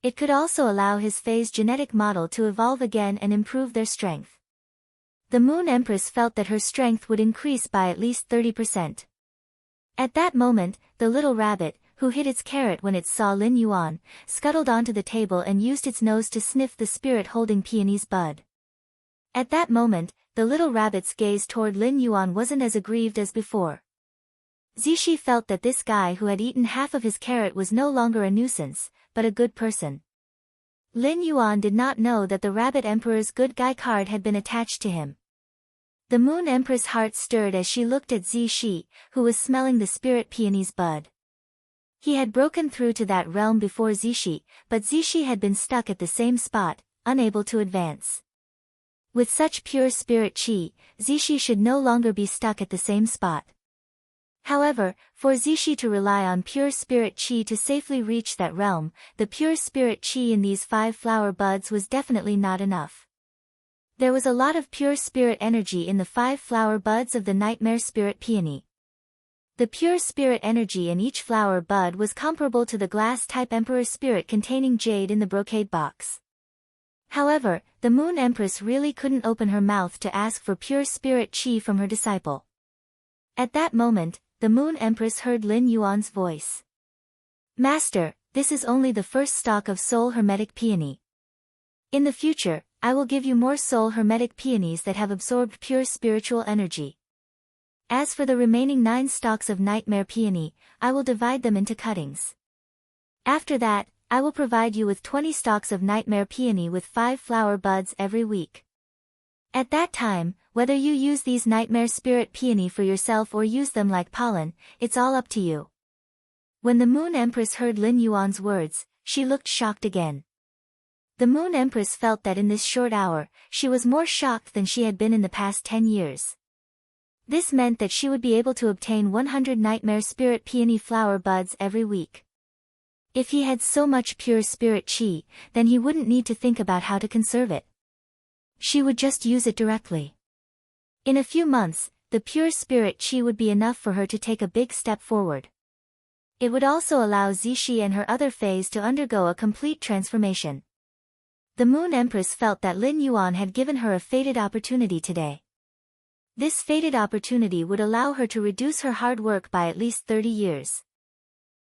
Speaker 1: It could also allow his fays' genetic model to evolve again and improve their strength. The Moon Empress felt that her strength would increase by at least 30%. At that moment, the little rabbit, who hid its carrot when it saw Lin Yuan, scuttled onto the table and used its nose to sniff the spirit holding peony's bud. At that moment, the little rabbit's gaze toward Lin Yuan wasn't as aggrieved as before. Zishi felt that this guy who had eaten half of his carrot was no longer a nuisance, but a good person. Lin Yuan did not know that the Rabbit Emperor's good guy card had been attached to him. The Moon Empress' heart stirred as she looked at Zishi, who was smelling the spirit peony's bud. He had broken through to that realm before Zishi, but Zishi had been stuck at the same spot, unable to advance. With such pure spirit chi, Zishi should no longer be stuck at the same spot. However, for Zishi to rely on pure spirit qi to safely reach that realm, the pure spirit qi in these 5 flower buds was definitely not enough. There was a lot of pure spirit energy in the 5 flower buds of the nightmare spirit peony. The pure spirit energy in each flower bud was comparable to the glass-type emperor spirit containing jade in the brocade box. However, the Moon Empress really couldn't open her mouth to ask for pure spirit qi from her disciple. At that moment, the Moon Empress heard Lin Yuan's voice. "Master, this is only the first stalk of soul hermetic peony. In the future, I will give you more soul hermetic peonies that have absorbed pure spiritual energy. As for the remaining 9 stalks of nightmare peony, I will divide them into cuttings. After that, I will provide you with 20 stalks of nightmare peony with 5 flower buds every week. At that time, whether you use these nightmare spirit peony for yourself or use them like pollen, it's all up to you." When the Moon Empress heard Lin Yuan's words, she looked shocked again. The Moon Empress felt that in this short hour, she was more shocked than she had been in the past 10 years. This meant that she would be able to obtain 100 nightmare spirit peony flower buds every week. If he had so much pure spirit qi, then he wouldn't need to think about how to conserve it. She would just use it directly. In a few months, the pure spirit qi would be enough for her to take a big step forward. It would also allow Zishi and her other fays to undergo a complete transformation. The Moon Empress felt that Lin Yuan had given her a fated opportunity today. This fated opportunity would allow her to reduce her hard work by at least 30 years.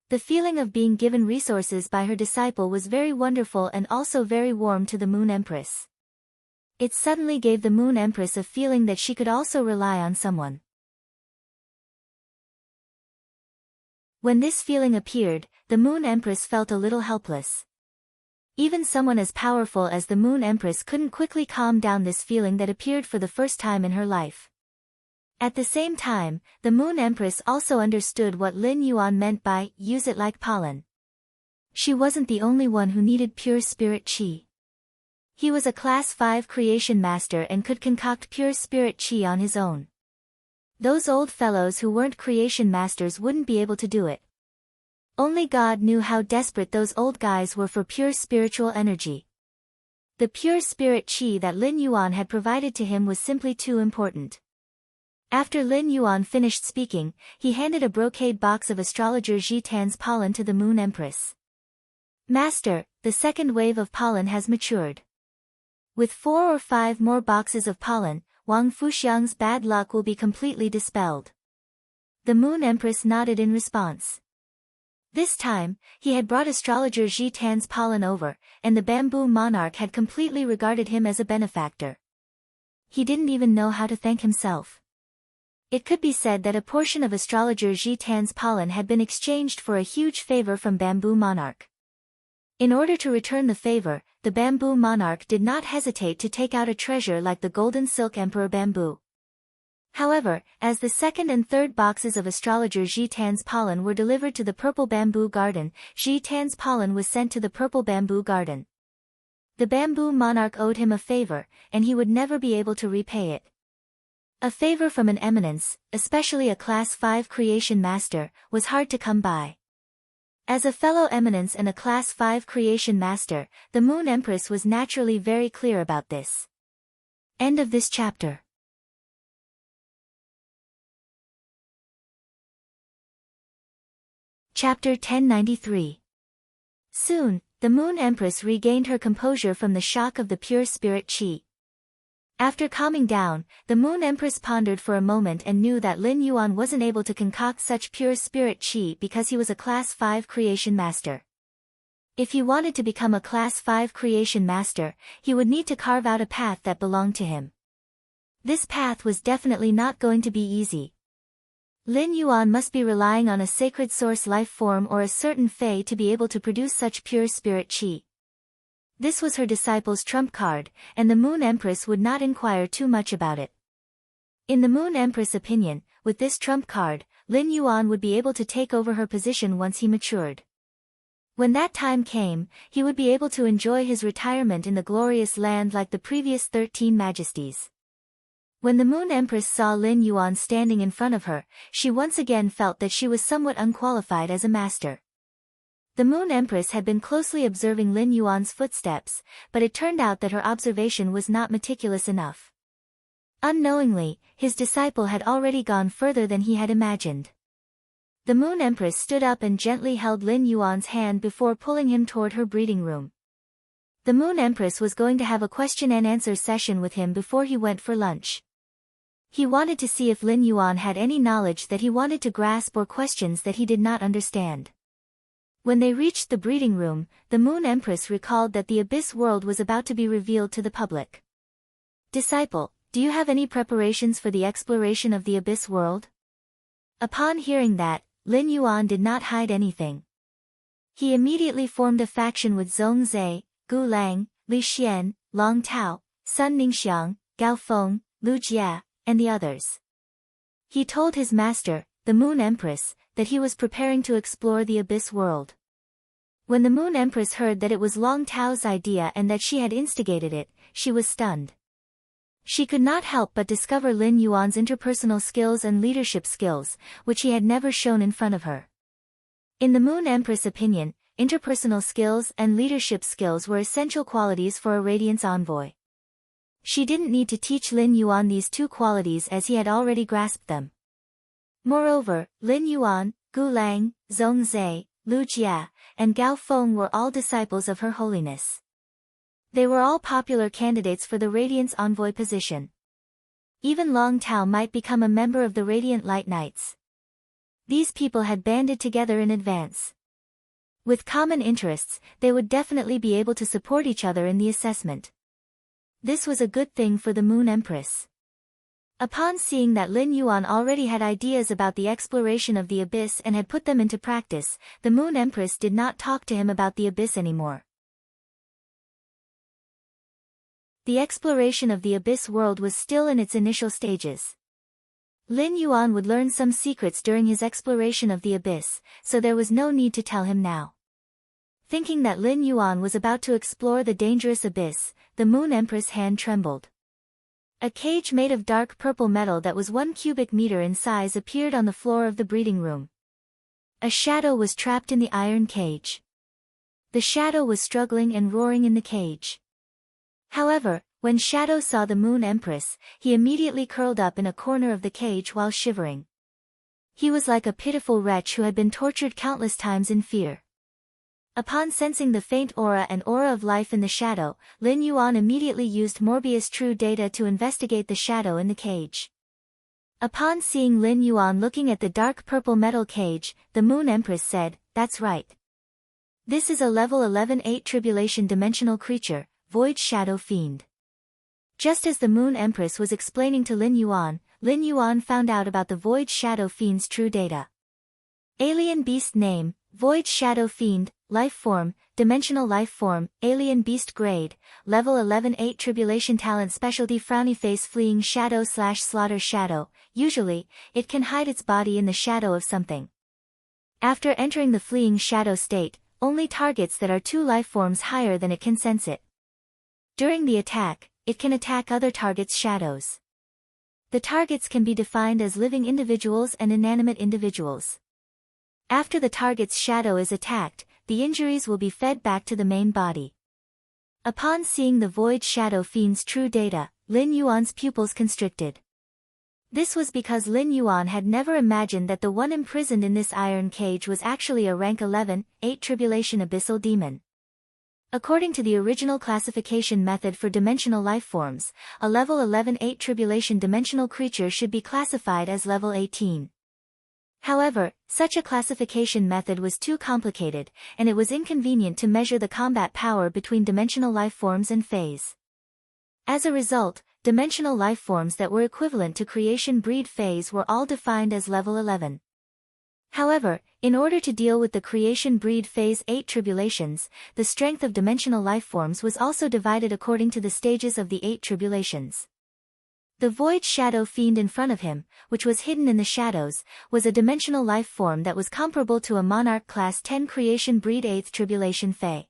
Speaker 1: The feeling of being given resources by her disciple was very wonderful and also very warm to the Moon Empress. It suddenly gave the Moon Empress a feeling that she could also rely on someone. When this feeling appeared, the Moon Empress felt a little helpless. Even someone as powerful as the Moon Empress couldn't quickly calm down this feeling that appeared for the first time in her life. At the same time, the Moon Empress also understood what Lin Yuan meant by "use it like pollen." She wasn't the only one who needed pure spirit qi. He was a Class 5 creation master and could concoct pure spirit qi on his own. Those old fellows who weren't creation masters wouldn't be able to do it. Only God knew how desperate those old guys were for pure spiritual energy. The pure spirit qi that Lin Yuan had provided to him was simply too important. After Lin Yuan finished speaking, he handed a brocade box of astrologer Jitan's pollen to the Moon Empress. "Master, the second wave of pollen has matured. With 4 or 5 more boxes of pollen, Wang Fuxiang's bad luck will be completely dispelled." The Moon Empress nodded in response. This time, he had brought astrologer Jitan's pollen over, and the bamboo monarch had completely regarded him as a benefactor. He didn't even know how to thank himself. It could be said that a portion of astrologer Jitan's pollen had been exchanged for a huge favor from bamboo monarch. In order to return the favor, the bamboo monarch did not hesitate to take out a treasure like the golden silk emperor bamboo. However, as the second and third boxes of astrologer Jitan's pollen were delivered to the purple bamboo garden, Jitan's pollen was sent to the purple bamboo garden. The bamboo monarch owed him a favor, and he would never be able to repay it. A favor from an eminence, especially a Class 5 creation master, was hard to come by. As a fellow eminence and a Class 5 creation master, the Moon Empress was naturally very clear about this. End of this chapter. Chapter 1093. Soon, the Moon Empress regained her composure from the shock of the pure spirit qi. After calming down, the Moon Empress pondered for a moment and knew that Lin Yuan wasn't able to concoct such pure spirit qi because he was a Class 5 creation master. If he wanted to become a Class 5 creation master, he would need to carve out a path that belonged to him. This path was definitely not going to be easy. Lin Yuan must be relying on a sacred source life form or a certain fae to be able to produce such pure spirit qi. This was her disciple's trump card, and the Moon Empress would not inquire too much about it. In the Moon Empress' opinion, with this trump card, Lin Yuan would be able to take over her position once he matured. When that time came, he would be able to enjoy his retirement in the glorious land like the previous 13 majesties. When the Moon Empress saw Lin Yuan standing in front of her, she once again felt that she was somewhat unqualified as a master. The Moon Empress had been closely observing Lin Yuan's footsteps, but it turned out that her observation was not meticulous enough. Unknowingly, his disciple had already gone further than he had imagined. The Moon Empress stood up and gently held Lin Yuan's hand before pulling him toward her breeding room. The Moon Empress was going to have a question and answer session with him before he went for lunch. He wanted to see if Lin Yuan had any knowledge that he wanted to grasp or questions that he did not understand. When they reached the breeding room, the Moon Empress recalled that the Abyss world was about to be revealed to the public. "Disciple, do you have any preparations for the exploration of the Abyss world?" Upon hearing that, Lin Yuan did not hide anything. He immediately formed a faction with Zhong Zhe, Gu Lang, Li Xian, Long Tao, Sun Ningxiang, Gao Feng, Lu Jia, and the others. He told his master, the Moon Empress, that he was preparing to explore the Abyss world. When the Moon Empress heard that it was Long Tao's idea and that she had instigated it, she was stunned. She could not help but discover Lin Yuan's interpersonal skills and leadership skills, which he had never shown in front of her. In the Moon Empress' opinion, interpersonal skills and leadership skills were essential qualities for a Radiance envoy. She didn't need to teach Lin Yuan these two qualities as he had already grasped them. Moreover, Lin Yuan, Gu Lang, Zhong Zhe, Lu Jia, and Gao Feng were all disciples of Her Holiness. They were all popular candidates for the Radiance envoy position. Even Long Tao might become a member of the Radiant Light Knights. These people had banded together in advance. With common interests, they would definitely be able to support each other in the assessment. This was a good thing for the Moon Empress. Upon seeing that Lin Yuan already had ideas about the exploration of the Abyss and had put them into practice, the Moon Empress did not talk to him about the Abyss anymore. The exploration of the Abyss world was still in its initial stages. Lin Yuan would learn some secrets during his exploration of the Abyss, so there was no need to tell him now. Thinking that Lin Yuan was about to explore the dangerous Abyss, the Moon Empress' hand trembled. A cage made of dark purple metal that was 1 cubic meter in size appeared on the floor of the breeding room. A shadow was trapped in the iron cage. The shadow was struggling and roaring in the cage. However, when Shadow saw the Moon Empress, he immediately curled up in a corner of the cage while shivering. He was like a pitiful wretch who had been tortured countless times in fear. Upon sensing the faint aura and aura of life in the shadow, Lin Yuan immediately used Morbius True Data to investigate the shadow in the cage. Upon seeing Lin Yuan looking at the dark purple metal cage, the Moon Empress said, "That's right. This is a level 11 8 tribulation dimensional creature, Void Shadow Fiend." Just as the Moon Empress was explaining to Lin Yuan found out about the Void Shadow Fiend's true data. Alien beast name, Void Shadow Fiend, life form, dimensional life form, alien beast grade, level 11 8 tribulation talent specialty frowny face fleeing shadow / slaughter shadow. Usually, it can hide its body in the shadow of something. After entering the fleeing shadow state, only targets that are 2 life forms higher than it can sense it. During the attack, it can attack other targets' shadows. The targets can be defined as living individuals and inanimate individuals. After the target's shadow is attacked, the injuries will be fed back to the main body. Upon seeing the Void Shadow Fiend's true data, Lin Yuan's pupils constricted. This was because Lin Yuan had never imagined that the one imprisoned in this iron cage was actually a rank 11, 8 tribulation abyssal demon. According to the original classification method for dimensional life forms, a level 11 8 tribulation dimensional creature should be classified as level 18. However, such a classification method was too complicated, and it was inconvenient to measure the combat power between dimensional life forms and phase. As a result, dimensional life forms that were equivalent to creation breed phase were all defined as level 11. However, in order to deal with the creation breed phase 8 tribulations, the strength of dimensional life forms was also divided according to the stages of the 8 tribulations. The Void Shadow Fiend in front of him, which was hidden in the shadows, was a dimensional life form that was comparable to a Monarch Class 10 creation breed 8th tribulation Fae.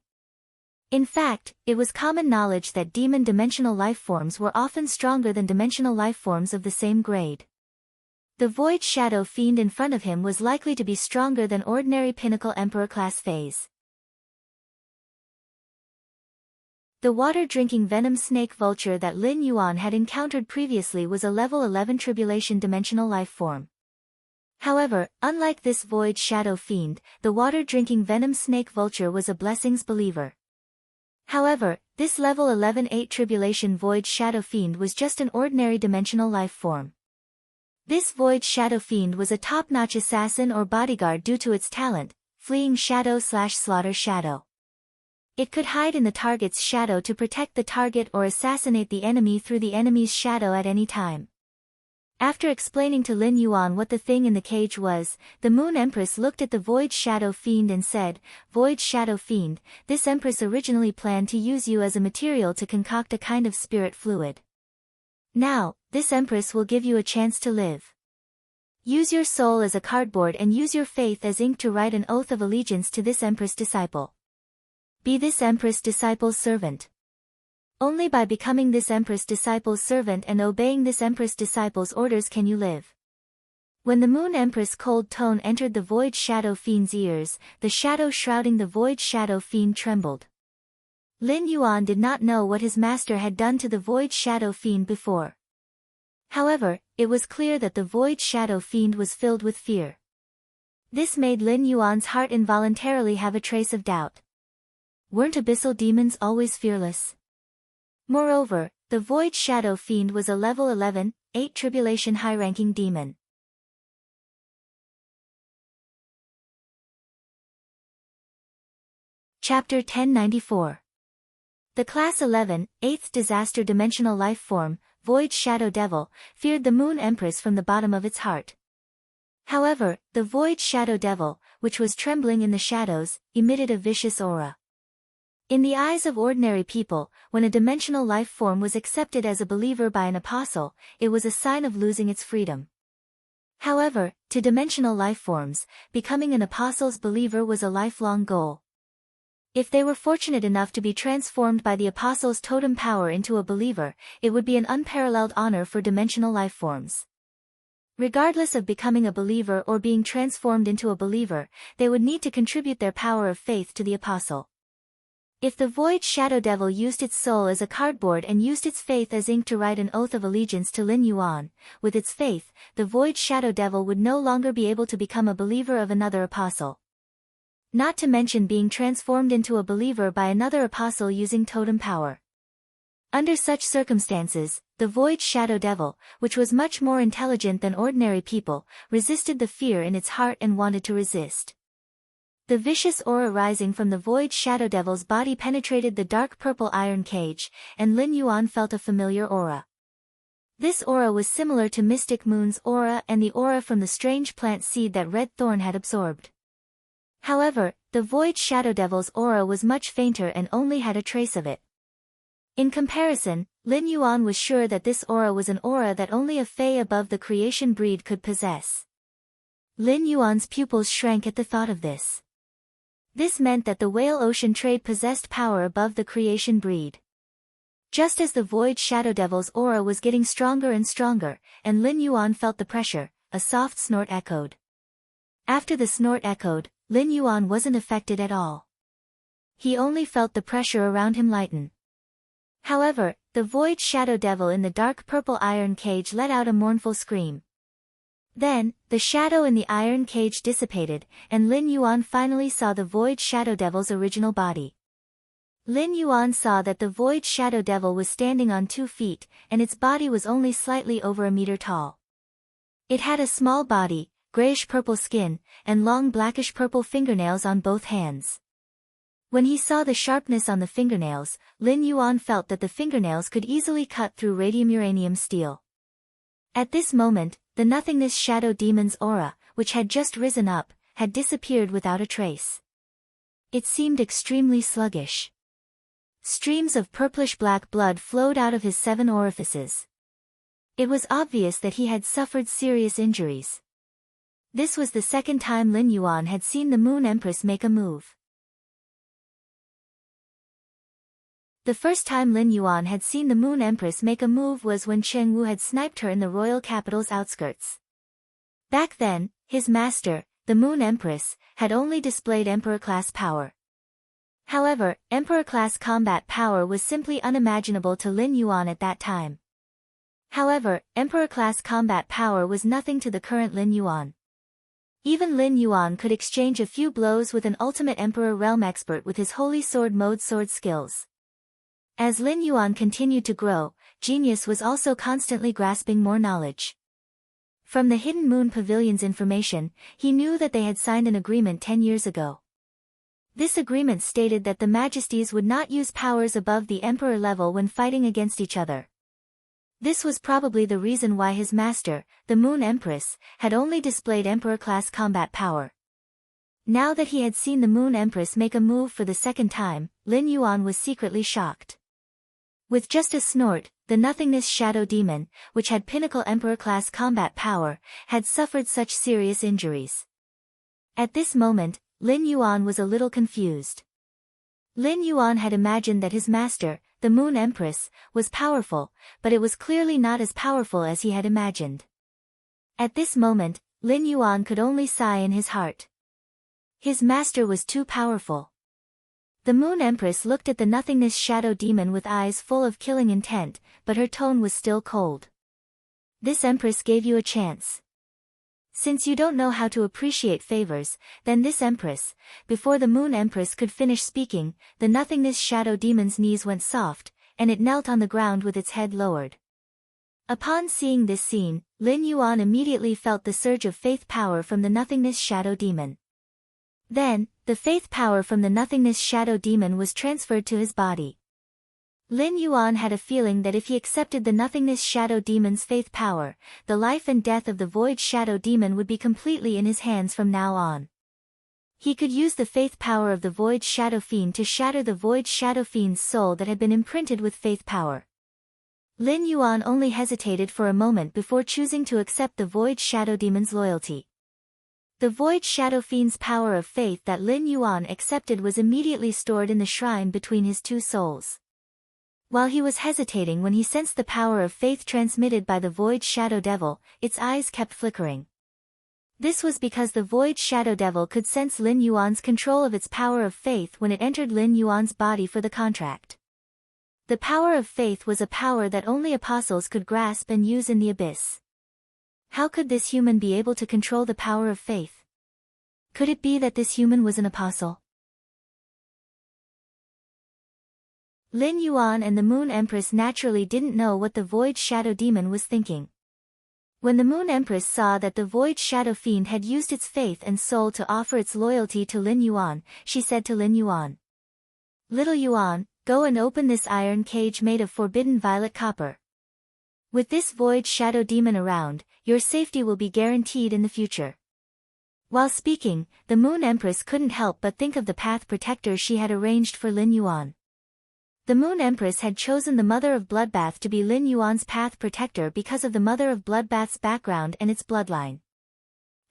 Speaker 1: In fact, it was common knowledge that demon dimensional life forms were often stronger than dimensional life forms of the same grade. The Void Shadow Fiend in front of him was likely to be stronger than ordinary Pinnacle Emperor class phase. The water-drinking venom snake vulture that Lin Yuan had encountered previously was a level 11 tribulation dimensional life form. However, unlike this Void Shadow Fiend, the water-drinking venom snake vulture was a blessings believer. However, this level 11-8 tribulation Void Shadow Fiend was just an ordinary dimensional life form. This Void Shadow Fiend was a top-notch assassin or bodyguard due to its talent, fleeing shadow/slaughter shadow. It could hide in the target's shadow to protect the target or assassinate the enemy through the enemy's shadow at any time. After explaining to Lin Yuan what the thing in the cage was, the Moon Empress looked at the Void Shadow Fiend and said, "Void Shadow Fiend, this Empress originally planned to use you as a material to concoct a kind of spirit fluid. Now, this Empress will give you a chance to live. Use your soul as a cardboard and use your faith as ink to write an oath of allegiance to this Empress disciple. Be this Empress disciple's servant. Only by becoming this Empress disciple's servant and obeying this Empress disciple's orders can you live." When the Moon Empress' cold tone entered the Void Shadow Fiend's ears, the shadow shrouding the Void Shadow Fiend trembled. Lin Yuan did not know what his master had done to the Void Shadow Fiend before. However, it was clear that the Void Shadow Fiend was filled with fear. This made Lin Yuan's heart involuntarily have a trace of doubt. Weren't abyssal demons always fearless? Moreover, the Void Shadow Fiend was a level 11-8 tribulation high-ranking demon. Chapter 1094. The Class 11, 8th Disaster Dimensional Life Form, Void Shadow Devil, feared the Moon Empress from the bottom of its heart. However, the Void Shadow Devil, which was trembling in the shadows, emitted a vicious aura. In the eyes of ordinary people, when a dimensional life form was accepted as a believer by an apostle, it was a sign of losing its freedom. However, to dimensional life forms, becoming an apostle's believer was a lifelong goal. If they were fortunate enough to be transformed by the apostle's totem power into a believer, it would be an unparalleled honor for dimensional life forms. Regardless of becoming a believer or being transformed into a believer, they would need to contribute their power of faith to the apostle. If the Void Shadow Devil used its soul as a cardboard and used its faith as ink to write an oath of allegiance to Lin Yuan, with its faith, the Void Shadow Devil would no longer be able to become a believer of another apostle. Not to mention being transformed into a believer by another apostle using totem power. Under such circumstances, the Void Shadow Devil, which was much more intelligent than ordinary people, resisted the fear in its heart and wanted to resist. The vicious aura rising from the Void Shadow Devil's body penetrated the dark purple iron cage, and Lin Yuan felt a familiar aura. This aura was similar to Mystic Moon's aura and the aura from the strange plant seed that Red Thorn had absorbed. However, the Void Shadow Devil's aura was much fainter and only had a trace of it. In comparison, Lin Yuan was sure that this aura was an aura that only a Fae above the creation breed could possess. Lin Yuan's pupils shrank at the thought of this. This meant that the Whale Ocean Trade possessed power above the creation breed. Just as the Void Shadow Devil's aura was getting stronger and stronger, and Lin Yuan felt the pressure, a soft snort echoed. After the snort echoed, Lin Yuan wasn't affected at all. He only felt the pressure around him lighten. However, the Void Shadow Devil in the dark purple iron cage let out a mournful scream. Then, the shadow in the iron cage dissipated, and Lin Yuan finally saw the Void Shadow Devil's original body. Lin Yuan saw that the Void Shadow Devil was standing on 2 feet, and its body was only slightly over a meter tall. It had a small body, grayish-purple skin, and long blackish-purple fingernails on both hands. When he saw the sharpness on the fingernails, Lin Yuan felt that the fingernails could easily cut through radium-uranium steel. At this moment, the nothingness shadow demon's aura, which had just risen up, had disappeared without a trace. It seemed extremely sluggish. Streams of purplish-black blood flowed out of his 7 orifices. It was obvious that he had suffered serious injuries. This was the second time Lin Yuan had seen the Moon Empress make a move. The first time Lin Yuan had seen the Moon Empress make a move was when Cheng Wu had sniped her in the royal capital's outskirts. Back then, his master, the Moon Empress, had only displayed Emperor-class power. However, Emperor-class combat power was simply unimaginable to Lin Yuan at that time. However, Emperor-class combat power was nothing to the current Lin Yuan. Even Lin Yuan could exchange a few blows with an ultimate Emperor realm expert with his Holy Sword mode sword skills. As Lin Yuan continued to grow, Genius was also constantly grasping more knowledge. From the Hidden Moon Pavilion's information, he knew that they had signed an agreement 10 years ago. This agreement stated that the Majesties would not use powers above the Emperor level when fighting against each other. This was probably the reason why his master, the Moon Empress, had only displayed Emperor-class combat power. Now that he had seen the Moon Empress make a move for the second time, Lin Yuan was secretly shocked. With just a snort, the Nothingness Shadow Demon, which had pinnacle Emperor-class combat power, had suffered such serious injuries. At this moment, Lin Yuan was a little confused. Lin Yuan had imagined that his master, the Moon Empress, was powerful, but it was clearly not as powerful as he had imagined. At this moment, Lin Yuan could only sigh in his heart. His master was too powerful. The Moon Empress looked at the Nothingness Shadow Demon with eyes full of killing intent, but her tone was still cold. This Empress gave you a chance. Since you don't know how to appreciate favors, then this Empress, before the Moon Empress could finish speaking, the Nothingness Shadow Demon's knees went soft, and it knelt on the ground with its head lowered. Upon seeing this scene, Lin Yuan immediately felt the surge of faith power from the Nothingness Shadow Demon. Then, the faith power from the Nothingness Shadow Demon was transferred to his body. Lin Yuan had a feeling that if he accepted the Nothingness Shadow Demon's faith power, the life and death of the Void Shadow Demon would be completely in his hands from now on. He could use the faith power of the Void Shadow Fiend to shatter the Void Shadow Fiend's soul that had been imprinted with faith power. Lin Yuan only hesitated for a moment before choosing to accept the Void Shadow Demon's loyalty. The Void Shadow Fiend's power of faith that Lin Yuan accepted was immediately stored in the shrine between his two souls. While he was hesitating when he sensed the power of faith transmitted by the Void Shadow Devil, its eyes kept flickering. This was because the Void Shadow Devil could sense Lin Yuan's control of its power of faith when it entered Lin Yuan's body for the contract. The power of faith was a power that only apostles could grasp and use in the abyss. How could this human be able to control the power of faith? Could it be that this human was an apostle? Lin Yuan and the Moon Empress naturally didn't know what the Void Shadow Demon was thinking. When the Moon Empress saw that the Void Shadow Fiend had used its faith and soul to offer its loyalty to Lin Yuan, she said to Lin Yuan, "Little Yuan, go and open this iron cage made of forbidden violet copper. With this Void Shadow Demon around, your safety will be guaranteed in the future." While speaking, the Moon Empress couldn't help but think of the path protector she had arranged for Lin Yuan. The Moon Empress had chosen the Mother of Bloodbath to be Lin Yuan's path protector because of the Mother of Bloodbath's background and its bloodline.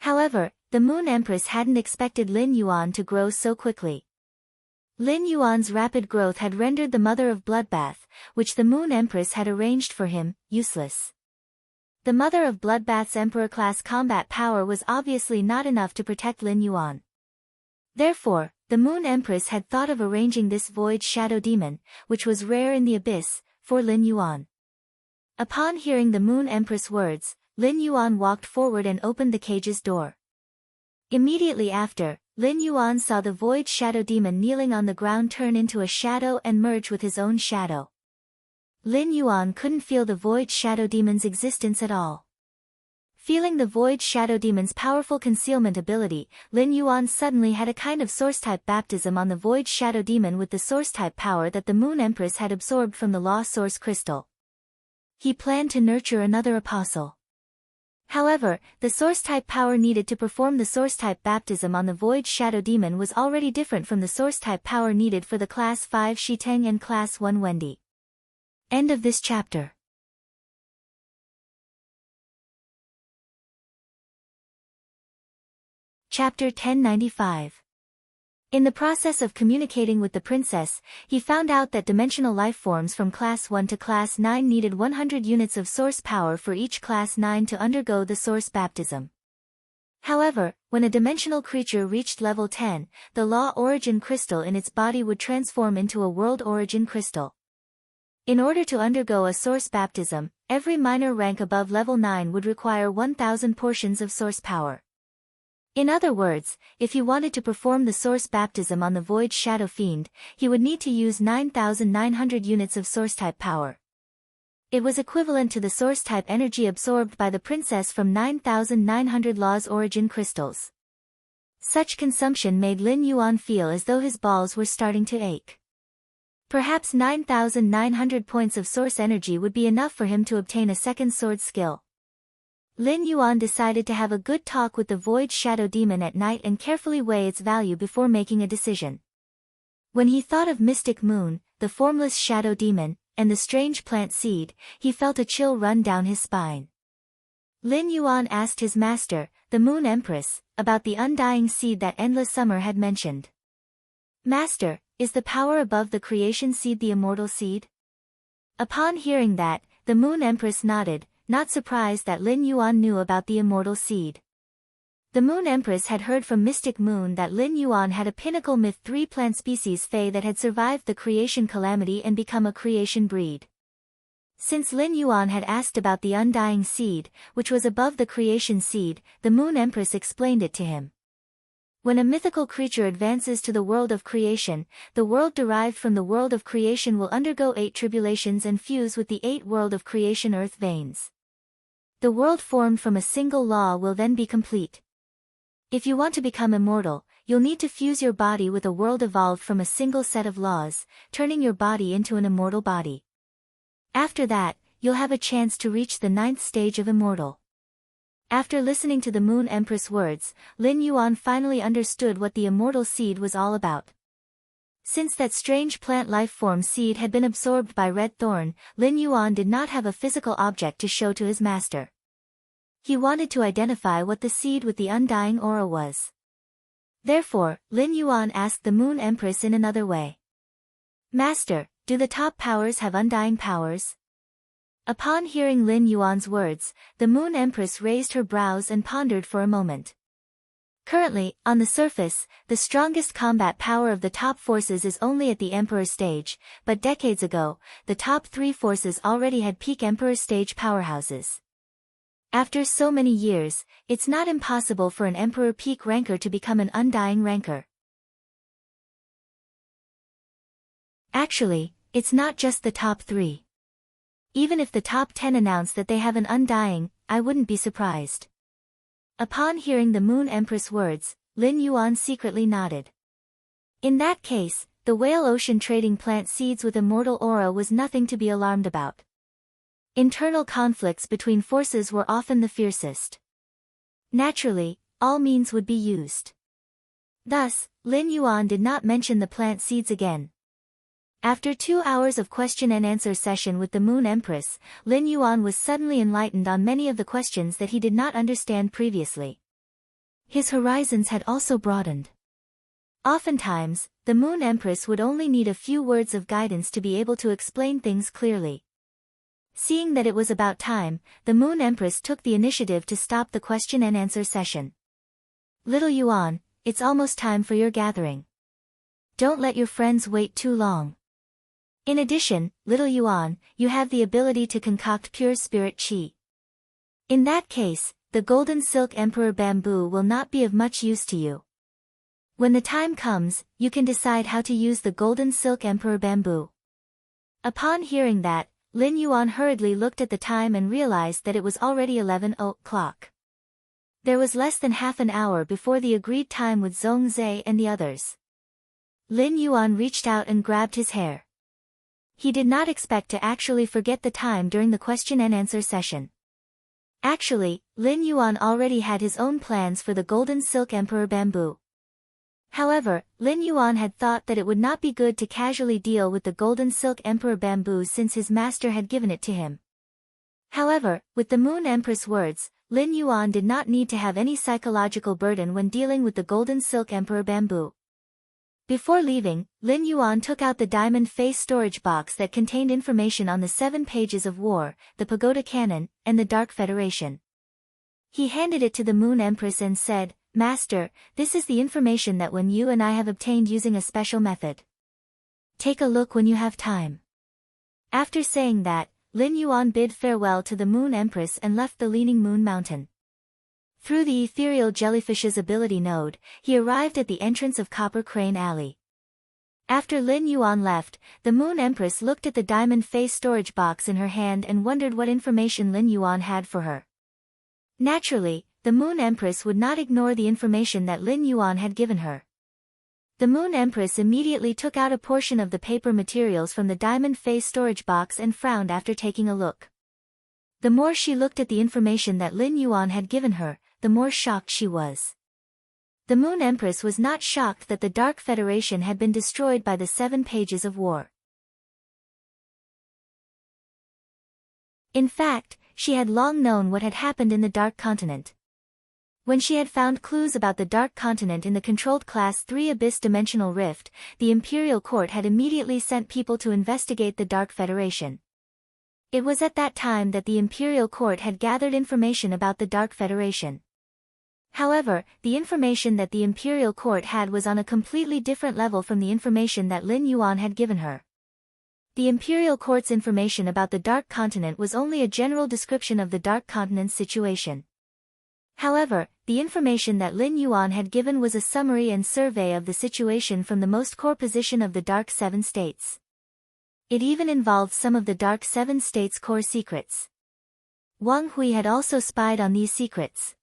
Speaker 1: However, the Moon Empress hadn't expected Lin Yuan to grow so quickly. Lin Yuan's rapid growth had rendered the Mother of Bloodbath, which the Moon Empress had arranged for him, useless. The Mother of Bloodbath's Emperor-class combat power was obviously not enough to protect Lin Yuan. Therefore, the Moon Empress had thought of arranging this Void Shadow Demon, which was rare in the abyss, for Lin Yuan. Upon hearing the Moon Empress' words, Lin Yuan walked forward and opened the cage's door. Immediately after, Lin Yuan saw the Void Shadow Demon kneeling on the ground turn into a shadow and merge with his own shadow. Lin Yuan couldn't feel the Void Shadow Demon's existence at all. Feeling the Void Shadow Demon's powerful concealment ability, Lin Yuan suddenly had a kind of Source-type baptism on the Void Shadow Demon with the Source-type power that the Moon Empress had absorbed from the Law Source Crystal. He planned to nurture another apostle. However, the Source-type power needed to perform the Source-type baptism on the Void Shadow Demon was already different from the Source-type power needed for the Class 5 Shiteng and Class 1 Wendy. End of this chapter. Chapter 1095. In the process of communicating with the princess, he found out that dimensional life forms from Class 1 to Class 9 needed 100 units of source power for each Class 9 to undergo the source baptism. However, when a dimensional creature reached level 10, the law origin crystal in its body would transform into a world origin crystal. In order to undergo a source baptism, every minor rank above level 9 would require 1,000 portions of source power. In other words, if he wanted to perform the source baptism on the Void Shadow Fiend, he would need to use 9,900 units of source-type power. It was equivalent to the source-type energy absorbed by the princess from 9,900 Law's origin crystals. Such consumption made Lin Yuan feel as though his balls were starting to ache. Perhaps 9,900 points of source energy would be enough for him to obtain a second sword skill. Lin Yuan decided to have a good talk with the Void Shadow Demon at night and carefully weigh its value before making a decision. When he thought of Mystic Moon, the formless shadow demon, and the strange plant seed, he felt a chill run down his spine. Lin Yuan asked his master, the Moon Empress, about the undying seed that Endless Summer had mentioned. "Master, is the power above the creation seed the immortal seed?" Upon hearing that, the Moon Empress nodded, not surprised that Lin Yuan knew about the immortal seed. The Moon Empress had heard from Mystic Moon that Lin Yuan had a pinnacle myth 3 plant species Fae that had survived the creation calamity and become a creation breed. Since Lin Yuan had asked about the undying seed, which was above the creation seed, the Moon Empress explained it to him. When a mythical creature advances to the world of creation, the world derived from the world of creation will undergo 8 tribulations and fuse with the 8 world of creation earth veins. The world formed from a single law will then be complete. If you want to become immortal, you'll need to fuse your body with a world evolved from a single set of laws, turning your body into an immortal body. After that, you'll have a chance to reach the 9th stage of immortal. After listening to the Moon Empress' words, Lin Yuan finally understood what the immortal seed was all about. Since that strange plant life form seed had been absorbed by Red Thorn, Lin Yuan did not have a physical object to show to his master. He wanted to identify what the seed with the undying aura was. Therefore, Lin Yuan asked the Moon Empress in another way. "Master, do the top powers have undying powers?" Upon hearing Lin Yuan's words, the Moon Empress raised her brows and pondered for a moment. Currently, on the surface, the strongest combat power of the top forces is only at the Emperor stage, but decades ago, the top 3 forces already had peak Emperor stage powerhouses. After so many years, it's not impossible for an Emperor peak ranker to become an undying ranker. Actually, it's not just the top 3. Even if the top 10 announce that they have an undying, I wouldn't be surprised. Upon hearing the Moon Empress' words, Lin Yuan secretly nodded. In that case, the Whale Ocean trading plant seeds with immortal aura was nothing to be alarmed about. Internal conflicts between forces were often the fiercest. Naturally, all means would be used. Thus, Lin Yuan did not mention the plant seeds again. After 2 hours of question and answer session with the Moon Empress, Lin Yuan was suddenly enlightened on many of the questions that he did not understand previously. His horizons had also broadened. Oftentimes, the Moon Empress would only need a few words of guidance to be able to explain things clearly. Seeing that it was about time, the Moon Empress took the initiative to stop the question and answer session. "Little Yuan, it's almost time for your gathering. Don't let your friends wait too long. In addition, Little Yuan, you have the ability to concoct pure spirit chi. In that case, the Golden Silk Emperor Bamboo will not be of much use to you. When the time comes, you can decide how to use the Golden Silk Emperor Bamboo." Upon hearing that, Lin Yuan hurriedly looked at the time and realized that it was already 11 o'clock. There was less than half an hour before the agreed time with Zhong Zhe and the others. Lin Yuan reached out and grabbed his hair. He did not expect to actually forget the time during the question and answer session. Actually, Lin Yuan already had his own plans for the Golden Silk Emperor Bamboo. However, Lin Yuan had thought that it would not be good to casually deal with the Golden Silk Emperor Bamboo since his master had given it to him. However, with the Moon Empress' words, Lin Yuan did not need to have any psychological burden when dealing with the Golden Silk Emperor Bamboo. Before leaving, Lin Yuan took out the diamond face storage box that contained information on the 7 pages of war, the Pagoda Cannon, and the Dark Federation. He handed it to the Moon Empress and said, "Master, this is the information that Wen Yu and I have obtained using a special method. Take a look when you have time." After saying that, Lin Yuan bid farewell to the Moon Empress and left the Leaning Moon Mountain. Through the ethereal jellyfish's ability node, he arrived at the entrance of Copper Crane Alley. After Lin Yuan left, the Moon Empress looked at the diamond face storage box in her hand and wondered what information Lin Yuan had for her. Naturally, the Moon Empress would not ignore the information that Lin Yuan had given her. The Moon Empress immediately took out a portion of the paper materials from the diamond face storage box and frowned after taking a look. The more she looked at the information that Lin Yuan had given her, the more shocked she was. The Moon Empress was not shocked that the Dark Federation had been destroyed by the 7 pages of war. In fact, she had long known what had happened in the Dark Continent. When she had found clues about the Dark Continent in the controlled Class 3 Abyss Dimensional Rift, the Imperial Court had immediately sent people to investigate the Dark Federation. It was at that time that the Imperial Court had gathered information about the Dark Federation. However, the information that the Imperial Court had was on a completely different level from the information that Lin Yuan had given her. The Imperial Court's information about the Dark Continent was only a general description of the Dark Continent's situation. However, the information that Lin Yuan had given was a summary and survey of the situation from the most core position of the Dark Seven States. It even involved some of the Dark Seven States' core secrets. Wang Hui had also spied on these secrets.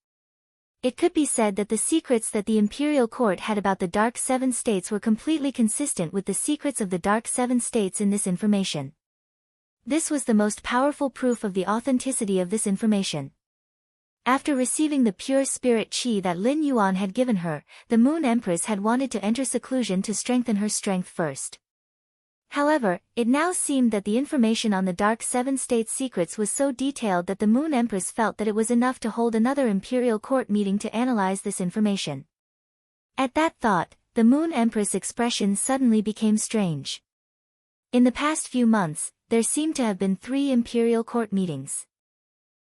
Speaker 1: It could be said that the secrets that the Imperial Court had about the Dark Seven States were completely consistent with the secrets of the Dark Seven States in this information. This was the most powerful proof of the authenticity of this information. After receiving the pure spirit chi that Lin Yuan had given her, the Moon Empress had wanted to enter seclusion to strengthen her strength first. However, it now seemed that the information on the Dark Seven States secrets was so detailed that the Moon Empress felt that it was enough to hold another Imperial Court meeting to analyze this information. At that thought, the Moon Empress' expression suddenly became strange. In the past few months, there seemed to have been 3 Imperial Court meetings.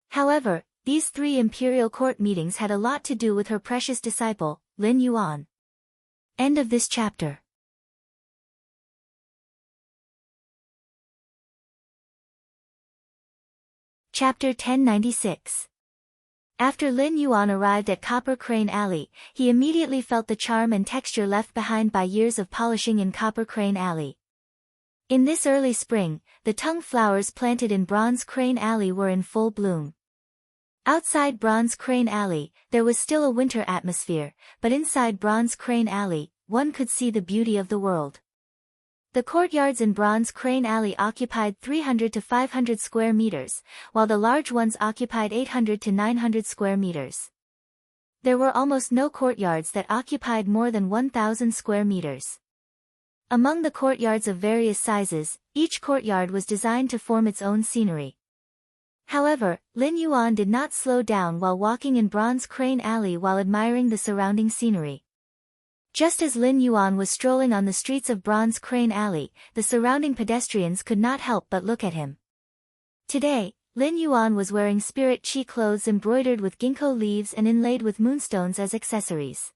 Speaker 1: However, these 3 Imperial Court meetings had a lot to do with her precious disciple, Lin Yuan. End of this chapter. Chapter 1096. After Lin Yuan arrived at Copper Crane Alley, he immediately felt the charm and texture left behind by years of polishing in Copper Crane Alley. In this early spring, the tongue flowers planted in Bronze Crane Alley were in full bloom. Outside Bronze Crane Alley, there was still a winter atmosphere, but inside Bronze Crane Alley, one could see the beauty of the world. The courtyards in Bronze Crane Alley occupied 300 to 500 square meters, while the large ones occupied 800 to 900 square meters. There were almost no courtyards that occupied more than 1,000 square meters. Among the courtyards of various sizes, each courtyard was designed to form its own scenery. However, Lin Yuan did not slow down while walking in Bronze Crane Alley while admiring the surrounding scenery. Just as Lin Yuan was strolling on the streets of Bronze Crane Alley, the surrounding pedestrians could not help but look at him. Today, Lin Yuan was wearing spirit chi clothes embroidered with ginkgo leaves and inlaid with moonstones as accessories.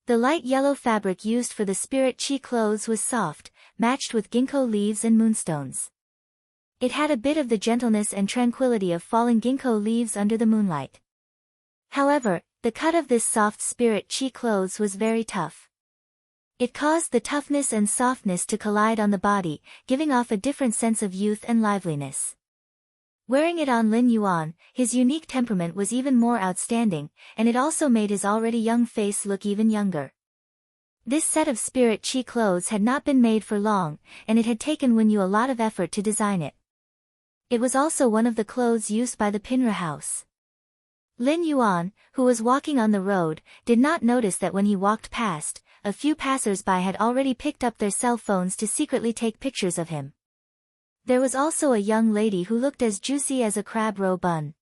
Speaker 1: The light yellow fabric used for the spirit chi clothes was soft, matched with ginkgo leaves and moonstones. It had a bit of the gentleness and tranquility of falling ginkgo leaves under the moonlight. However, the cut of this soft spirit chi clothes was very tough. It caused the toughness and softness to collide on the body, giving off a different sense of youth and liveliness. Wearing it on Lin Yuan, his unique temperament was even more outstanding, and it also made his already young face look even younger. This set of spirit chi clothes had not been made for long, and it had taken Wen Yu a lot of effort to design it. It was also one of the clothes used by the Pinra house. Lin Yuan, who was walking on the road, did not notice that when he walked past, a few passers-by had already picked up their cell phones to secretly take pictures of him. There was also a young lady who looked as juicy as a crab roe bun.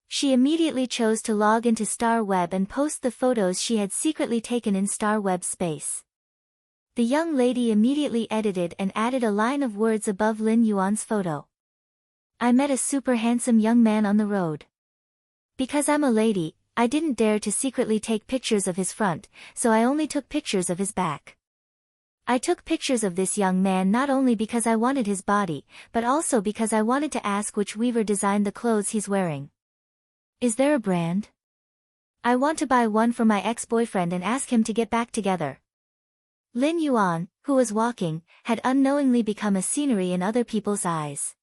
Speaker 1: She immediately chose to log into Star Web and post the photos she had secretly taken in Star Web space. The young lady immediately edited and added a line of words above Lin Yuan's photo. I met a super handsome young man on the road. Because I'm a lady, I didn't dare to secretly take pictures of his front, so I only took pictures of his back. I took pictures of this young man not only because I wanted his body, but also because I wanted to ask which weaver designed the clothes he's wearing. Is there a brand? I want to buy one for my ex-boyfriend and ask him to get back together. Lin Yuan, who was walking, had unknowingly become a scenery in other people's eyes.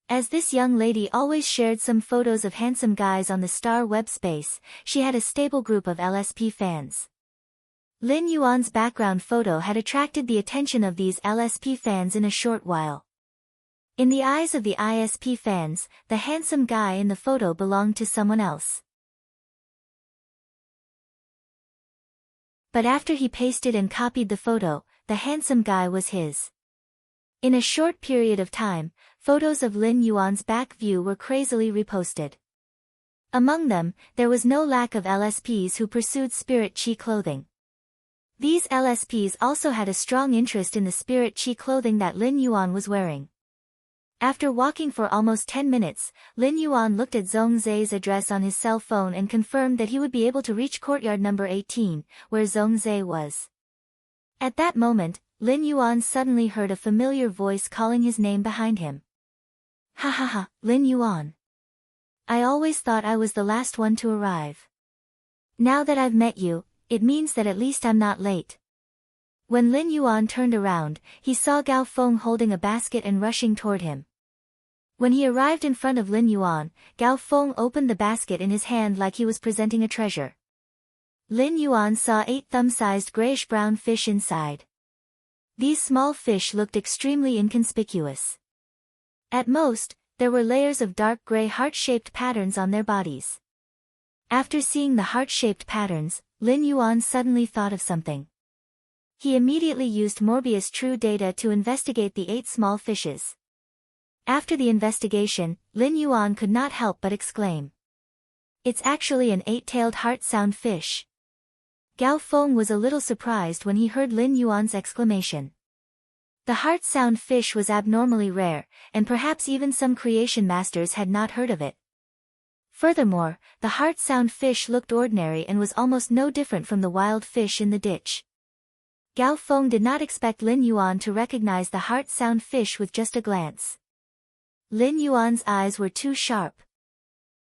Speaker 1: As this young lady always shared some photos of handsome guys on the Star web space, she had a stable group of LSP fans. Lin Yuan's background photo had attracted the attention of these LSP fans in a short while. In the eyes of the ISP fans, the handsome guy in the photo belonged to someone else. But after he pasted and copied the photo, the handsome guy was his. In a short period of time, photos of Lin Yuan's back view were crazily reposted. Among them, there was no lack of LSPs who pursued Spirit Chi clothing. These LSPs also had a strong interest in the Spirit Chi clothing that Lin Yuan was wearing. After walking for almost 10 minutes, Lin Yuan looked at Zhong Zhe's address on his cell phone and confirmed that he would be able to reach courtyard number 18, where Zhong Zhe was. At that moment, Lin Yuan suddenly heard a familiar voice calling his name behind him. Ha ha ha, Lin Yuan. I always thought I was the last one to arrive. Now that I've met you, it means that at least I'm not late. When Lin Yuan turned around, he saw Gao Feng holding a basket and rushing toward him. When he arrived in front of Lin Yuan, Gao Feng opened the basket in his hand like he was presenting a treasure. Lin Yuan saw 8 thumb-sized grayish-brown fish inside. These small fish looked extremely inconspicuous. At most, there were layers of dark gray heart-shaped patterns on their bodies. After seeing the heart-shaped patterns, Lin Yuan suddenly thought of something. He immediately used Morbius True Data to investigate the 8 small fishes. After the investigation, Lin Yuan could not help but exclaim. It's actually an 8-tailed heart-sound fish. Gao Feng was a little surprised when he heard Lin Yuan's exclamation. The heart-sound fish was abnormally rare, and perhaps even some creation masters had not heard of it. Furthermore, the heart-sound fish looked ordinary and was almost no different from the wild fish in the ditch. Gao Feng did not expect Lin Yuan to recognize the heart-sound fish with just a glance. Lin Yuan's eyes were too sharp.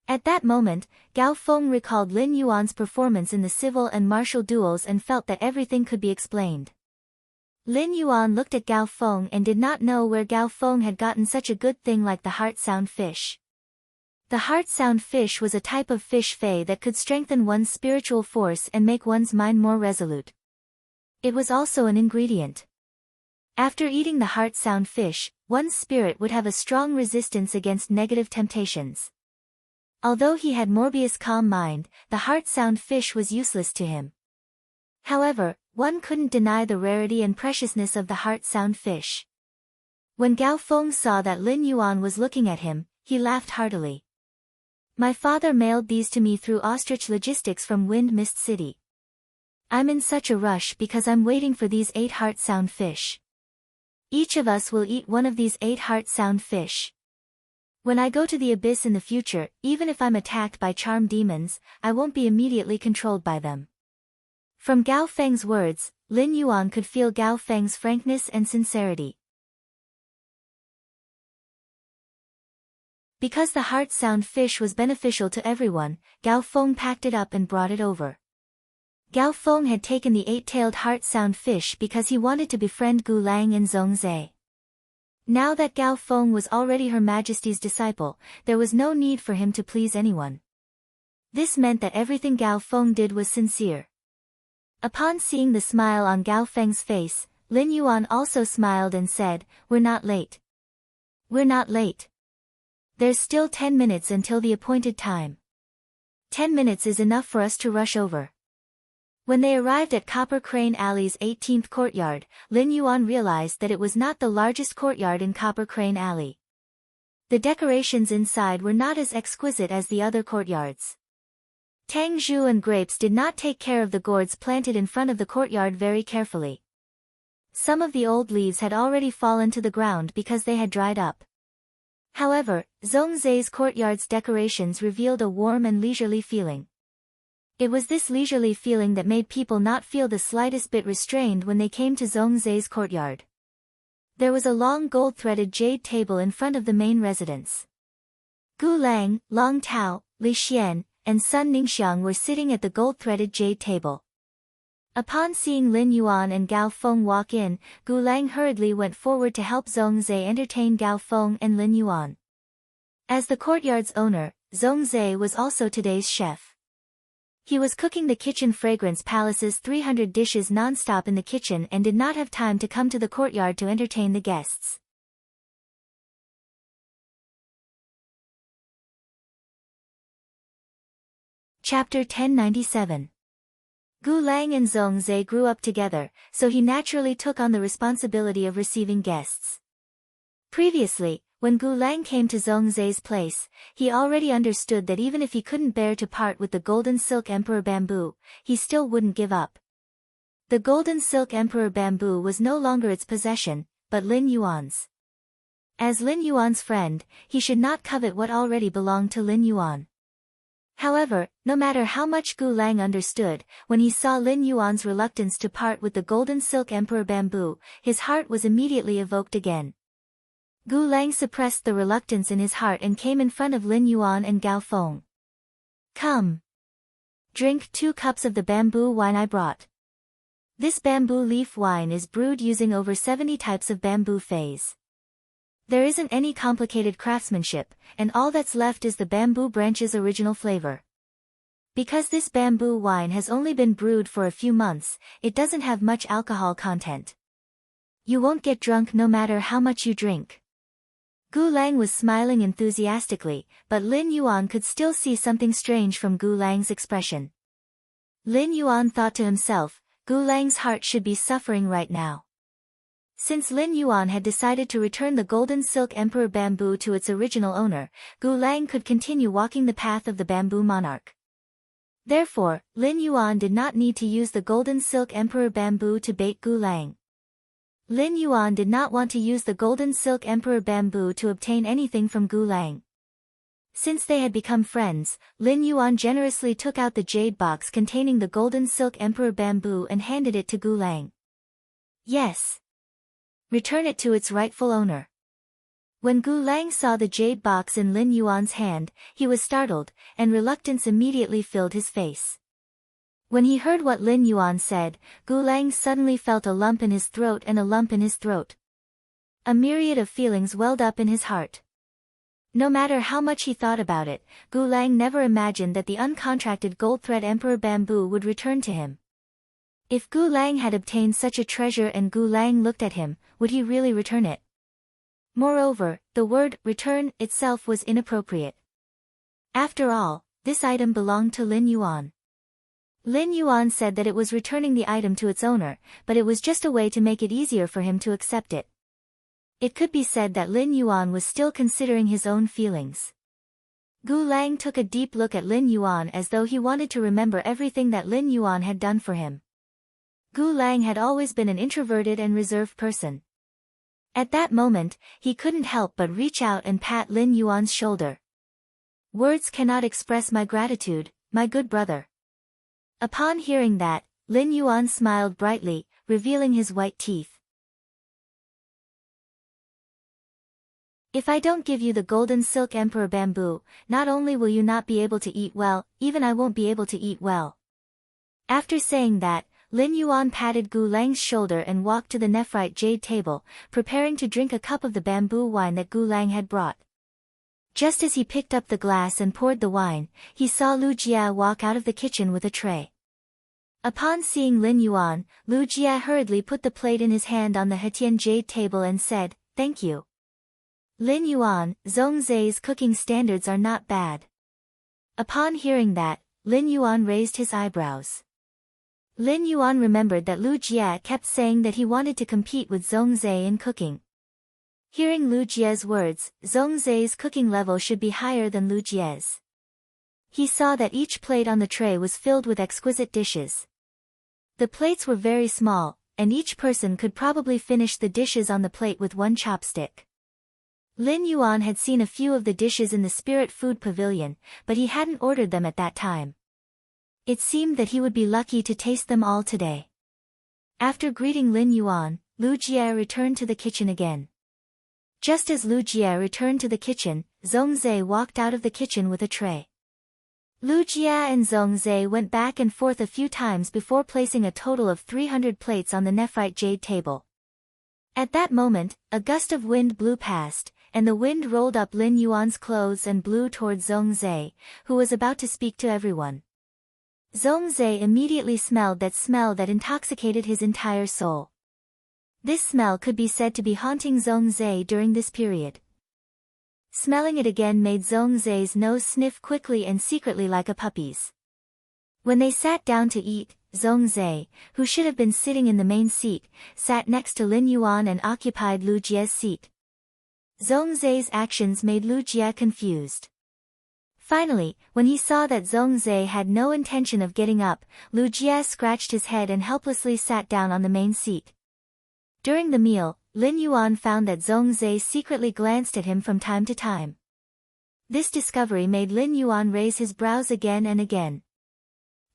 Speaker 1: At that moment, Gao Feng recalled Lin Yuan's performance in the civil and martial duels and felt that everything could be explained. Lin Yuan looked at Gao Feng and did not know where Gao Feng had gotten such a good thing like the heart-sound fish. The heart-sound fish was a type of fish fey that could strengthen one's spiritual force and make one's mind more resolute. It was also an ingredient. After eating the heart-sound fish, one's spirit would have a strong resistance against negative temptations. Although he had Morbius' calm mind, the heart-sound fish was useless to him. However, one couldn't deny the rarity and preciousness of the heart-sound fish. When Gao Feng saw that Lin Yuan was looking at him, he laughed heartily. My father mailed these to me through ostrich logistics from Wind Mist City. I'm in such a rush because I'm waiting for these 8 heart-sound fish. Each of us will eat one of these 8 heart-sound fish. When I go to the abyss in the future, even if I'm attacked by charm demons, I won't be immediately controlled by them. From Gao Feng's words, Lin Yuan could feel Gao Feng's frankness and sincerity. Because the heart-sound fish was beneficial to everyone, Gao Feng packed it up and brought it over. Gao Feng had taken the 8-tailed heart-sound fish because he wanted to befriend Gu Lang and Zhong Zhe. Now that Gao Feng was already Her Majesty's disciple, there was no need for him to please anyone. This meant that everything Gao Feng did was sincere. Upon seeing the smile on Gao Feng's face, Lin Yuan also smiled and said, We're not late. We're not late. There's still 10 minutes until the appointed time. 10 minutes is enough for us to rush over. When they arrived at Copper Crane Alley's 18th courtyard, Lin Yuan realized that it was not the largest courtyard in Copper Crane Alley. The decorations inside were not as exquisite as the other courtyards. Tang Zhu and Grapes did not take care of the gourds planted in front of the courtyard very carefully. Some of the old leaves had already fallen to the ground because they had dried up. However, Zhongzai's courtyard's decorations revealed a warm and leisurely feeling. It was this leisurely feeling that made people not feel the slightest bit restrained when they came to Zhongzai's courtyard. There was a long gold-threaded jade table in front of the main residence. Gu Lang, Long Tao, Li Xian, and Sun Ningxiang were sitting at the gold-threaded jade table. Upon seeing Lin Yuan and Gao Feng walk in, Gu Lang hurriedly went forward to help Zhongzai entertain Gao Feng and Lin Yuan. As the courtyard's owner, Zhongzai was also today's chef. He was cooking the kitchen fragrance palace's 300 dishes non-stop in the kitchen and did not have time to come to the courtyard to entertain the guests. Chapter 1097. Gu Lang and Zhongzai grew up together, so he naturally took on the responsibility of receiving guests. Previously, when Gu Lang came to Zhongzai's place, he already understood that even if he couldn't bear to part with the golden silk emperor bamboo, he still wouldn't give up. The golden silk emperor bamboo was no longer its possession, but Lin Yuan's. As Lin Yuan's friend, he should not covet what already belonged to Lin Yuan. However, no matter how much Gu Lang understood, when he saw Lin Yuan's reluctance to part with the golden silk emperor bamboo, his heart was immediately evoked again. Gu Lang suppressed the reluctance in his heart and came in front of Lin Yuan and Gao Feng. Come. Drink 2 cups of the bamboo wine I brought. This bamboo leaf wine is brewed using over 70 types of bamboo phase. There isn't any complicated craftsmanship, and all that's left is the bamboo branch's original flavor. Because this bamboo wine has only been brewed for a few months, it doesn't have much alcohol content. You won't get drunk no matter how much you drink. Gu Lang was smiling enthusiastically, but Lin Yuan could still see something strange from Gu Lang's expression. Lin Yuan thought to himself, Gu Lang's heart should be suffering right now. Since Lin Yuan had decided to return the golden silk emperor bamboo to its original owner, Gu Lang could continue walking the path of the bamboo monarch. Therefore, Lin Yuan did not need to use the golden silk emperor bamboo to bait Gu Lang. Lin Yuan did not want to use the golden silk emperor bamboo to obtain anything from Gu Lang. Since they had become friends, Lin Yuan generously took out the jade box containing the golden silk emperor bamboo and handed it to Gu Lang. Yes. Return it to its rightful owner. When Gu Lang saw the jade box in Lin Yuan's hand, he was startled, and reluctance immediately filled his face. When he heard what Lin Yuan said, Gu Lang suddenly felt a lump in his throat and a lump in his throat. A myriad of feelings welled up in his heart. No matter how much he thought about it, Gu Lang never imagined that the uncontracted gold thread emperor bamboo would return to him. If Gu Lang had obtained such a treasure and Gu Lang looked at him, would he really return it? Moreover, the word return itself was inappropriate. After all, this item belonged to Lin Yuan. Lin Yuan said that it was returning the item to its owner, but it was just a way to make it easier for him to accept it. It could be said that Lin Yuan was still considering his own feelings. Gu Lang took a deep look at Lin Yuan as though he wanted to remember everything that Lin Yuan had done for him. Gu Lang had always been an introverted and reserved person. At that moment, he couldn't help but reach out and pat Lin Yuan's shoulder. Words cannot express my gratitude, my good brother. Upon hearing that, Lin Yuan smiled brightly, revealing his white teeth. If I don't give you the golden silk emperor bamboo, not only will you not be able to eat well, even I won't be able to eat well. After saying that, Lin Yuan patted Gu Lang's shoulder and walked to the nephrite jade table, preparing to drink a cup of the bamboo wine that Gu Lang had brought. Just as he picked up the glass and poured the wine, he saw Lu Jia walk out of the kitchen with a tray. Upon seeing Lin Yuan, Lu Jia hurriedly put the plate in his hand on the Hetian jade table and said, "Thank you." Lin Yuan, Zhongzai's cooking standards are not bad. Upon hearing that, Lin Yuan raised his eyebrows. Lin Yuan remembered that Lu Jia kept saying that he wanted to compete with Zhongzai in cooking. Hearing Lu Jia's words, Zhongzai's cooking level should be higher than Lu Jia's. He saw that each plate on the tray was filled with exquisite dishes. The plates were very small, and each person could probably finish the dishes on the plate with one chopstick. Lin Yuan had seen a few of the dishes in the Spirit Food Pavilion, but he hadn't ordered them at that time. It seemed that he would be lucky to taste them all today. After greeting Lin Yuan, Lu Jie returned to the kitchen again. Just as Lu Jie returned to the kitchen, Zhongzhe walked out of the kitchen with a tray. Lu Jie and Zhongzhe went back and forth a few times before placing a total of 300 plates on the nephrite jade table. At that moment, a gust of wind blew past, and the wind rolled up Lin Yuan's clothes and blew toward Zhongzhe, who was about to speak to everyone. Zhongzhe immediately smelled that smell that intoxicated his entire soul. This smell could be said to be haunting Zhongzhe during this period. Smelling it again made Zhongzhe's nose sniff quickly and secretly like a puppy's. When they sat down to eat, Zhongzhe, who should have been sitting in the main seat, sat next to Lin Yuan and occupied Lu Jie's seat. Zhongzhe's actions made Lu Jie confused. Finally, when he saw that Zhongzhe had no intention of getting up, Lu Jie scratched his head and helplessly sat down on the main seat. During the meal, Lin Yuan found that Zhongzhe secretly glanced at him from time to time. This discovery made Lin Yuan raise his brows again and again.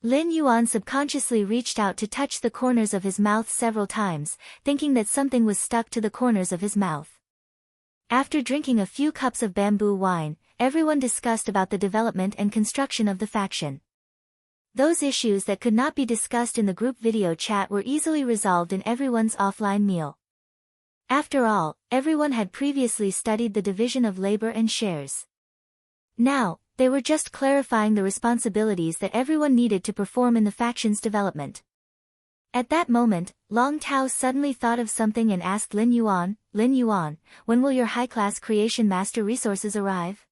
Speaker 1: Lin Yuan subconsciously reached out to touch the corners of his mouth several times, thinking that something was stuck to the corners of his mouth. After drinking a few cups of bamboo wine, everyone discussed about the development and construction of the faction. Those issues that could not be discussed in the group video chat were easily resolved in everyone's offline meal. After all, everyone had previously studied the division of labor and shares. Now, they were just clarifying the responsibilities that everyone needed to perform in the faction's development. At that moment, Long Tao suddenly thought of something and asked Lin Yuan, when will your high-class creation master resources arrive?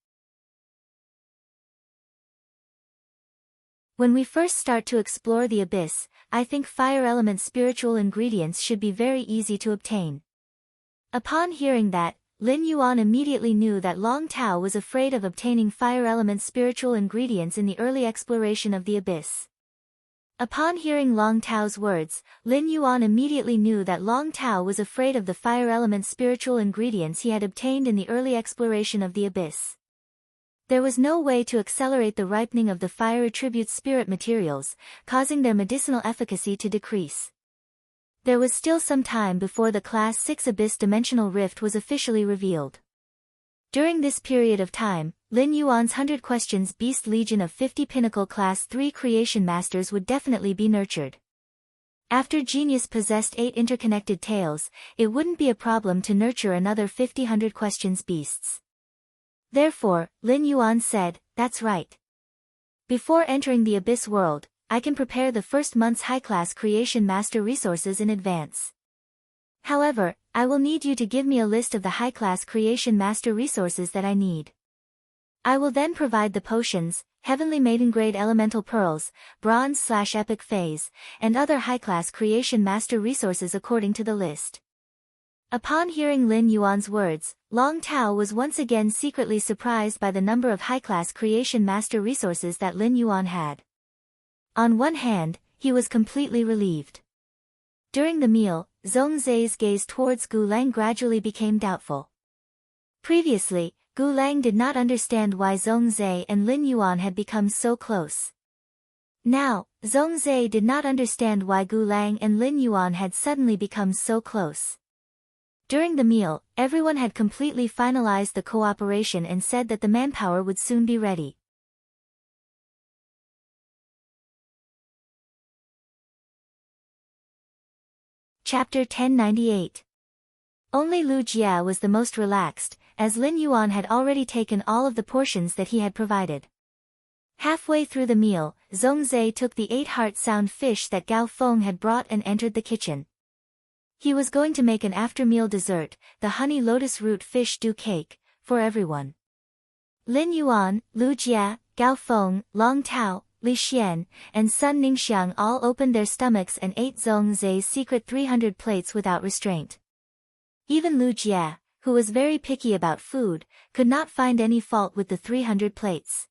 Speaker 1: When we first start to explore the abyss, I think fire element spiritual ingredients should be very easy to obtain. Upon hearing that, Lin Yuan immediately knew that Long Tao was afraid of obtaining fire element spiritual ingredients in the early exploration of the abyss. Upon hearing Long Tao's words, Lin Yuan immediately knew that Long Tao was afraid of the fire element spiritual ingredients he had obtained in the early exploration of the abyss. There was no way to accelerate the ripening of the fire attribute spirit materials, causing their medicinal efficacy to decrease. There was still some time before the Class 6 Abyss Dimensional Rift was officially revealed. During this period of time, Lin Yuan's 100 Questions Beast Legion of 50 Pinnacle Class 3 Creation Masters would definitely be nurtured. After Genius possessed 8 interconnected tails, it wouldn't be a problem to nurture another 50 100 Questions Beasts. Therefore, Lin Yuan said, "That's right. Before entering the Abyss world, I can prepare the first month's high-class Creation Master resources in advance. However, I will need you to give me a list of the high-class Creation Master resources that I need. I will then provide the potions, Heavenly Maiden Grade Elemental Pearls, Bronze/Epic Phase, and other high-class Creation Master resources according to the list." Upon hearing Lin Yuan's words, Long Tao was once again secretly surprised by the number of high-class Creation Master resources that Lin Yuan had. On one hand, he was completely relieved. During the meal, Zhongzhe's gaze towards Gu Lang gradually became doubtful. Previously, Gu Lang did not understand why Zhongzhe and Lin Yuan had become so close. Now, Zhongzhe did not understand why Gu Lang and Lin Yuan had suddenly become so close. During the meal, everyone had completely finalized the cooperation and said that the manpower would soon be ready. Chapter 1098. Only Lu Jie was the most relaxed, as Lin Yuan had already taken all of the portions that he had provided. Halfway through the meal, Zhongzhe took the 8-heart sound fish that Gao Feng had brought and entered the kitchen. He was going to make an after-meal dessert, the honey lotus root fish dew cake, for everyone. Lin Yuan, Lu Jie, Gao Feng, Long Tao, Li Xian, and Sun Ningxiang all opened their stomachs and ate Zhongzhe's secret 300 plates without restraint. Even Lu Jie, who was very picky about food, could not find any fault with the 300 plates.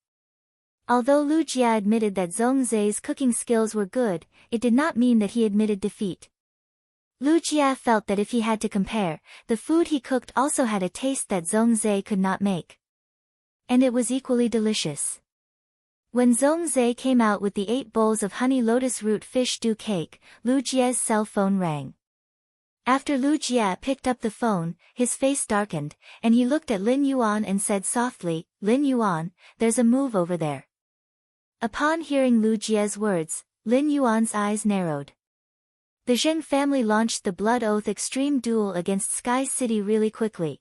Speaker 1: Although Lu Jie admitted that Zhongzhe's cooking skills were good, it did not mean that he admitted defeat. Lu Jia felt that if he had to compare, the food he cooked also had a taste that Zhongzhe could not make. And it was equally delicious. When Zhongzhe came out with the 8 bowls of honey lotus root fish stew cake, Lu Jia's cell phone rang. After Lu Jia picked up the phone, his face darkened, and he looked at Lin Yuan and said softly, "Lin Yuan, there's a move over there." Upon hearing Lu Jia's words, Lin Yuan's eyes narrowed. The Zheng family launched the Blood Oath Extreme Duel against Sky City really quickly.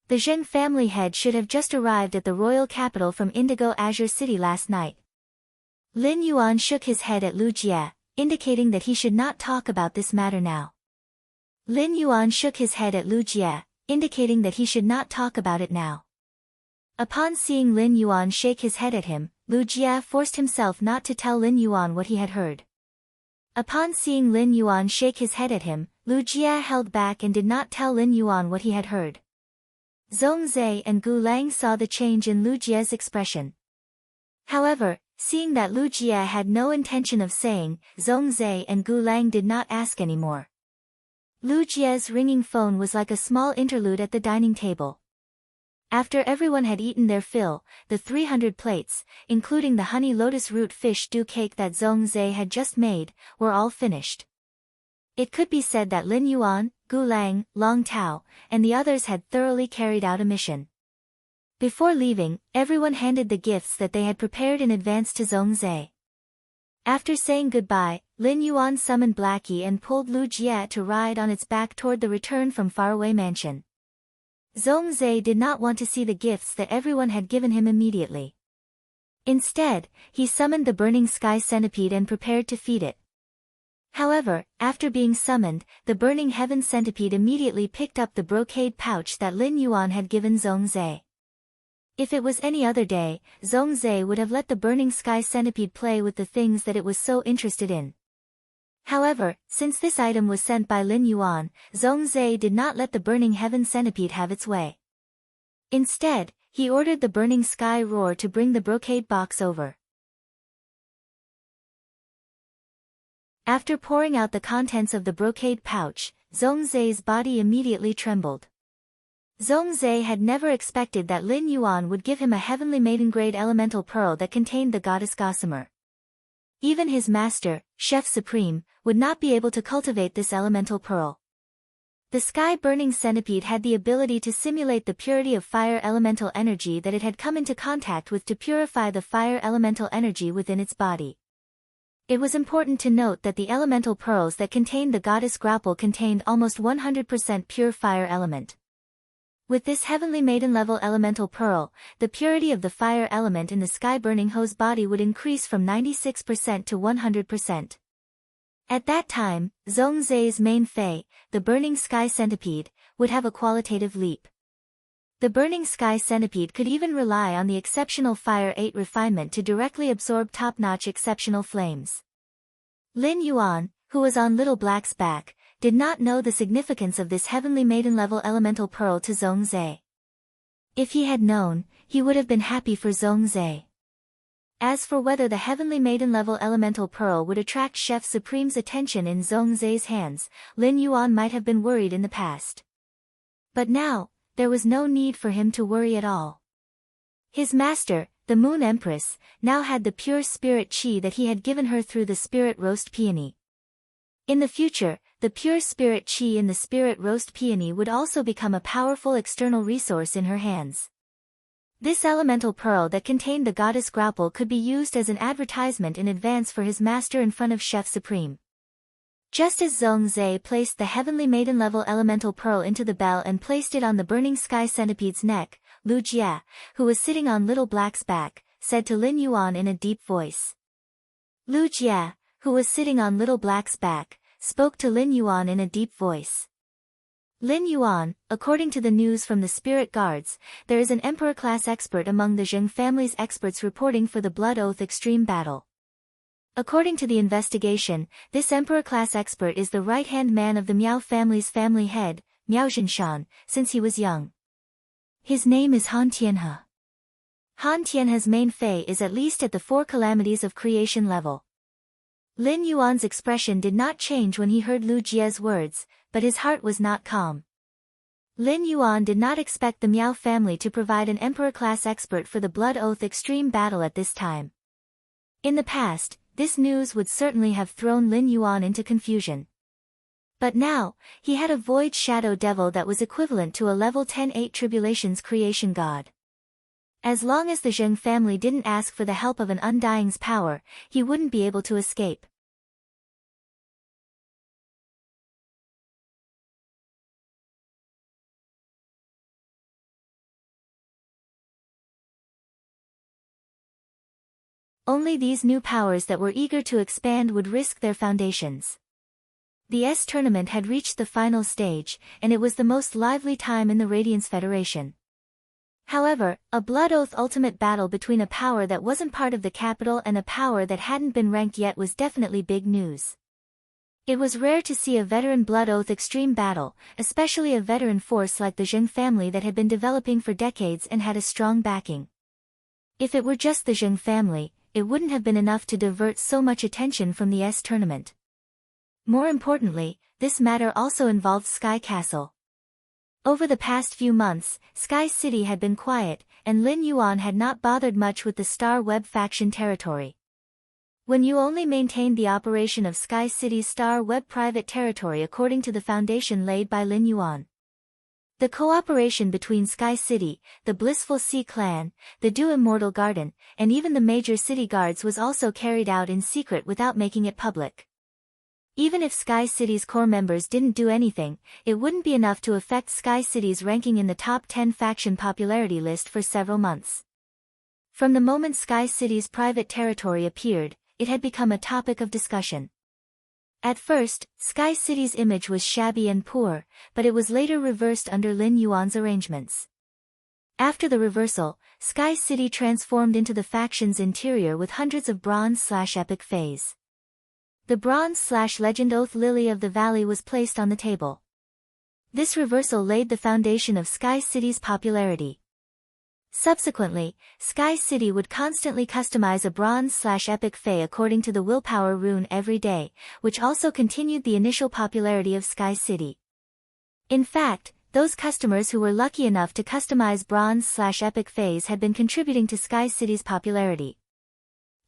Speaker 1: The Zheng family head should have just arrived at the royal capital from Indigo Azure City last night. Lin Yuan shook his head at Lu Jia, indicating that he should not talk about this matter now. Lin Yuan shook his head at Lu Jia, indicating that he should not talk about it now. Upon seeing Lin Yuan shake his head at him, Lu Jia forced himself not to tell Lin Yuan what he had heard. Upon seeing Lin Yuan shake his head at him, Lu Jia held back and did not tell Lin Yuan what he had heard. Zhongzhe and Gu Lang saw the change in Lu Jia's expression. However, seeing that Lu Jia had no intention of saying, Zhongzhe and Gu Lang did not ask any more. Lu Jia's ringing phone was like a small interlude at the dining table. After everyone had eaten their fill, the 300 plates, including the honey lotus root fish stew cake that Zhongzhe had just made, were all finished. It could be said that Lin Yuan, Gu Lang, Long Tao, and the others had thoroughly carried out a mission. Before leaving, everyone handed the gifts that they had prepared in advance to Zhongzhe. After saying goodbye, Lin Yuan summoned Blackie and pulled Lu Jia to ride on its back toward the return from faraway mansion. Zhongzhe did not want to see the gifts that everyone had given him immediately. Instead, he summoned the burning sky centipede and prepared to feed it. However, after being summoned, the burning heaven centipede immediately picked up the brocade pouch that Lin Yuan had given Zhongzhe. If it was any other day, Zhongzhe would have let the burning sky centipede play with the things that it was so interested in. However, since this item was sent by Lin Yuan, Zhongzhe did not let the burning heaven centipede have its way. Instead, he ordered the burning sky roar to bring the brocade box over. After pouring out the contents of the brocade pouch, Zhongzhe's body immediately trembled. Zhongzhe had never expected that Lin Yuan would give him a heavenly maiden-grade elemental pearl that contained the goddess gossamer. Even his master, Chef Supreme, would not be able to cultivate this elemental pearl. The sky-burning centipede had the ability to simulate the purity of fire elemental energy that it had come into contact with to purify the fire elemental energy within its body. It was important to note that the elemental pearls that contained the goddess grapple contained almost 100% pure fire element. With this heavenly maiden-level elemental pearl, the purity of the fire element in the sky-burning hoe's body would increase from 96% to 100%. At that time, Zhongzhe's main fei, the burning sky centipede, would have a qualitative leap. The burning sky centipede could even rely on the exceptional Fire 8 refinement to directly absorb top-notch exceptional flames. Lin Yuan, who was on Little Black's back, did not know the significance of this heavenly maiden-level elemental pearl to Zhongzhe. If he had known, he would have been happy for Zhongzhe. As for whether the heavenly maiden-level elemental pearl would attract Chef Supreme's attention in Zhongzhe's hands, Lin Yuan might have been worried in the past. But now, there was no need for him to worry at all. His master, the Moon Empress, now had the pure spirit chi that he had given her through the spirit roast peony. In the future, the pure spirit chi in the spirit roast peony would also become a powerful external resource in her hands. This elemental pearl that contained the goddess grapple could be used as an advertisement in advance for his master in front of Chef Supreme. Just as Zhongzhe placed the heavenly maiden-level elemental pearl into the bell and placed it on the burning sky centipede's neck, Lu Jia, who was sitting on Little Black's back, said to Lin Yuan in a deep voice. Lu Jia, who was sitting on Little Black's back, spoke to Lin Yuan in a deep voice. Lin Yuan, according to the news from the spirit guards, there is an emperor-class expert among the Zheng family's experts reporting for the Blood Oath Extreme Battle. According to the investigation, this emperor-class expert is the right-hand man of the Miao family's family head, Miao Zhinshan, since he was young. His name is Han Tianhe. Han Tianhe's main fei is at least at the 4 calamities of creation level. Lin Yuan's expression did not change when he heard Lu Jie's words, but his heart was not calm. Lin Yuan did not expect the Miao family to provide an emperor-class expert for the Blood Oath extreme battle at this time. In the past, this news would certainly have thrown Lin Yuan into confusion. But now, he had a void shadow devil that was equivalent to a level 10-8 tribulations creation god. As long as the Zheng family didn't ask for the help of an Undying's power, he wouldn't be able to escape. Only these new powers that were eager to expand would risk their foundations. The S tournament had reached the final stage, and it was the most lively time in the Radiance Federation. However, a Blood Oath ultimate battle between a power that wasn't part of the capital and a power that hadn't been ranked yet was definitely big news. It was rare to see a veteran Blood Oath extreme battle, especially a veteran force like the Zheng family that had been developing for decades and had a strong backing. If it were just the Zheng family, it wouldn't have been enough to divert so much attention from the S tournament. More importantly, this matter also involved Sky Castle. Over the past few months, Sky City had been quiet, and Lin Yuan had not bothered much with the Star Web faction territory. When you only maintained the operation of Sky City's Star Web private territory according to the foundation laid by Lin Yuan. The cooperation between Sky City, the Blissful Sea Clan, the Du Immortal Garden, and even the major city guards was also carried out in secret without making it public. Even if Sky City's core members didn't do anything, it wouldn't be enough to affect Sky City's ranking in the top 10 faction popularity list for several months. From the moment Sky City's private territory appeared, it had become a topic of discussion. At first, Sky City's image was shabby and poor, but it was later reversed under Lin Yuan's arrangements. After the reversal, Sky City transformed into the faction's interior with hundreds of bronze/epic fays. The bronze/legend Oath Lily of the Valley was placed on the table. This reversal laid the foundation of Sky City's popularity. Subsequently, Sky City would constantly customize a bronze/epic fay according to the willpower rune every day, which also continued the initial popularity of Sky City. In fact, those customers who were lucky enough to customize bronze/epic fays had been contributing to Sky City's popularity.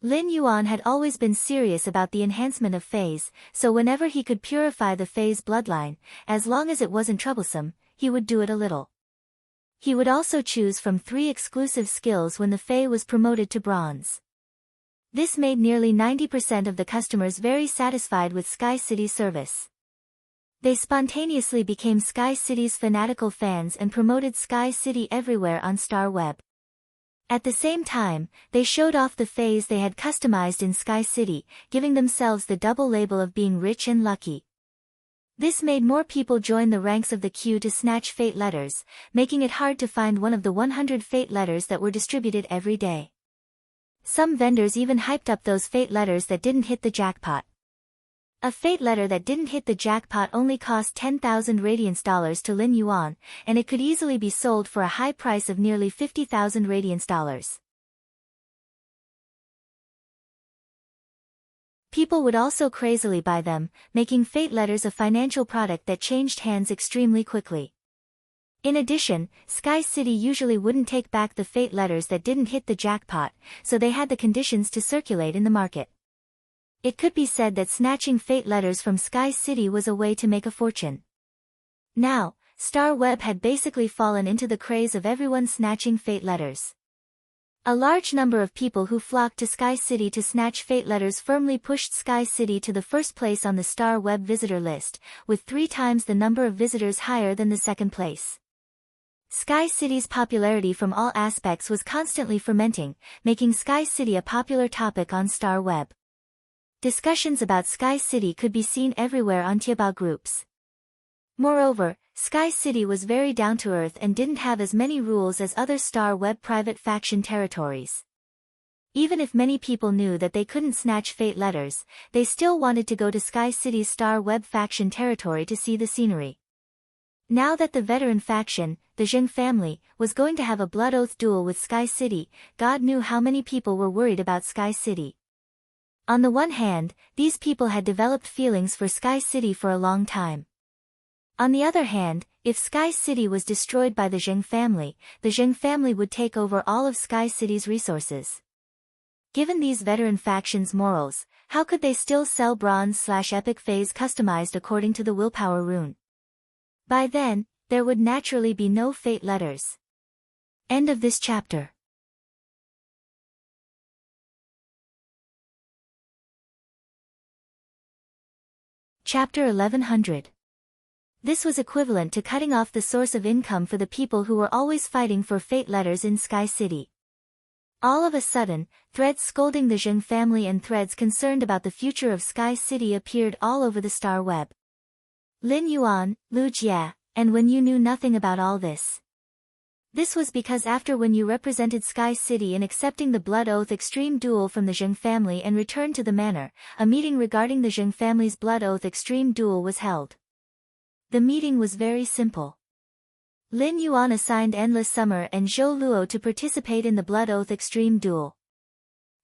Speaker 1: Lin Yuan had always been serious about the enhancement of fays, so whenever he could purify the fay's bloodline, as long as it wasn't troublesome, he would do it a little. He would also choose from 3 exclusive skills when the fay was promoted to bronze. This made nearly 90% of the customers very satisfied with Sky City's service. They spontaneously became Sky City's fanatical fans and promoted Sky City everywhere on Star Web. At the same time, they showed off the fays they had customized in Sky City, giving themselves the double label of being rich and lucky. This made more people join the ranks of the queue to snatch fate letters, making it hard to find one of the 100 fate letters that were distributed every day. Some vendors even hyped up those fate letters that didn't hit the jackpot. A fate letter that didn't hit the jackpot only cost 10,000 Radiance dollars to Lin Yuan, and it could easily be sold for a high price of nearly 50,000 Radiance dollars. People would also crazily buy them, making fate letters a financial product that changed hands extremely quickly. In addition, Sky City usually wouldn't take back the fate letters that didn't hit the jackpot, so they had the conditions to circulate in the market. It could be said that snatching fate letters from Sky City was a way to make a fortune. Now, Star Web had basically fallen into the craze of everyone snatching fate letters. A large number of people who flocked to Sky City to snatch fate letters firmly pushed Sky City to the first place on the Star Web visitor list, with 3 times the number of visitors higher than the second place. Sky City's popularity from all aspects was constantly fermenting, making Sky City a popular topic on Star Web. Discussions about Sky City could be seen everywhere on Tiabao groups. Moreover, Sky City was very down-to-earth and didn't have as many rules as other Star Web private faction territories. Even if many people knew that they couldn't snatch fate letters, they still wanted to go to Sky City's Star Web faction territory to see the scenery. Now that the veteran faction, the Zheng family, was going to have a blood oath duel with Sky City, God knew how many people were worried about Sky City. On the one hand, these people had developed feelings for Sky City for a long time. On the other hand, if Sky City was destroyed by the Zheng family, the Zheng family would take over all of Sky City's resources. Given these veteran factions' morals, how could they still sell bronze/epic phase customized according to the willpower rune? By then, there would naturally be no fate letters. End of this chapter. Chapter 1100. This was equivalent to cutting off the source of income for the people who were always fighting for fate letters in Sky City. All of a sudden, threads scolding the Zheng family and threads concerned about the future of Sky City appeared all over the star web. Lin Yuan, Lu Jia, and when you knew nothing about all this. This was because after when you represented Sky City in accepting the Blood Oath Extreme Duel from the Zheng family and returned to the manor, a meeting regarding the Zheng family's Blood Oath Extreme Duel was held. The meeting was very simple. Lin Yuan assigned Endless Summer and Zhou Luo to participate in the Blood Oath Extreme Duel.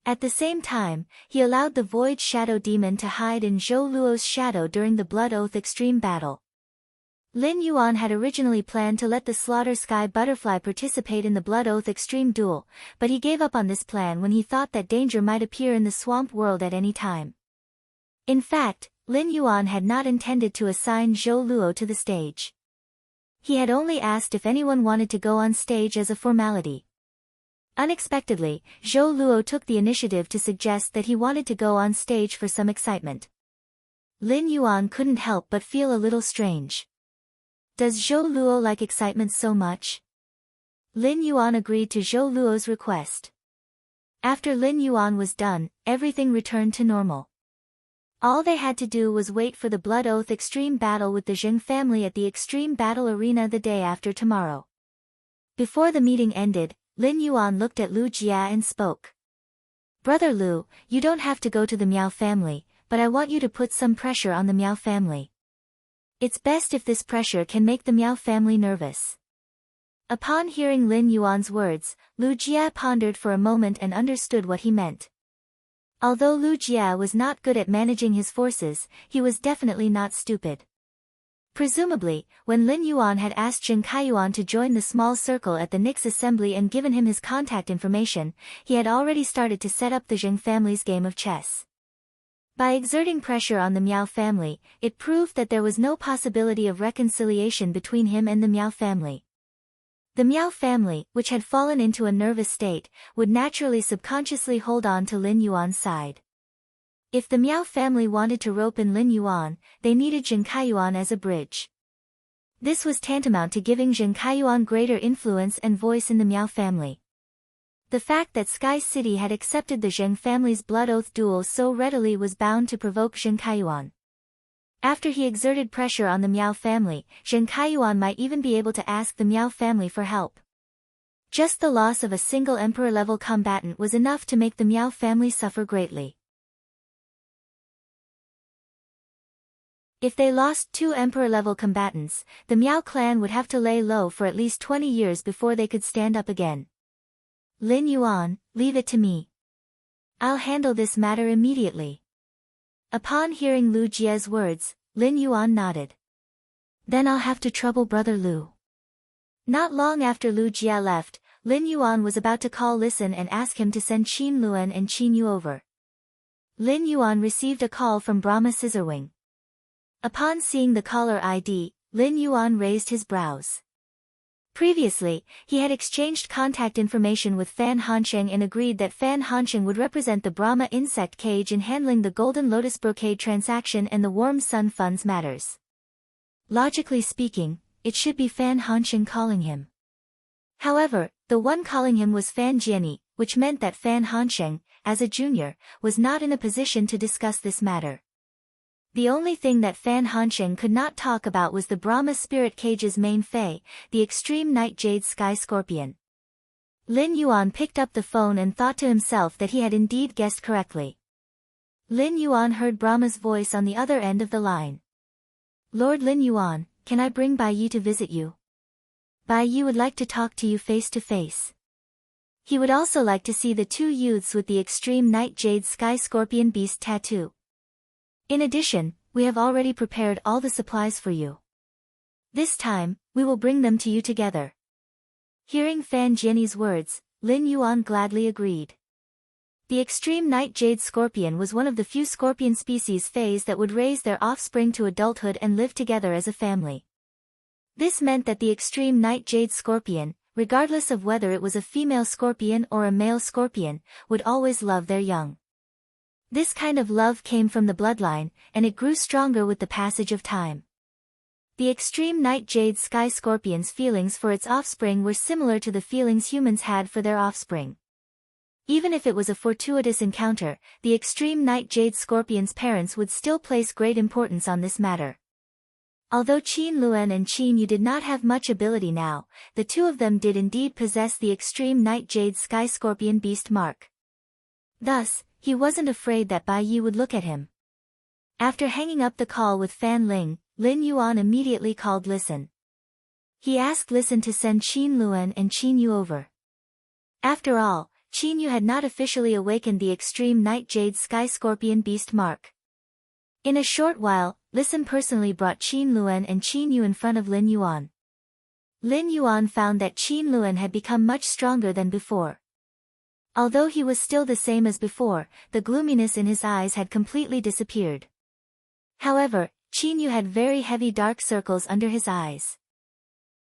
Speaker 1: At the same time, he allowed the Void Shadow Demon to hide in Zhou Luo's shadow during the Blood Oath Extreme battle. Lin Yuan had originally planned to let the Slaughter Sky Butterfly participate in the Blood Oath Extreme Duel, but he gave up on this plan when he thought that danger might appear in the swamp world at any time. In fact, Lin Yuan had not intended to assign Zhou Luo to the stage. He had only asked if anyone wanted to go on stage as a formality. Unexpectedly, Zhou Luo took the initiative to suggest that he wanted to go on stage for some excitement. Lin Yuan couldn't help but feel a little strange. Does Zhou Luo like excitement so much? Lin Yuan agreed to Zhou Luo's request. After Lin Yuan was done, everything returned to normal. All they had to do was wait for the Blood Oath Extreme battle with the Zheng family at the Extreme Battle Arena the day after tomorrow. Before the meeting ended, Lin Yuan looked at Lu Jia and spoke. Brother Lu, you don't have to go to the Miao family, but I want you to put some pressure on the Miao family. It's best if this pressure can make the Miao family nervous. Upon hearing Lin Yuan's words, Lu Jia pondered for a moment and understood what he meant. Although Lu Jia was not good at managing his forces, he was definitely not stupid. Presumably, when Lin Yuan had asked Zheng Kaiyuan to join the small circle at the Nix assembly and given him his contact information, he had already started to set up the Zheng family's game of chess. By exerting pressure on the Miao family, it proved that there was no possibility of reconciliation between him and the Miao family. The Miao family, which had fallen into a nervous state, would naturally subconsciously hold on to Lin Yuan's side. If the Miao family wanted to rope in Lin Yuan, they needed Zheng Kaiyuan as a bridge. This was tantamount to giving Zheng Kaiyuan greater influence and voice in the Miao family. The fact that Sky City had accepted the Zheng family's Blood Oath duel so readily was bound to provoke Zheng Kaiyuan. After he exerted pressure on the Miao family, Zheng Kaiyuan might even be able to ask the Miao family for help. Just the loss of a single Emperor-level combatant was enough to make the Miao family suffer greatly. If they lost 2 Emperor-level combatants, the Miao clan would have to lay low for at least 20 years before they could stand up again. Lin Yuan, leave it to me. I'll handle this matter immediately. Upon hearing Lu Jia's words, Lin Yuan nodded. Then I'll have to trouble Brother Lu. Not long after Lu Jia left, Lin Yuan was about to call Listen and ask him to send Qin Luan and Qin Yu over. Lin Yuan received a call from Brahma Scissorwing. Upon seeing the caller ID, Lin Yuan raised his brows. Previously, he had exchanged contact information with Fan Hansheng and agreed that Fan Hansheng would represent the Brahma insect cage in handling the Golden Lotus Brocade transaction and the Warm Sun Funds matters. Logically speaking, it should be Fan Hansheng calling him. However, the one calling him was Fan Jiani, which meant that Fan Hansheng, as a junior, was not in a position to discuss this matter. The only thing that Fan Hansheng could not talk about was the Brahma Spirit Cage's main Fae, the Extreme Night Jade Sky Scorpion. Lin Yuan picked up the phone and thought to himself that he had indeed guessed correctly. Lin Yuan heard Brahma's voice on the other end of the line. Lord Lin Yuan, can I bring Bai Yi to visit you? Bai Yi would like to talk to you face to face. He would also like to see the two youths with the extreme Nightjade Sky Scorpion Beast tattoo. In addition, we have already prepared all the supplies for you. This time, we will bring them to you together. Hearing Fan Jianyi's words, Lin Yuan gladly agreed. The extreme Nightjade Scorpion was one of the few scorpion species phase that would raise their offspring to adulthood and live together as a family. This meant that the extreme Nightjade Scorpion, regardless of whether it was a female scorpion or a male scorpion, would always love their young. This kind of love came from the bloodline, and it grew stronger with the passage of time. The extreme Nightjade Sky Scorpion's feelings for its offspring were similar to the feelings humans had for their offspring. Even if it was a fortuitous encounter, the extreme Nightjade Scorpion's parents would still place great importance on this matter. Although Qin Luan and Qin Yu did not have much ability now, the two of them did indeed possess the extreme Nightjade Sky Scorpion Beast mark. Thus, he wasn't afraid that Bai Yi would look at him. After hanging up the call with Fan Ling, Lin Yuan immediately called Listen. He asked Listen to send Qin Luan and Qin Yu over. After all, Qin Yu had not officially awakened the extreme Nightjade Sky Scorpion Beast mark. In a short while, Listen personally brought Qin Luan and Qin Yu in front of Lin Yuan. Lin Yuan found that Qin Luan had become much stronger than before. Although he was still the same as before, the gloominess in his eyes had completely disappeared. However, Qin Yu had very heavy dark circles under his eyes.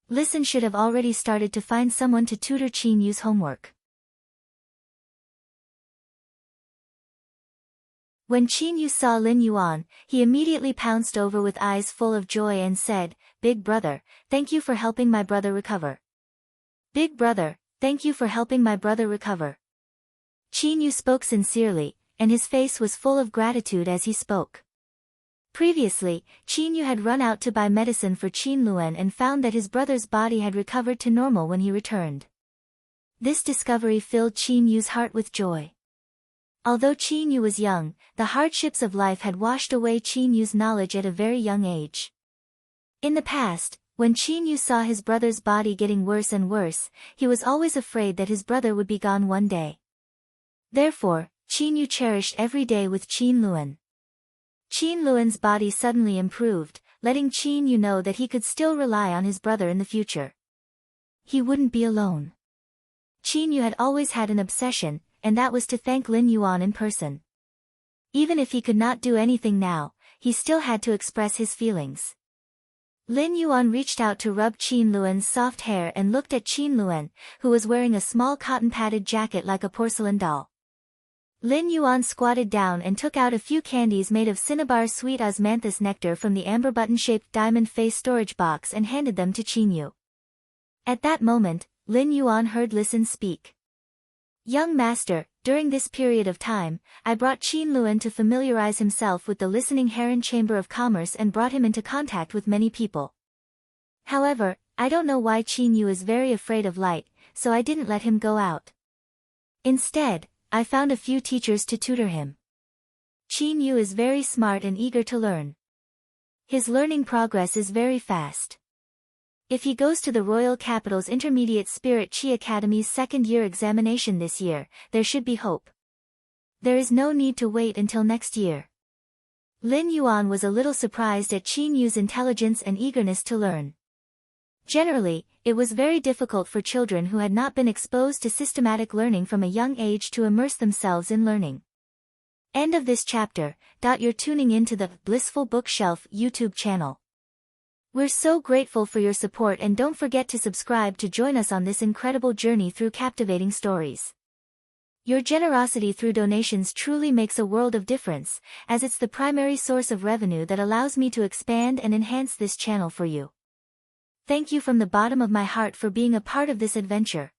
Speaker 1: Listen should have already started to find someone to tutor Qin Yu's homework. When Qin Yu saw Lin Yuan, he immediately pounced over with eyes full of joy and said, "Big brother, thank you for helping my brother recover. Big brother, thank you for helping my brother recover." Qin Yu spoke sincerely, and his face was full of gratitude as he spoke. Previously, Qin Yu had run out to buy medicine for Qin Luan and found that his brother's body had recovered to normal when he returned. This discovery filled Qin Yu's heart with joy. Although Qin Yu was young, the hardships of life had washed away Qin Yu's knowledge at a very young age. In the past, when Qin Yu saw his brother's body getting worse and worse, he was always afraid that his brother would be gone one day. Therefore, Qin Yu cherished every day with Qin Luan. Qin Luan's body suddenly improved, letting Qin Yu know that he could still rely on his brother in the future. He wouldn't be alone. Qin Yu had always had an obsession, and that was to thank Lin Yuan in person. Even if he could not do anything now, he still had to express his feelings. Lin Yuan reached out to rub Qin Luan's soft hair and looked at Qin Luan, who was wearing a small cotton-padded jacket like a porcelain doll. Lin Yuan squatted down and took out a few candies made of cinnabar sweet osmanthus nectar from the amber button-shaped diamond face storage box and handed them to Qin Yu. At that moment, Lin Yuan heard Listen speak. "Young master, during this period of time, I brought Qin Luan to familiarize himself with the listening Heron Chamber of Commerce and brought him into contact with many people. However, I don't know why Qin Yu is very afraid of light, so I didn't let him go out. Instead, I found a few teachers to tutor him. Qin Yu is very smart and eager to learn. His learning progress is very fast. If he goes to the Royal Capital's Intermediate Spirit Chi Academy's second-year examination this year, there should be hope. There is no need to wait until next year." Lin Yuan was a little surprised at Qin Yu's intelligence and eagerness to learn. Generally, it was very difficult for children who had not been exposed to systematic learning from a young age to immerse themselves in learning. End of this chapter. You're tuning into the Blissful Bookshelf YouTube channel. We're so grateful for your support, and don't forget to subscribe to join us on this incredible journey through captivating stories. Your generosity through donations truly makes a world of difference, as it's the primary source of revenue that allows me to expand and enhance this channel for you. Thank you from the bottom of my heart for being a part of this adventure.